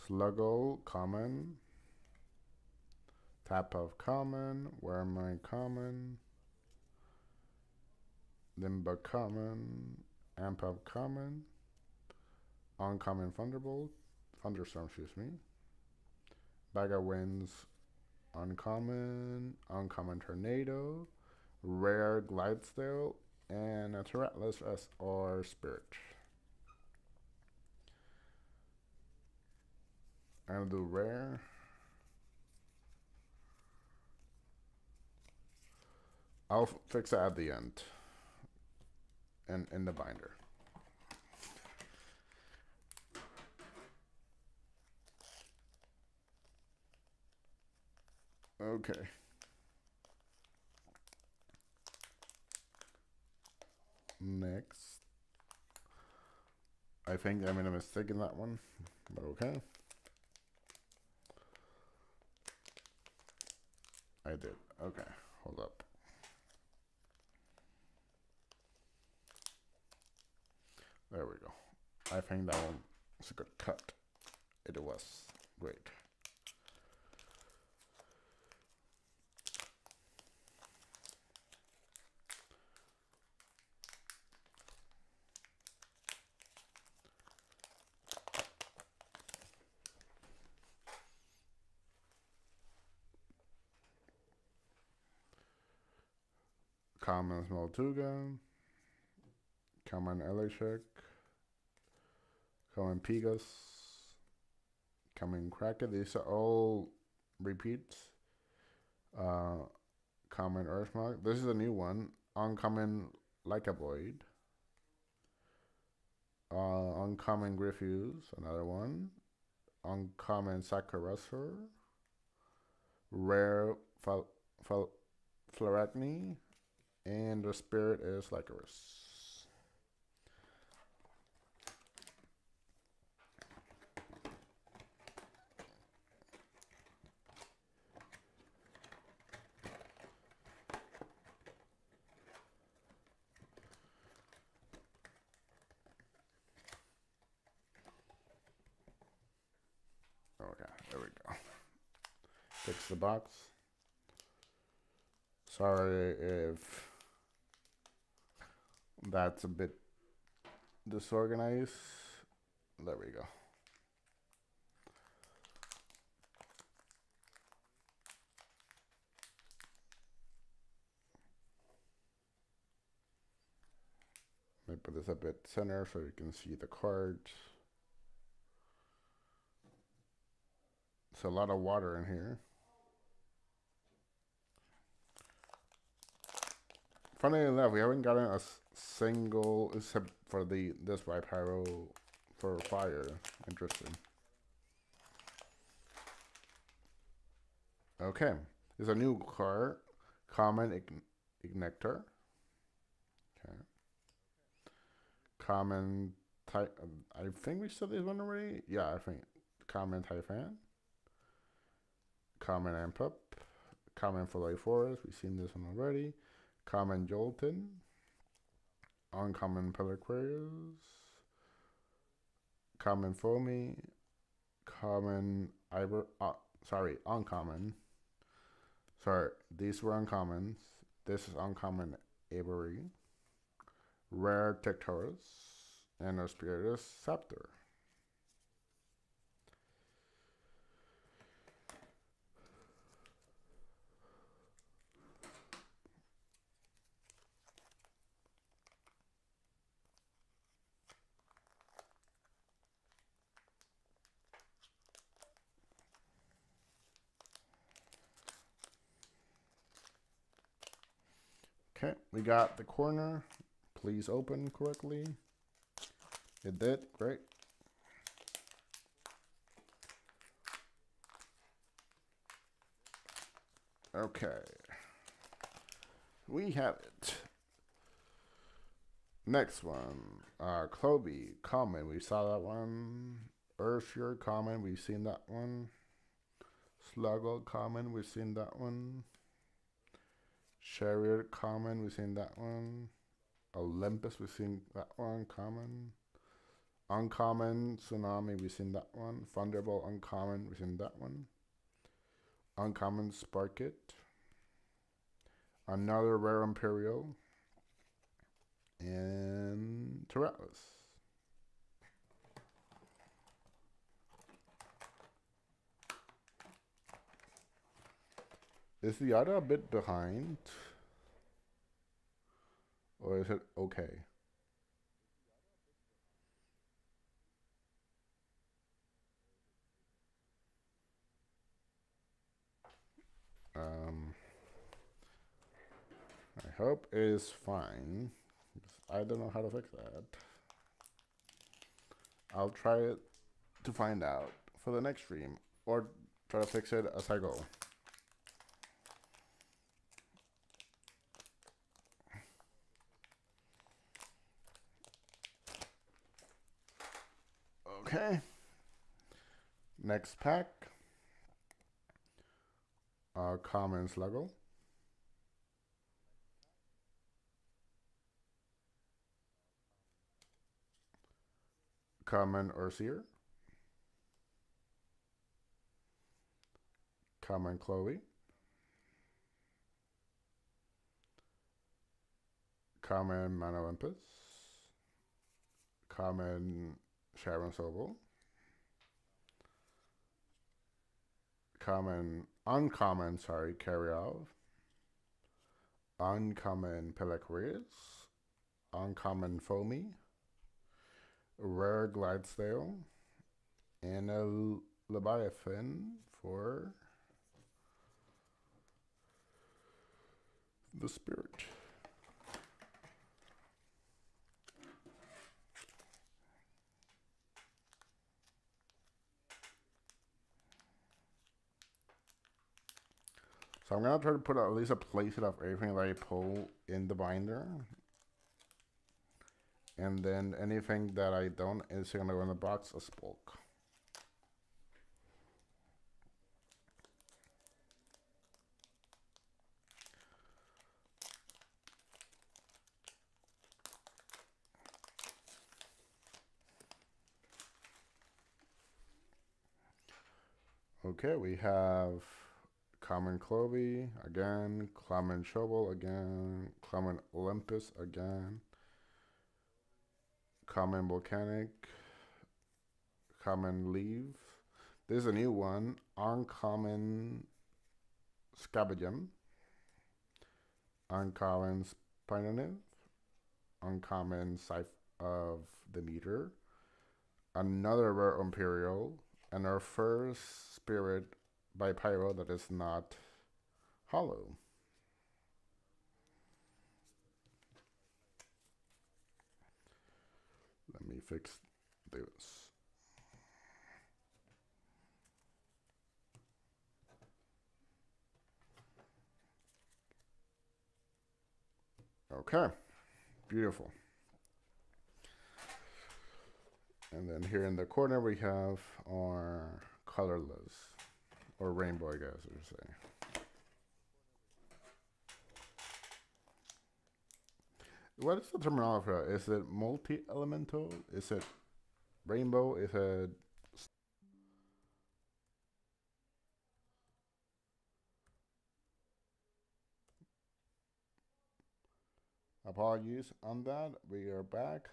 Speaker 1: Sluggle, common. Tap of common. Wormine common. Limba common. Amp of common. Uncommon Thunderbolt. Thunderstorm, excuse me. Bag of Winds. Uncommon. Uncommon Tornado. Rare Glidestale. And a Tyrantless as our spirit. I'm gonna do rare. I'll fix that at the end. And in the binder. Okay. Next. I think I made a mistake in that one, but okay. I did. Okay, hold up. There we go. I think that one was a good cut. It was great. Common Smoltuga, common Eleshek, common Pegas, common Kraken. These are all repeats. Common Earthmark. This is a new one. Uncommon Lycaboid. Uncommon Griffuse, another one. Uncommon Saccharusur. Rare Flaracne. And the spirit is Lycanroc. Okay, there we go. Fix the box. Sorry if that's a bit disorganized. There we go. Let me put this a bit center so you can see the cards. It's a lot of water in here. Funny enough, we haven't gotten a single, except for this Pyro for fire. Interesting. Okay, there's a new card, Common Ignector. Okay. Common type. I think we said this one already. Yeah, I think Common Typhon. Common Ampup. Common Fillet Forest. We've seen this one already. Common Jolton. Uncommon Peliquarius. Common Foamy. Common uncommon. Sorry, these were uncommons. This is uncommon Avery. Rare Tectorus. And a Spiritus Scepter. Okay, we got the corner. Please open correctly. It did, great. Okay. We have it. Next one. Clovey, common. We saw that one. Ursure, common. We've seen that one. Sluggle, common. We've seen that one. Chariot, common. We've seen that one. Olympus, we've seen that one. Common. Uncommon, Tsunami, we've seen that one. Thunderbolt, uncommon. We've seen that one. Uncommon, Sparkit. Another rare Imperial. And Terralis. Is the other a bit behind? Or is it okay? I hope it is fine. I don't know how to fix that. I'll try it to find out for the next stream, or try to fix it as I go. Okay. Next pack. Common Sluggle. Common Ursier. Common Chloe. Common Manolympus. Common Sharon Sobel. Uncommon, Karyov. Uncommon Pelacris. Uncommon Foamy. Rare Glidestale. And a Leviathan for the Spirit. So I'm going to try to put at least a playset of everything that I pull in the binder. And then anything that I don't is going to go in the box as bulk. Okay, we have Common Clovey again, Common Shovel again, Common Olympus again, Common Volcanic, Common Leave. There's a new one, Uncommon Scabagem, Uncommon Spinoniv, Uncommon Scythe of the Meter, another Rare Imperial, and our first Spirit by Pyro that is not hollow. Let me fix this. Okay, beautiful. And then here in the corner we have our colorless, or rainbow, I guess I should say. What is the terminology for that? Is it multi-elemental? Is it rainbow? Is it... Apologies on that. We are back.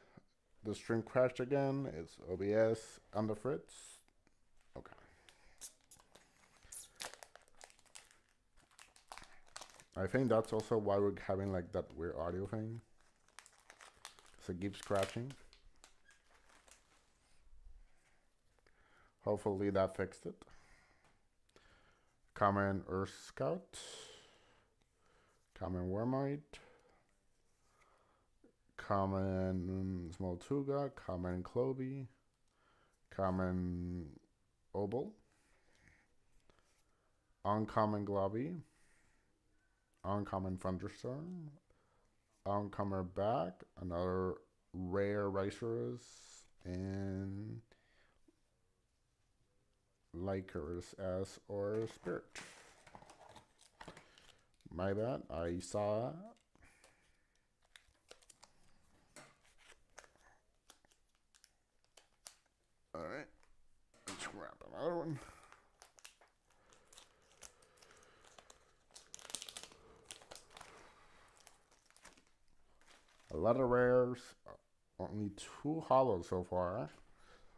Speaker 1: The stream crashed again. It's OBS on the fritz. Okay. I think that's also why we're having like that weird audio thing. So it keeps scratching. Hopefully that fixed it. Common Earth Scout. Common Wormite. Common Smoltuga. Common Clovey. Common Obel. Uncommon Globby. Uncommon Thunderstorm. Uncommon Back. Another rare Rhinoceros. And Lycurus as or Spirit. My bad, I saw. Alright, let's grab another one. A lot of rares, only 2 hollows so far,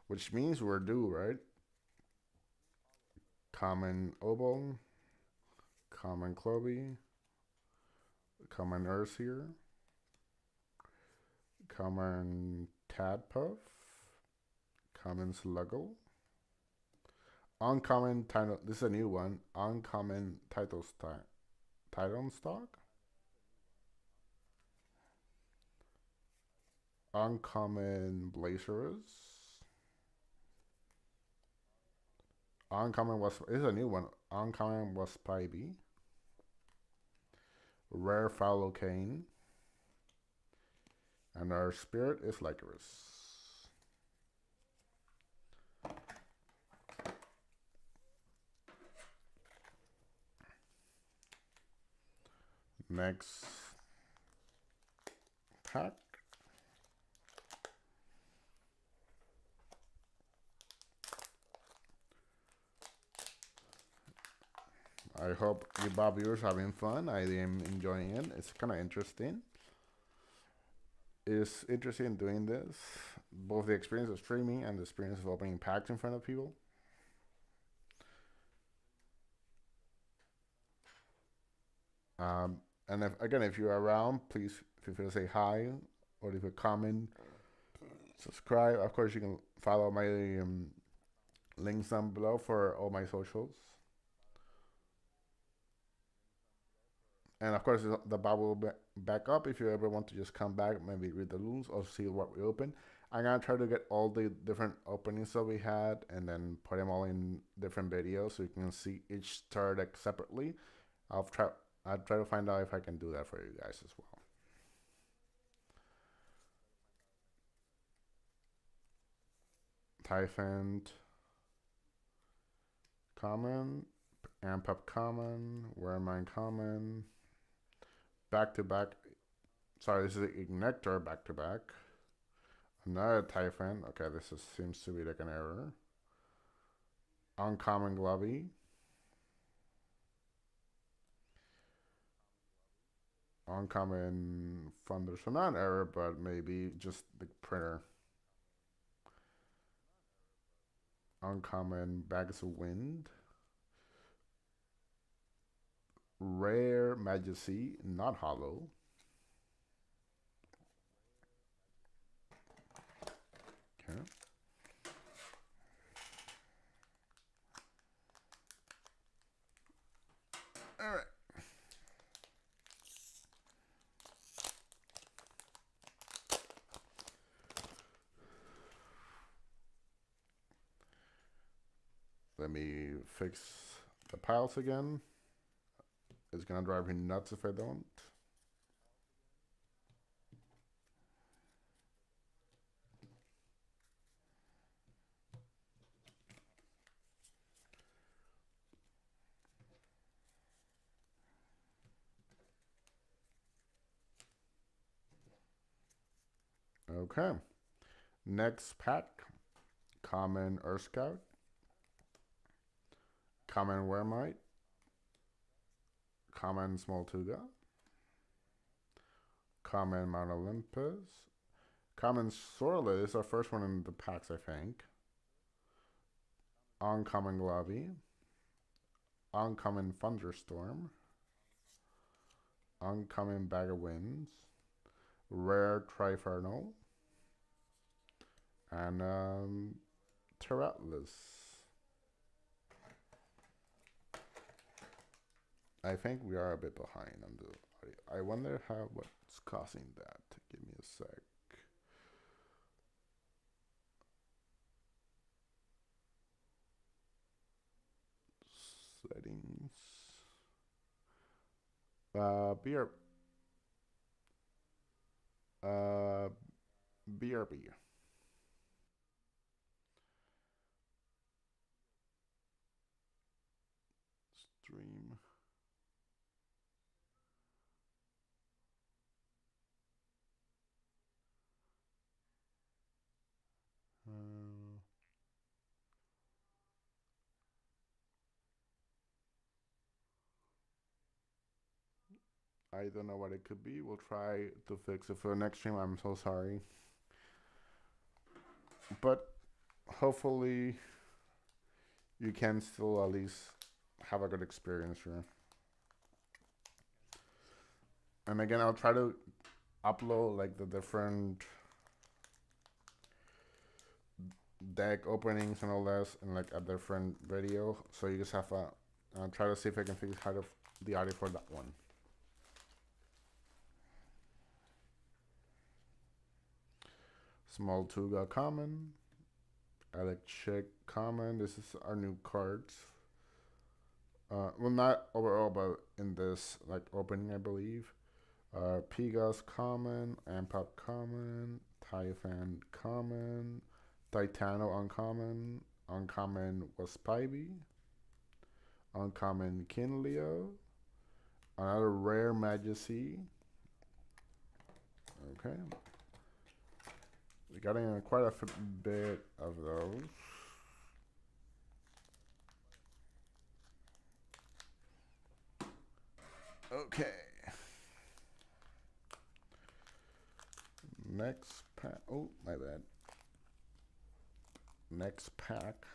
Speaker 1: which means we're due, right? Common Obel, Common Clovey, Common Ursier, Common Tadpuff, Common Sluggle, Uncommon Title. This is a new one. Uncommon Title Stock, Uncommon Blazers. Uncommon was is a new one. Uncommon was Spivey. Rare Phallocane. And our Spirit is Lycurus. Next pack. I hope you Bob viewers having fun. I am enjoying it. It's kind of interesting. It's interesting doing this. Both the experience of streaming and the experience of opening packs in front of people. And if you're around, please feel free to say hi or leave a comment, subscribe. Of course, you can follow my links down below for all my socials. And of course, the bar will be back up if you ever want to just come back, maybe read the rules or see what we open. I'm gonna try to get all the different openings that we had and then put them all in different videos so you can see each star deck separately. I'll try. I'll try to find out if I can do that for you guys as well. Typhant, common, Amp Up common, Wearmine common, back to back. Sorry, this is Ignector back to back. Another Typhon. Okay, seems to be like an error. Uncommon Glovey. Uncommon Thunder. So not an error, but maybe just the printer. Uncommon Bags of Wind. Rare Majesty, not hollow. Okay. All right. Let me fix the piles again. It's gonna drive me nuts if I don't. Okay. Next pack. Common Earth Scout. Common Wearmite. Common Small Tuga. Common Mount Olympus. Common Sorlet is our first one in the packs, I think. Uncommon Glovey. Uncommon Thunderstorm. Uncommon Bag of Winds. Rare Triferno. And Terratlus. I think we are a bit behind on the audio. I wonder what's causing that. Give me a sec. Settings. BRB. BRB. Stream. I don't know what it could be. We'll try to fix it for the next stream. I'm so sorry. But hopefully you can still at least have a good experience here. And again, I'll try to upload like the different deck openings and all that in like a different video. So you just have I'll try to see if I can fix how to the audio for that one. Small Tuga common. Electric common. This is our new cards. Well, not overall, but in this like opening, I believe. Pegas common, Ampop common, Typhon common, Titano uncommon, uncommon Waspivey, uncommon Kinleo, Another rare Majesty. Okay. We got in quite a bit of those. Okay. Next pack. Oh, my bad. Next pack.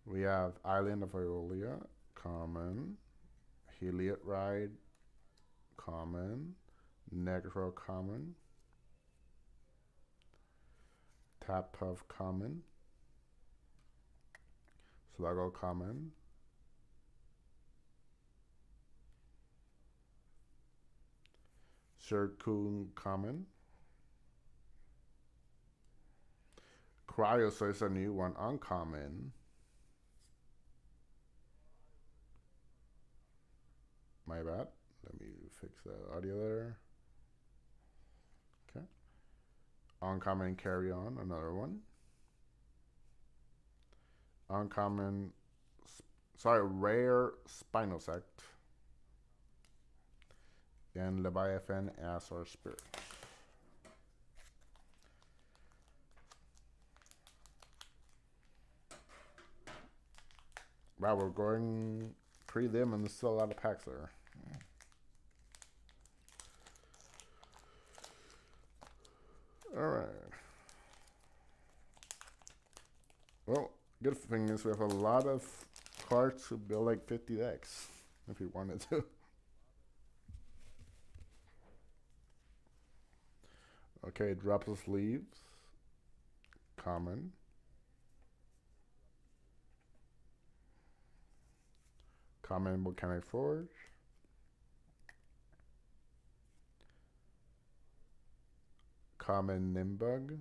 Speaker 1: We have Island of Iolia, common. Heliot Ride, common. Negro, common. Tap Puff, common. Sluggo, common. Circoon, common. Cryo, so it's a new one, uncommon. My bad. Let me fix the audio there. Okay. Uncommon Carry On, another one. Uncommon, sorry, Rare Spinosect. And Leviathan Azor Spirit. Wow, we're going prelim and there's still a lot of packs there. Alright. Well, good thing is we have a lot of cards to build like 50 decks if we wanted to. Okay, Dropless Leaves, common. Common Volcanic Forge. Common Nimbug.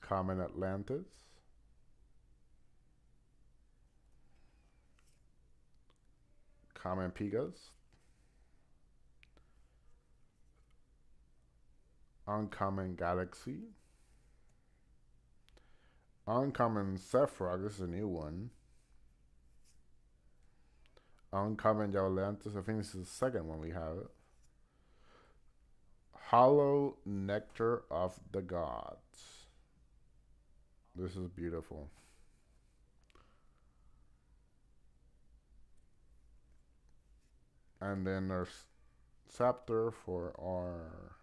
Speaker 1: Common Atlantis. Common Pegas. Uncommon Galaxy. Uncommon Sephiroth, this is a new one. Uncommon Atlantis, I think this is the second one we have. Hollow Nectar of the Gods. This is beautiful. And then there's Scepter for our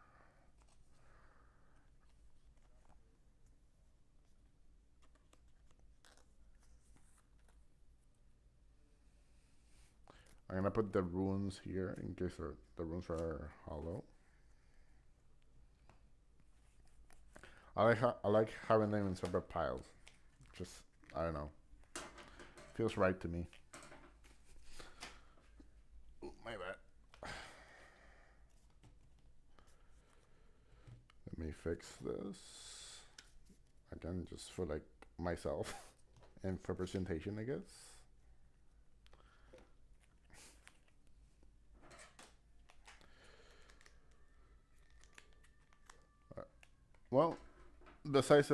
Speaker 1: I'm gonna put the runes here in case the runes are hollow. I like having them in separate piles. Just I don't know. Feels right to me. Ooh, my bad. Let me fix this. Again, just for like myself and for presentation, I guess. Well, besides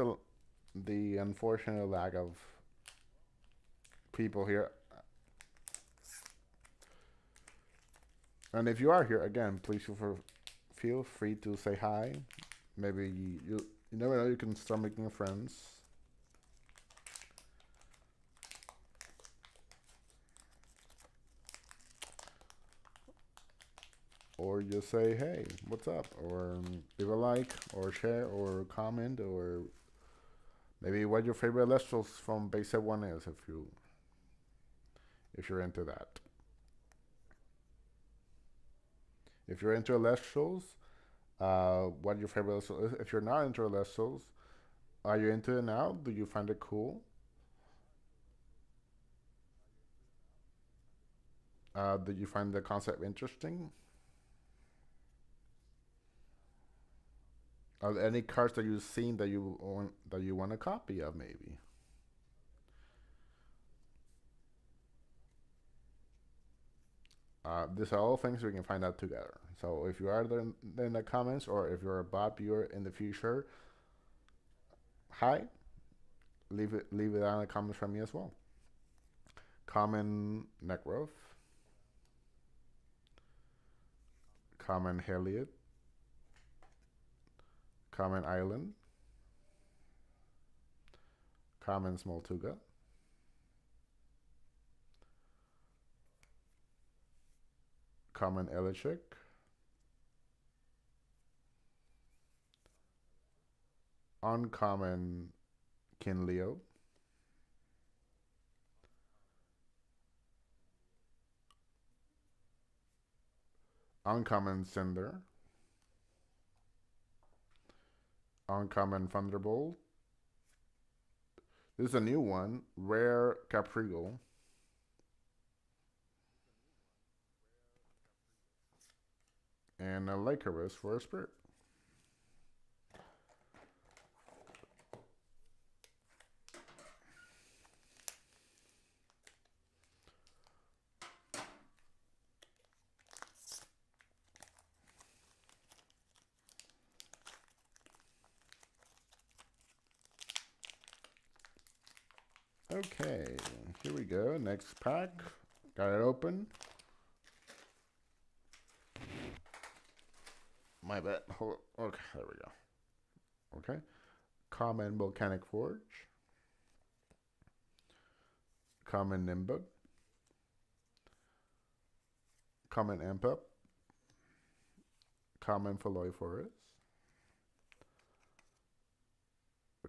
Speaker 1: the unfortunate lack of people here, and if you are here again, please feel free to say hi. Maybe you never know, you can start making friends. Or just say, hey, what's up? Or leave a like, or share, or comment, or maybe what your favorite Elestrals from Base Set 1 is, if you're into that. If you're into Elestrals, what your favorite Elestrals is. If you're not into Elestrals, are you into it now? Do you find it cool? Did you find the concept interesting? Are there any cards that you've seen that you want a copy of, maybe? These are all things we can find out together. So if you are there in the comments, or if you're a bot viewer in the future, hi, leave it down in the comments from me as well. Common neck growth, common Heliot, common island, common small tuga, common Elichick, uncommon Kinleo, uncommon Cinder, uncommon Thunderbolt. This is a new one, rare Caprigal, and a Lycaris for a spirit. Okay, here we go. Next pack. Got it open. My bad. Hold on. Okay, there we go. Okay. Common Volcanic Forge. Common Nimbug. Common Ampup. Common Foloi Forest.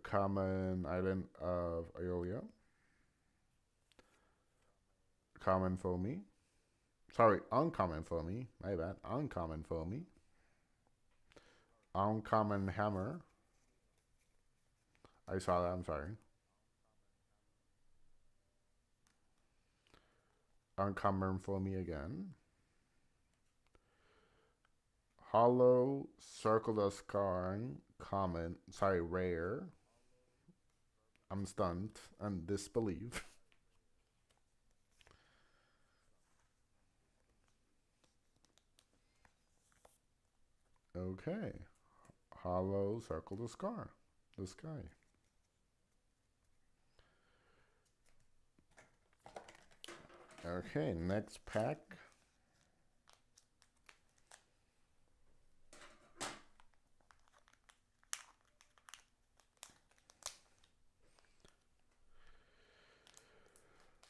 Speaker 1: Common Island of Iolia. Common Foamy. Sorry, uncommon Foamy. My bad. Uncommon Foamy. Uncommon Hammer. I saw that, I'm sorry. Uncommon Foamy again. Hollow Circle of Scarring. Common. Sorry, rare. I'm stunned and disbelief. Okay. Hollow Circle the Scar. The sky. Okay, next pack.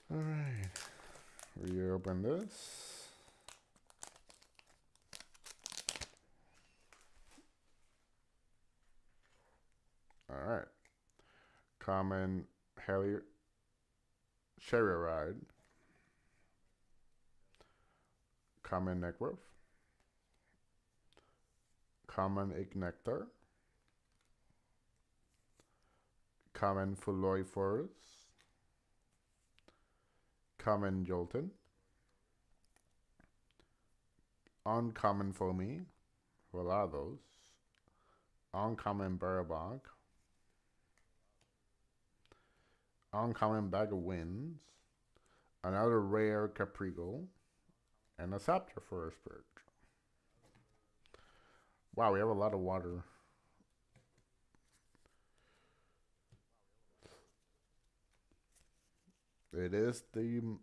Speaker 1: All right. Reopen this. All right. Common Sherry Ride. Common Necrof. Common Ignectar. Common Fuloi Forest. Common Jolton. Uncommon Foamy. Volados. Uncommon Barabog. Uncommon Bag of Winds. Another rare Caprigal. And a Saptor for a spirit. Wow, we have a lot of water. It is the...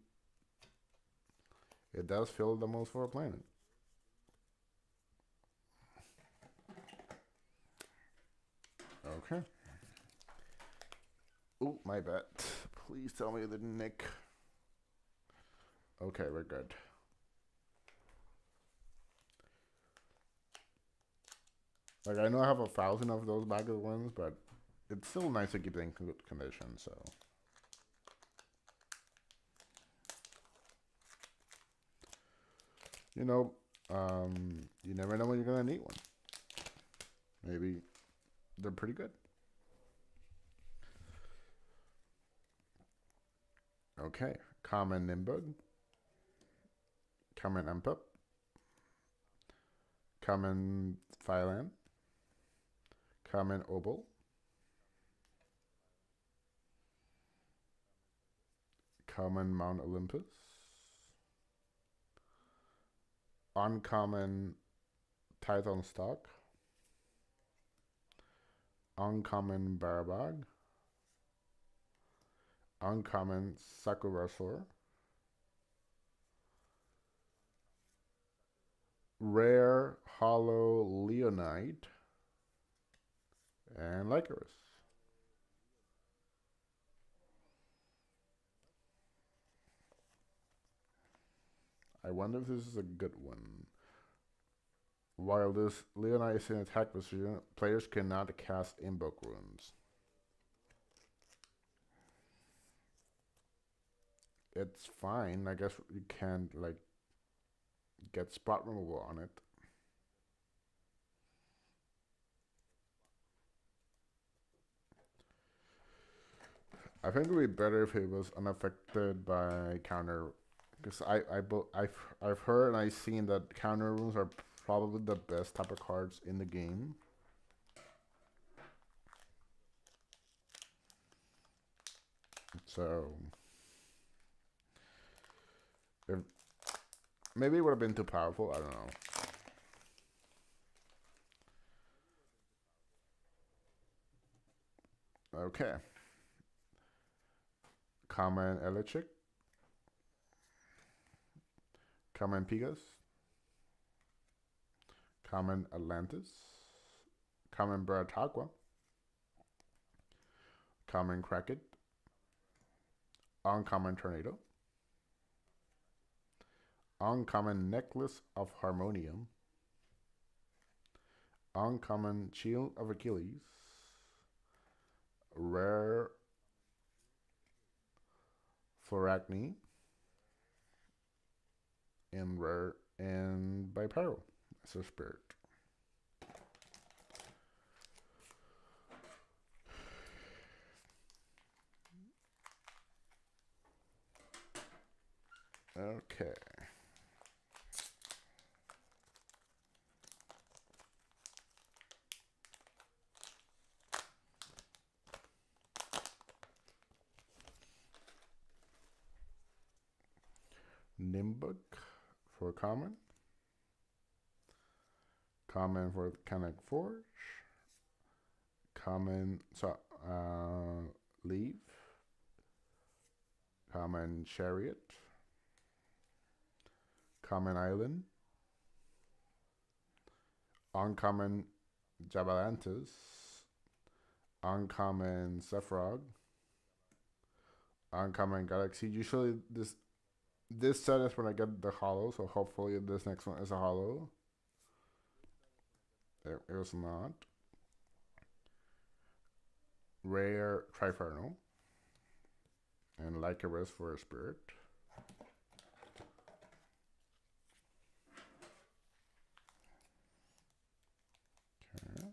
Speaker 1: It does feel the most for a planet. Okay. Oh, my bad. Please tell me the nick. Okay, we're good. Like, I know I have 1,000 of those bag of ones, but it's still nice to keep it in good condition, so. You know, you never know when you're gonna need one. Maybe they're pretty good. Okay, common Nimbug, common Ampup, common Phylan, common Obol, common Mount Olympus, Uncommon Titan Stock. Uncommon Barbag. Uncommon Sakurasaur. Rare Hollow Leonite. And Lycaris. I wonder if this is a good one. While this Leonite is in attack position, players cannot cast Invoke Runes. It's fine. I guess you can't like get spot removal on it. I think it would be better if it was unaffected by counter, because I've heard and I've seen that counter runes are probably the best type of cards in the game. So if maybe it would have been too powerful. I don't know. Okay. Common Electric. Common Pegas. Common Atlantis. Common Barataqua. Common Kraken. Uncommon Tornado. Uncommon Necklace of Harmonium. Uncommon Shield of Achilles. Rare Floracne. And rare and Bipyro as a spirit. Okay. Nimbuk for common. Common for Canic Forge. Common Leaf. Common Chariot. Common Island. Uncommon Jabalantis. Uncommon Sephrog. Uncommon Galaxy. Usually this set is when I get the hollow, so hopefully this next one is a hollow. It was not. Rare Triferno. And Lycaris for a spirit. Okay.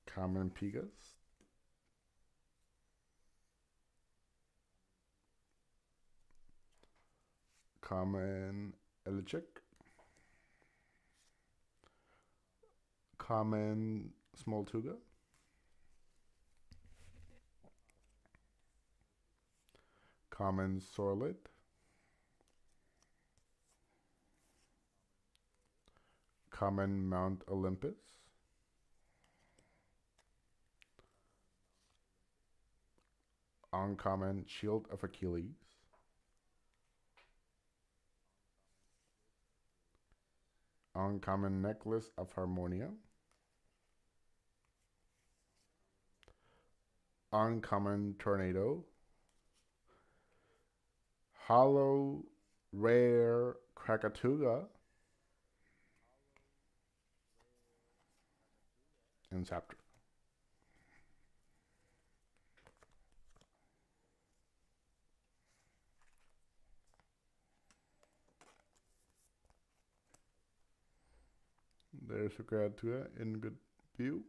Speaker 1: Common Pegas. Common Electric. Common Smoltuga. Common Sorlet. Common Mount Olympus. Uncommon Shield of Achilles. Uncommon Necklace of Harmonia. Uncommon Tornado. Hollow Rare Krakatuga. And Scepter. There's a Krakatuga in good view.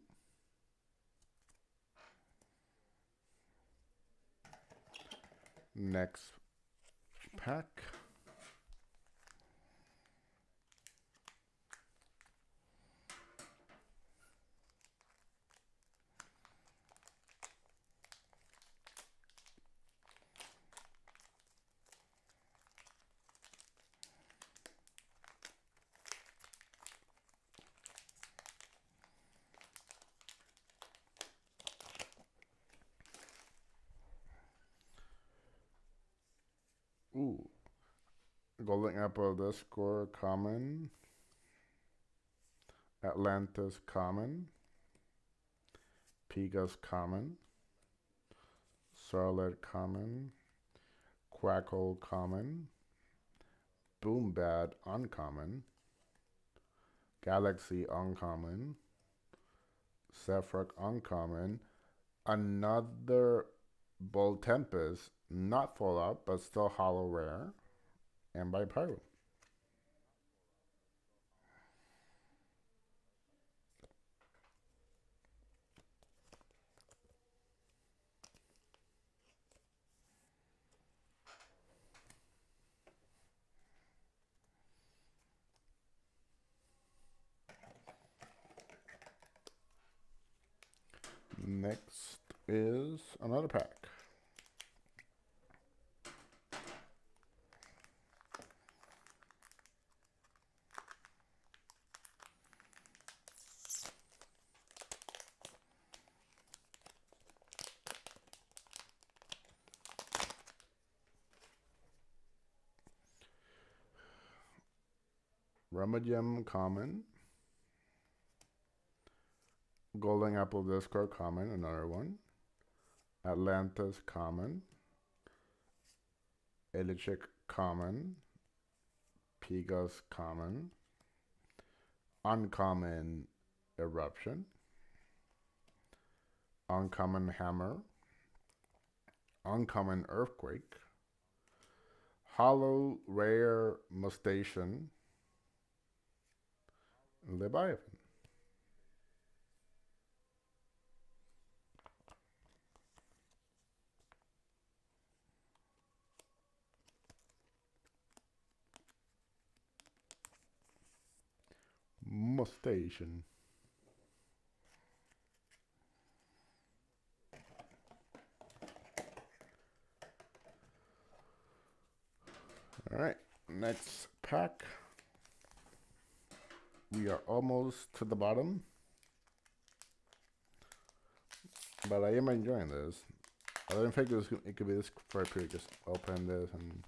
Speaker 1: Next pack. Ooh. Golden Apple Discord common. Atlantis common. Pegasus common. Charlotte common. Quackle common. Boombad uncommon. Galaxy uncommon. Sephrak uncommon. Another Bold Tempest, not full up, but still hollow rare. And by Pyro. Next is another pack. Rummagem common. Golden Apple Discord common, another one. Atlantis common. Elichic common. Pegasus common. Uncommon Eruption. Uncommon Hammer. Uncommon Earthquake. Hollow Rare Mutation. Leviathan. Mutation. All right, next pack. We are almost to the bottom, but I am enjoying this. I didn't think it could be this for a period. Just open this and.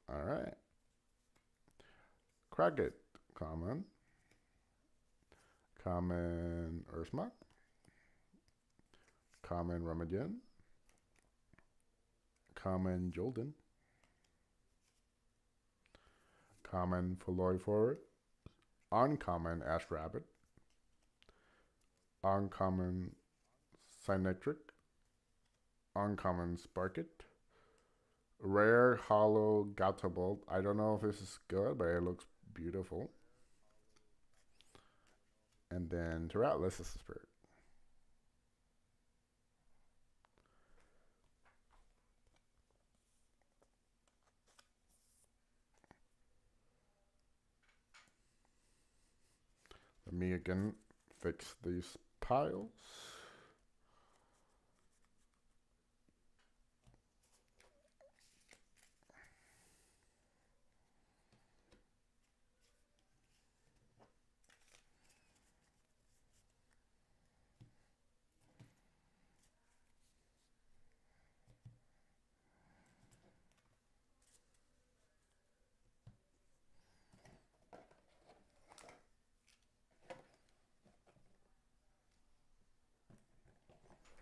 Speaker 1: All right. Crackit, common. Common Ursma. Common Rummagem. Common Jolden. Common Feloifor. Uncommon Ash Rabbit. Uncommon Cynetric. Uncommon Sparkit. Rare Hollow Gautabolt. I don't know if this is good, but it looks beautiful. And then Terratlas is the Spirit. Let me again fix these piles.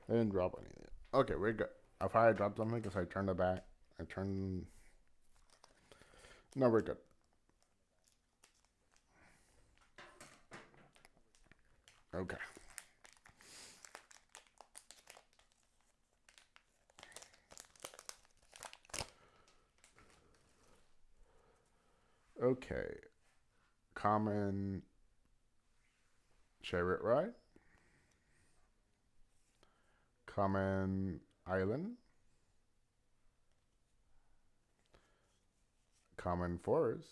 Speaker 1: I didn't drop anything. Okay, we're good. I probably dropped something because I turned it back. No, we're good. Okay. Okay. Common Chariot Ride. Common Island. Common Forest.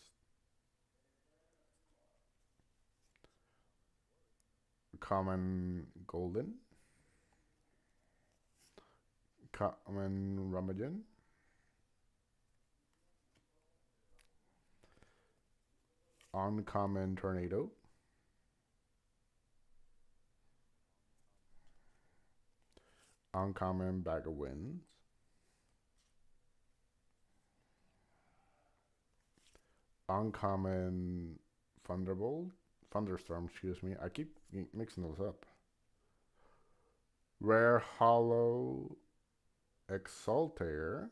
Speaker 1: Common Golden. Common Rummagem. Uncommon Tornado. Uncommon Bag of Winds. Uncommon Thunderstorm, excuse me. I keep mixing those up. Rare Hollow Exaltator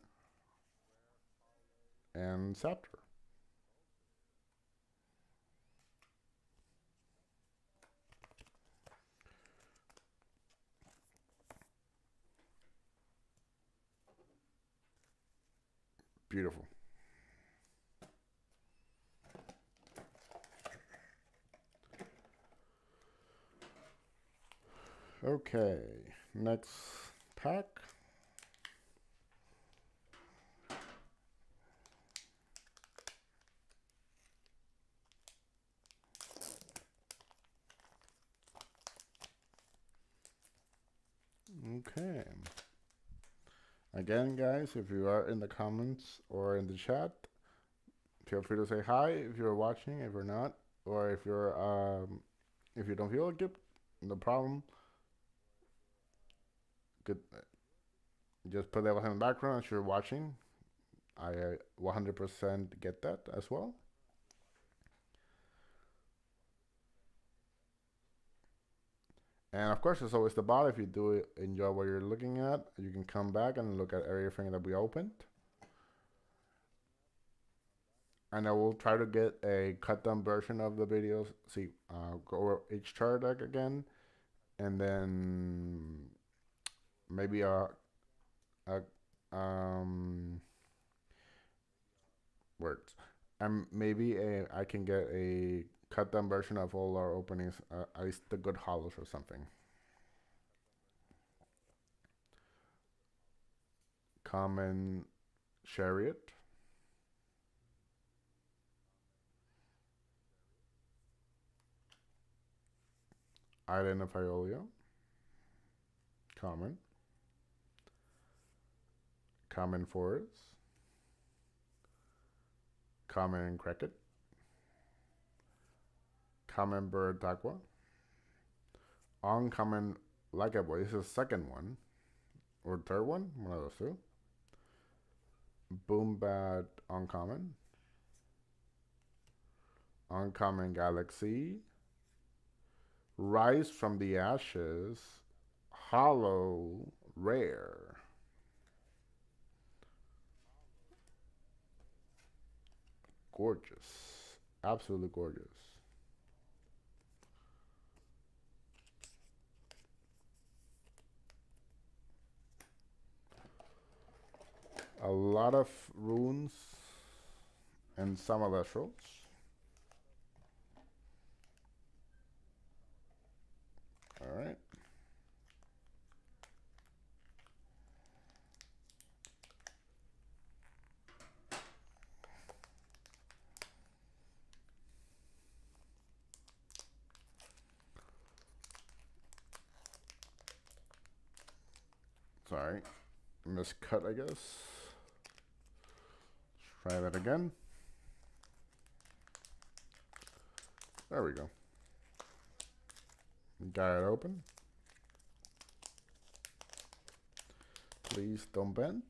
Speaker 1: and Scepter. Beautiful. Okay, next pack. Okay. Again, guys, if you are in the comments or in the chat, feel free to say hi if you're watching, if you're not, or if you don't feel like it, no problem. Good. Just put that in the background if you're watching. I 100% get that as well. And of course, there's always the bot. If you do enjoy what you're looking at, you can come back and look at everything that we opened. And I will try to get a cut down version of the videos. See, go over each chart deck again, and then maybe a words, and maybe I can get a cut down version of all our openings, at least the good hollows or something. Common Chariot. Island of Iolia. Common. Common Forest. Common Cricket. Common Bird Aqua. Uncommon Like a Boy. This is the second one. Or third one. One of those two. Boombat Uncommon. Uncommon Galaxy. Rise from the Ashes. Hollow Rare. Gorgeous. Absolutely gorgeous. A lot of runes and some Elestrals. All right. Sorry. Miscut, I guess. Try that again. There we go. Got it open. Please don't bend.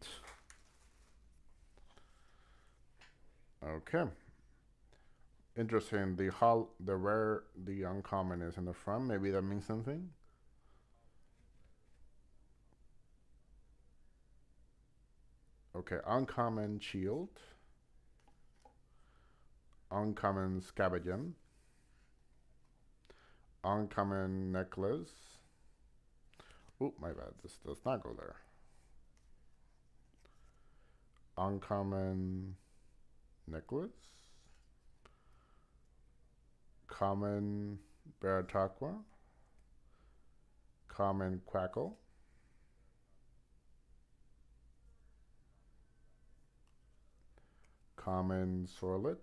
Speaker 1: Okay. Interesting. The rare, the uncommon is in the front. Maybe that means something. Okay. Uncommon Shield. Uncommon Scavenging. Uncommon Necklace. Oh, my bad. This does not go there. Uncommon Necklace. Common Barataqua. Common Quackle. Common Sorlet.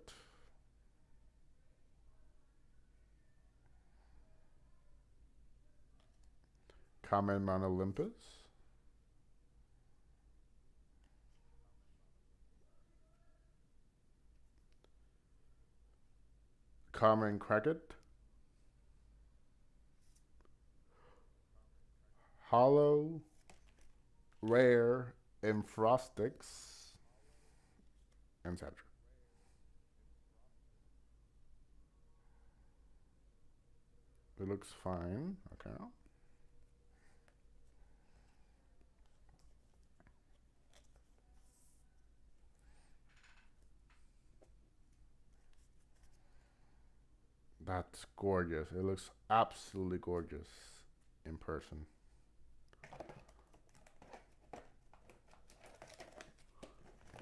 Speaker 1: Common Mount Olympus. Common Cricket. Hollow rare Infrostics, etc. It looks fine. Okay. That's gorgeous. It looks absolutely gorgeous in person.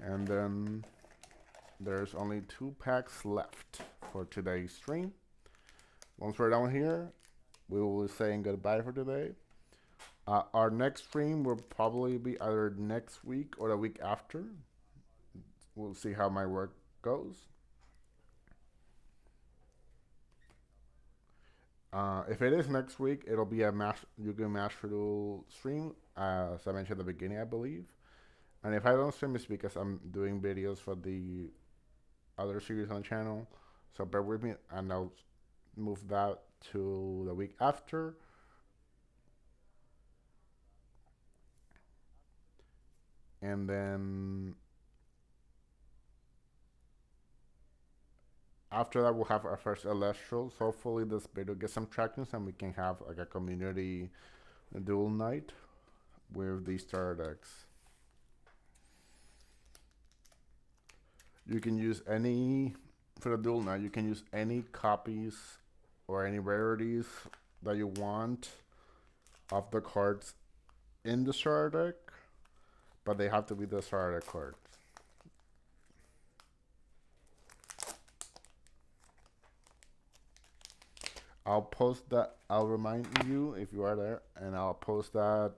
Speaker 1: And then there's only 2 packs left for today's stream. Once we're done here, we will be saying goodbye for today. Our next stream will probably be either next week or the week after. We'll see how my work goes. If it is next week, it'll be a Yu-Gi-Oh! Master Duel stream, as I mentioned at the beginning, I believe. And if I don't stream, it's because I'm doing videos for the other series on the channel. So bear with me, and I'll move that to the week after. And then after that, we'll have our first Elestrals. Hopefully this video gets some traction and we can have like a community duel night with these starter decks. You can use any, for the duel night, you can use any copies or any rarities that you want of the cards in the starter deck, but they have to be the starter deck cards. I'll post that. I'll remind you if you are there, and I'll post that.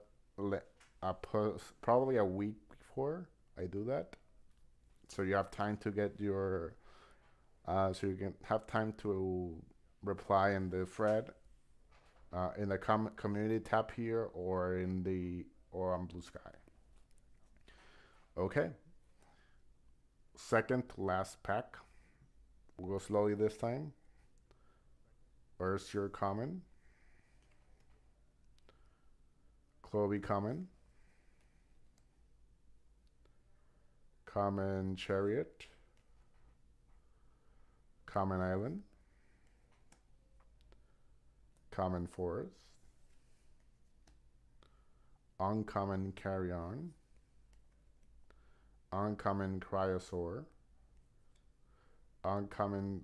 Speaker 1: I'll post probably a week before I do that, so you have time to get your, so you can have time to reply in the thread, in the community tab here, or in the or on Blue Sky. Okay. Second to last pack. We'll go slowly this time. Where's your common? Chloe common. Common Chariot. Common Island. Common Forest. Uncommon Carry On. Uncommon Cryosaur. Uncommon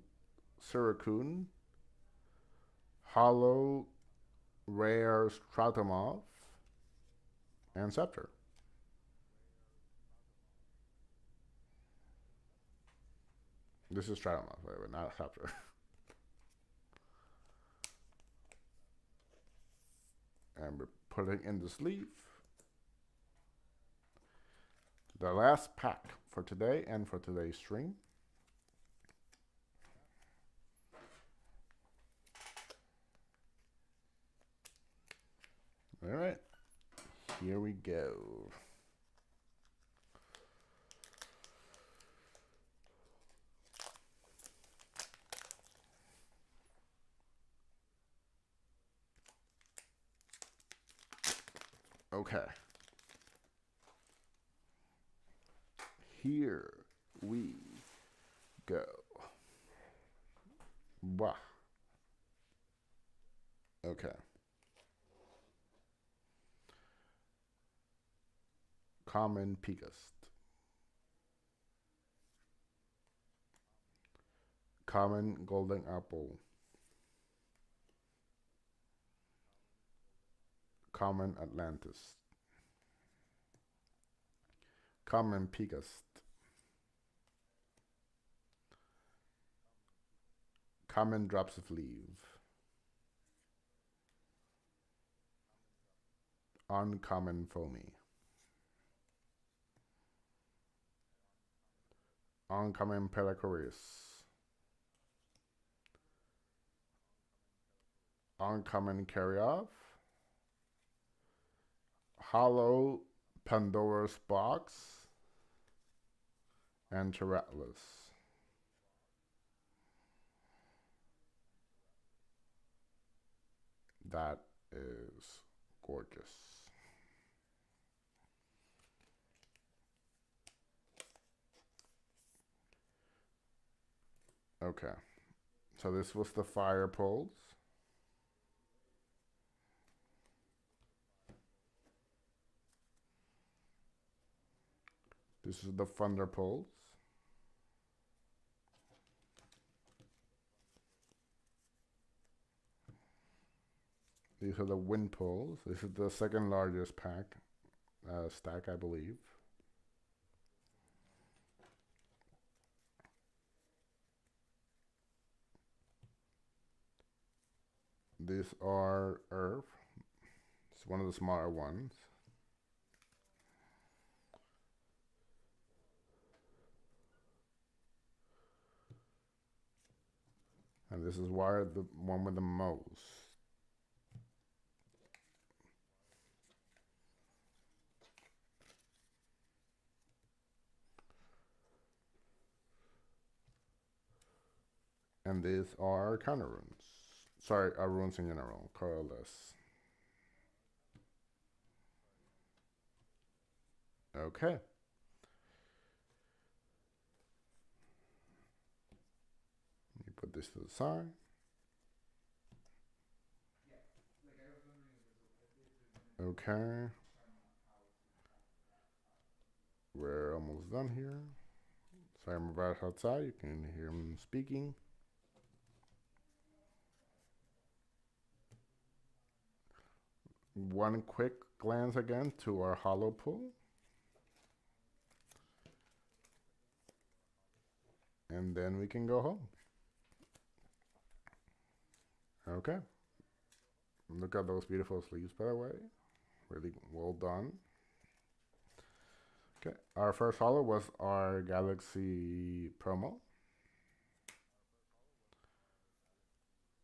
Speaker 1: Suicune. Hollow Rare Stratomov. And Scepter. This is Stratomov, by the way, not Scepter. And we're putting in the sleeve. The last pack for today and for today's stream. All right, here we go. Okay. Here we go. Wow. Okay. Common Pegast. Common Golden Apple. Common Atlantis. Common Pegast. Common Drops of Leaf. Uncommon Foamy. Uncommon Pelacoris. Uncommon Carry Off. Hollow Pandora's Box. And Tyrantlus. That is gorgeous. Okay. So this was the fire poles. This is the thunder poles. These are the wind poles. This is the second largest stack, I believe. These are earth. It's one of the smaller ones. And this is why the one with the most. And these are counter runes. Sorry, runes in general, colorless. Okay. Let me put this to the side. Okay. We're almost done here. Sorry, I'm about outside. You can hear him speaking. One quick glance again to our hollow pool. And then we can go home. Okay. Look at those beautiful sleeves, by the way. Really well done. Okay. Our first hollow was our Galaxy promo.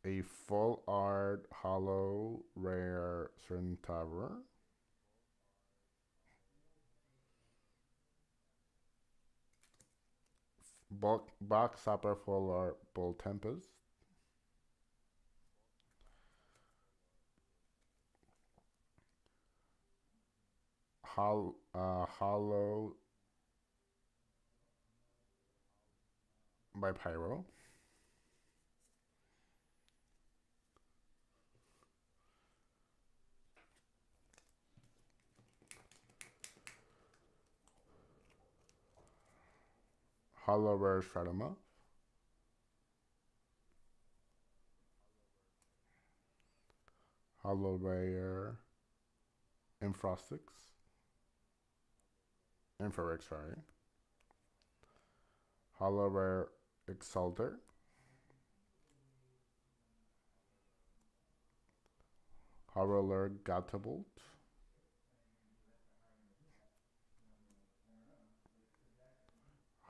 Speaker 1: A full art hollow rare Centaur. Box Upper full art Bull Tempest. Hollow by Pyro. Hollow rare Stratoma. Hollow rare Infrostix. Infrarex, sorry. Hollow rare Exalter. Hollow rare Gatavolt.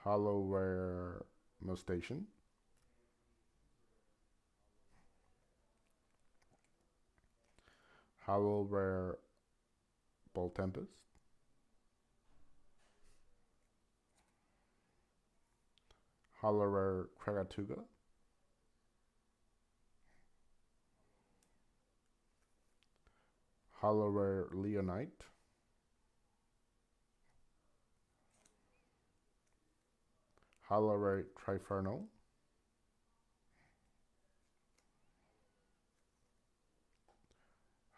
Speaker 1: Hollow rare Mustation. Hollow rare Bull Tempest. Hollow rare Kragatuga. Hollow rare Leonite. Hollow rare Triferno.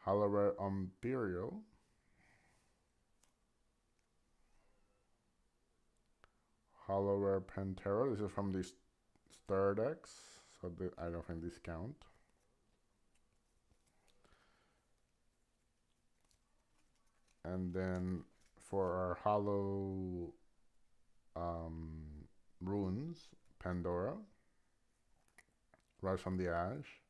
Speaker 1: Hollow rare Imperial. Hollow rare Pantera. This is from the Star decks, so I don't think this count. And then for our hollow runes, Pandora, Rise from the Ash,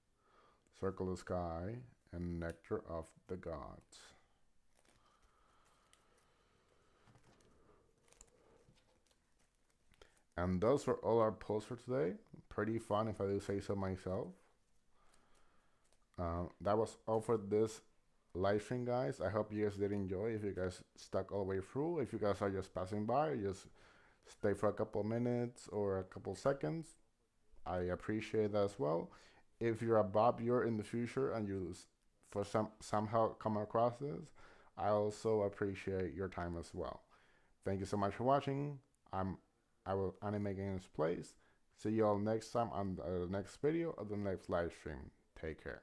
Speaker 1: Circle the Sky, and Nectar of the Gods. And those were all our pulls for today. Pretty fun, if I do say so myself. That was all for this live stream, guys. I hope you guys did enjoy. If you guys stuck all the way through, if you guys are just passing by, just stay for a couple minutes or a couple seconds, I appreciate that as well. If you're a Bob You're in the future and you somehow come across this, I also appreciate your time as well. Thank you so much for watching. I will Anime Games Plays, See you all next time on the next video or the next live stream. Take care.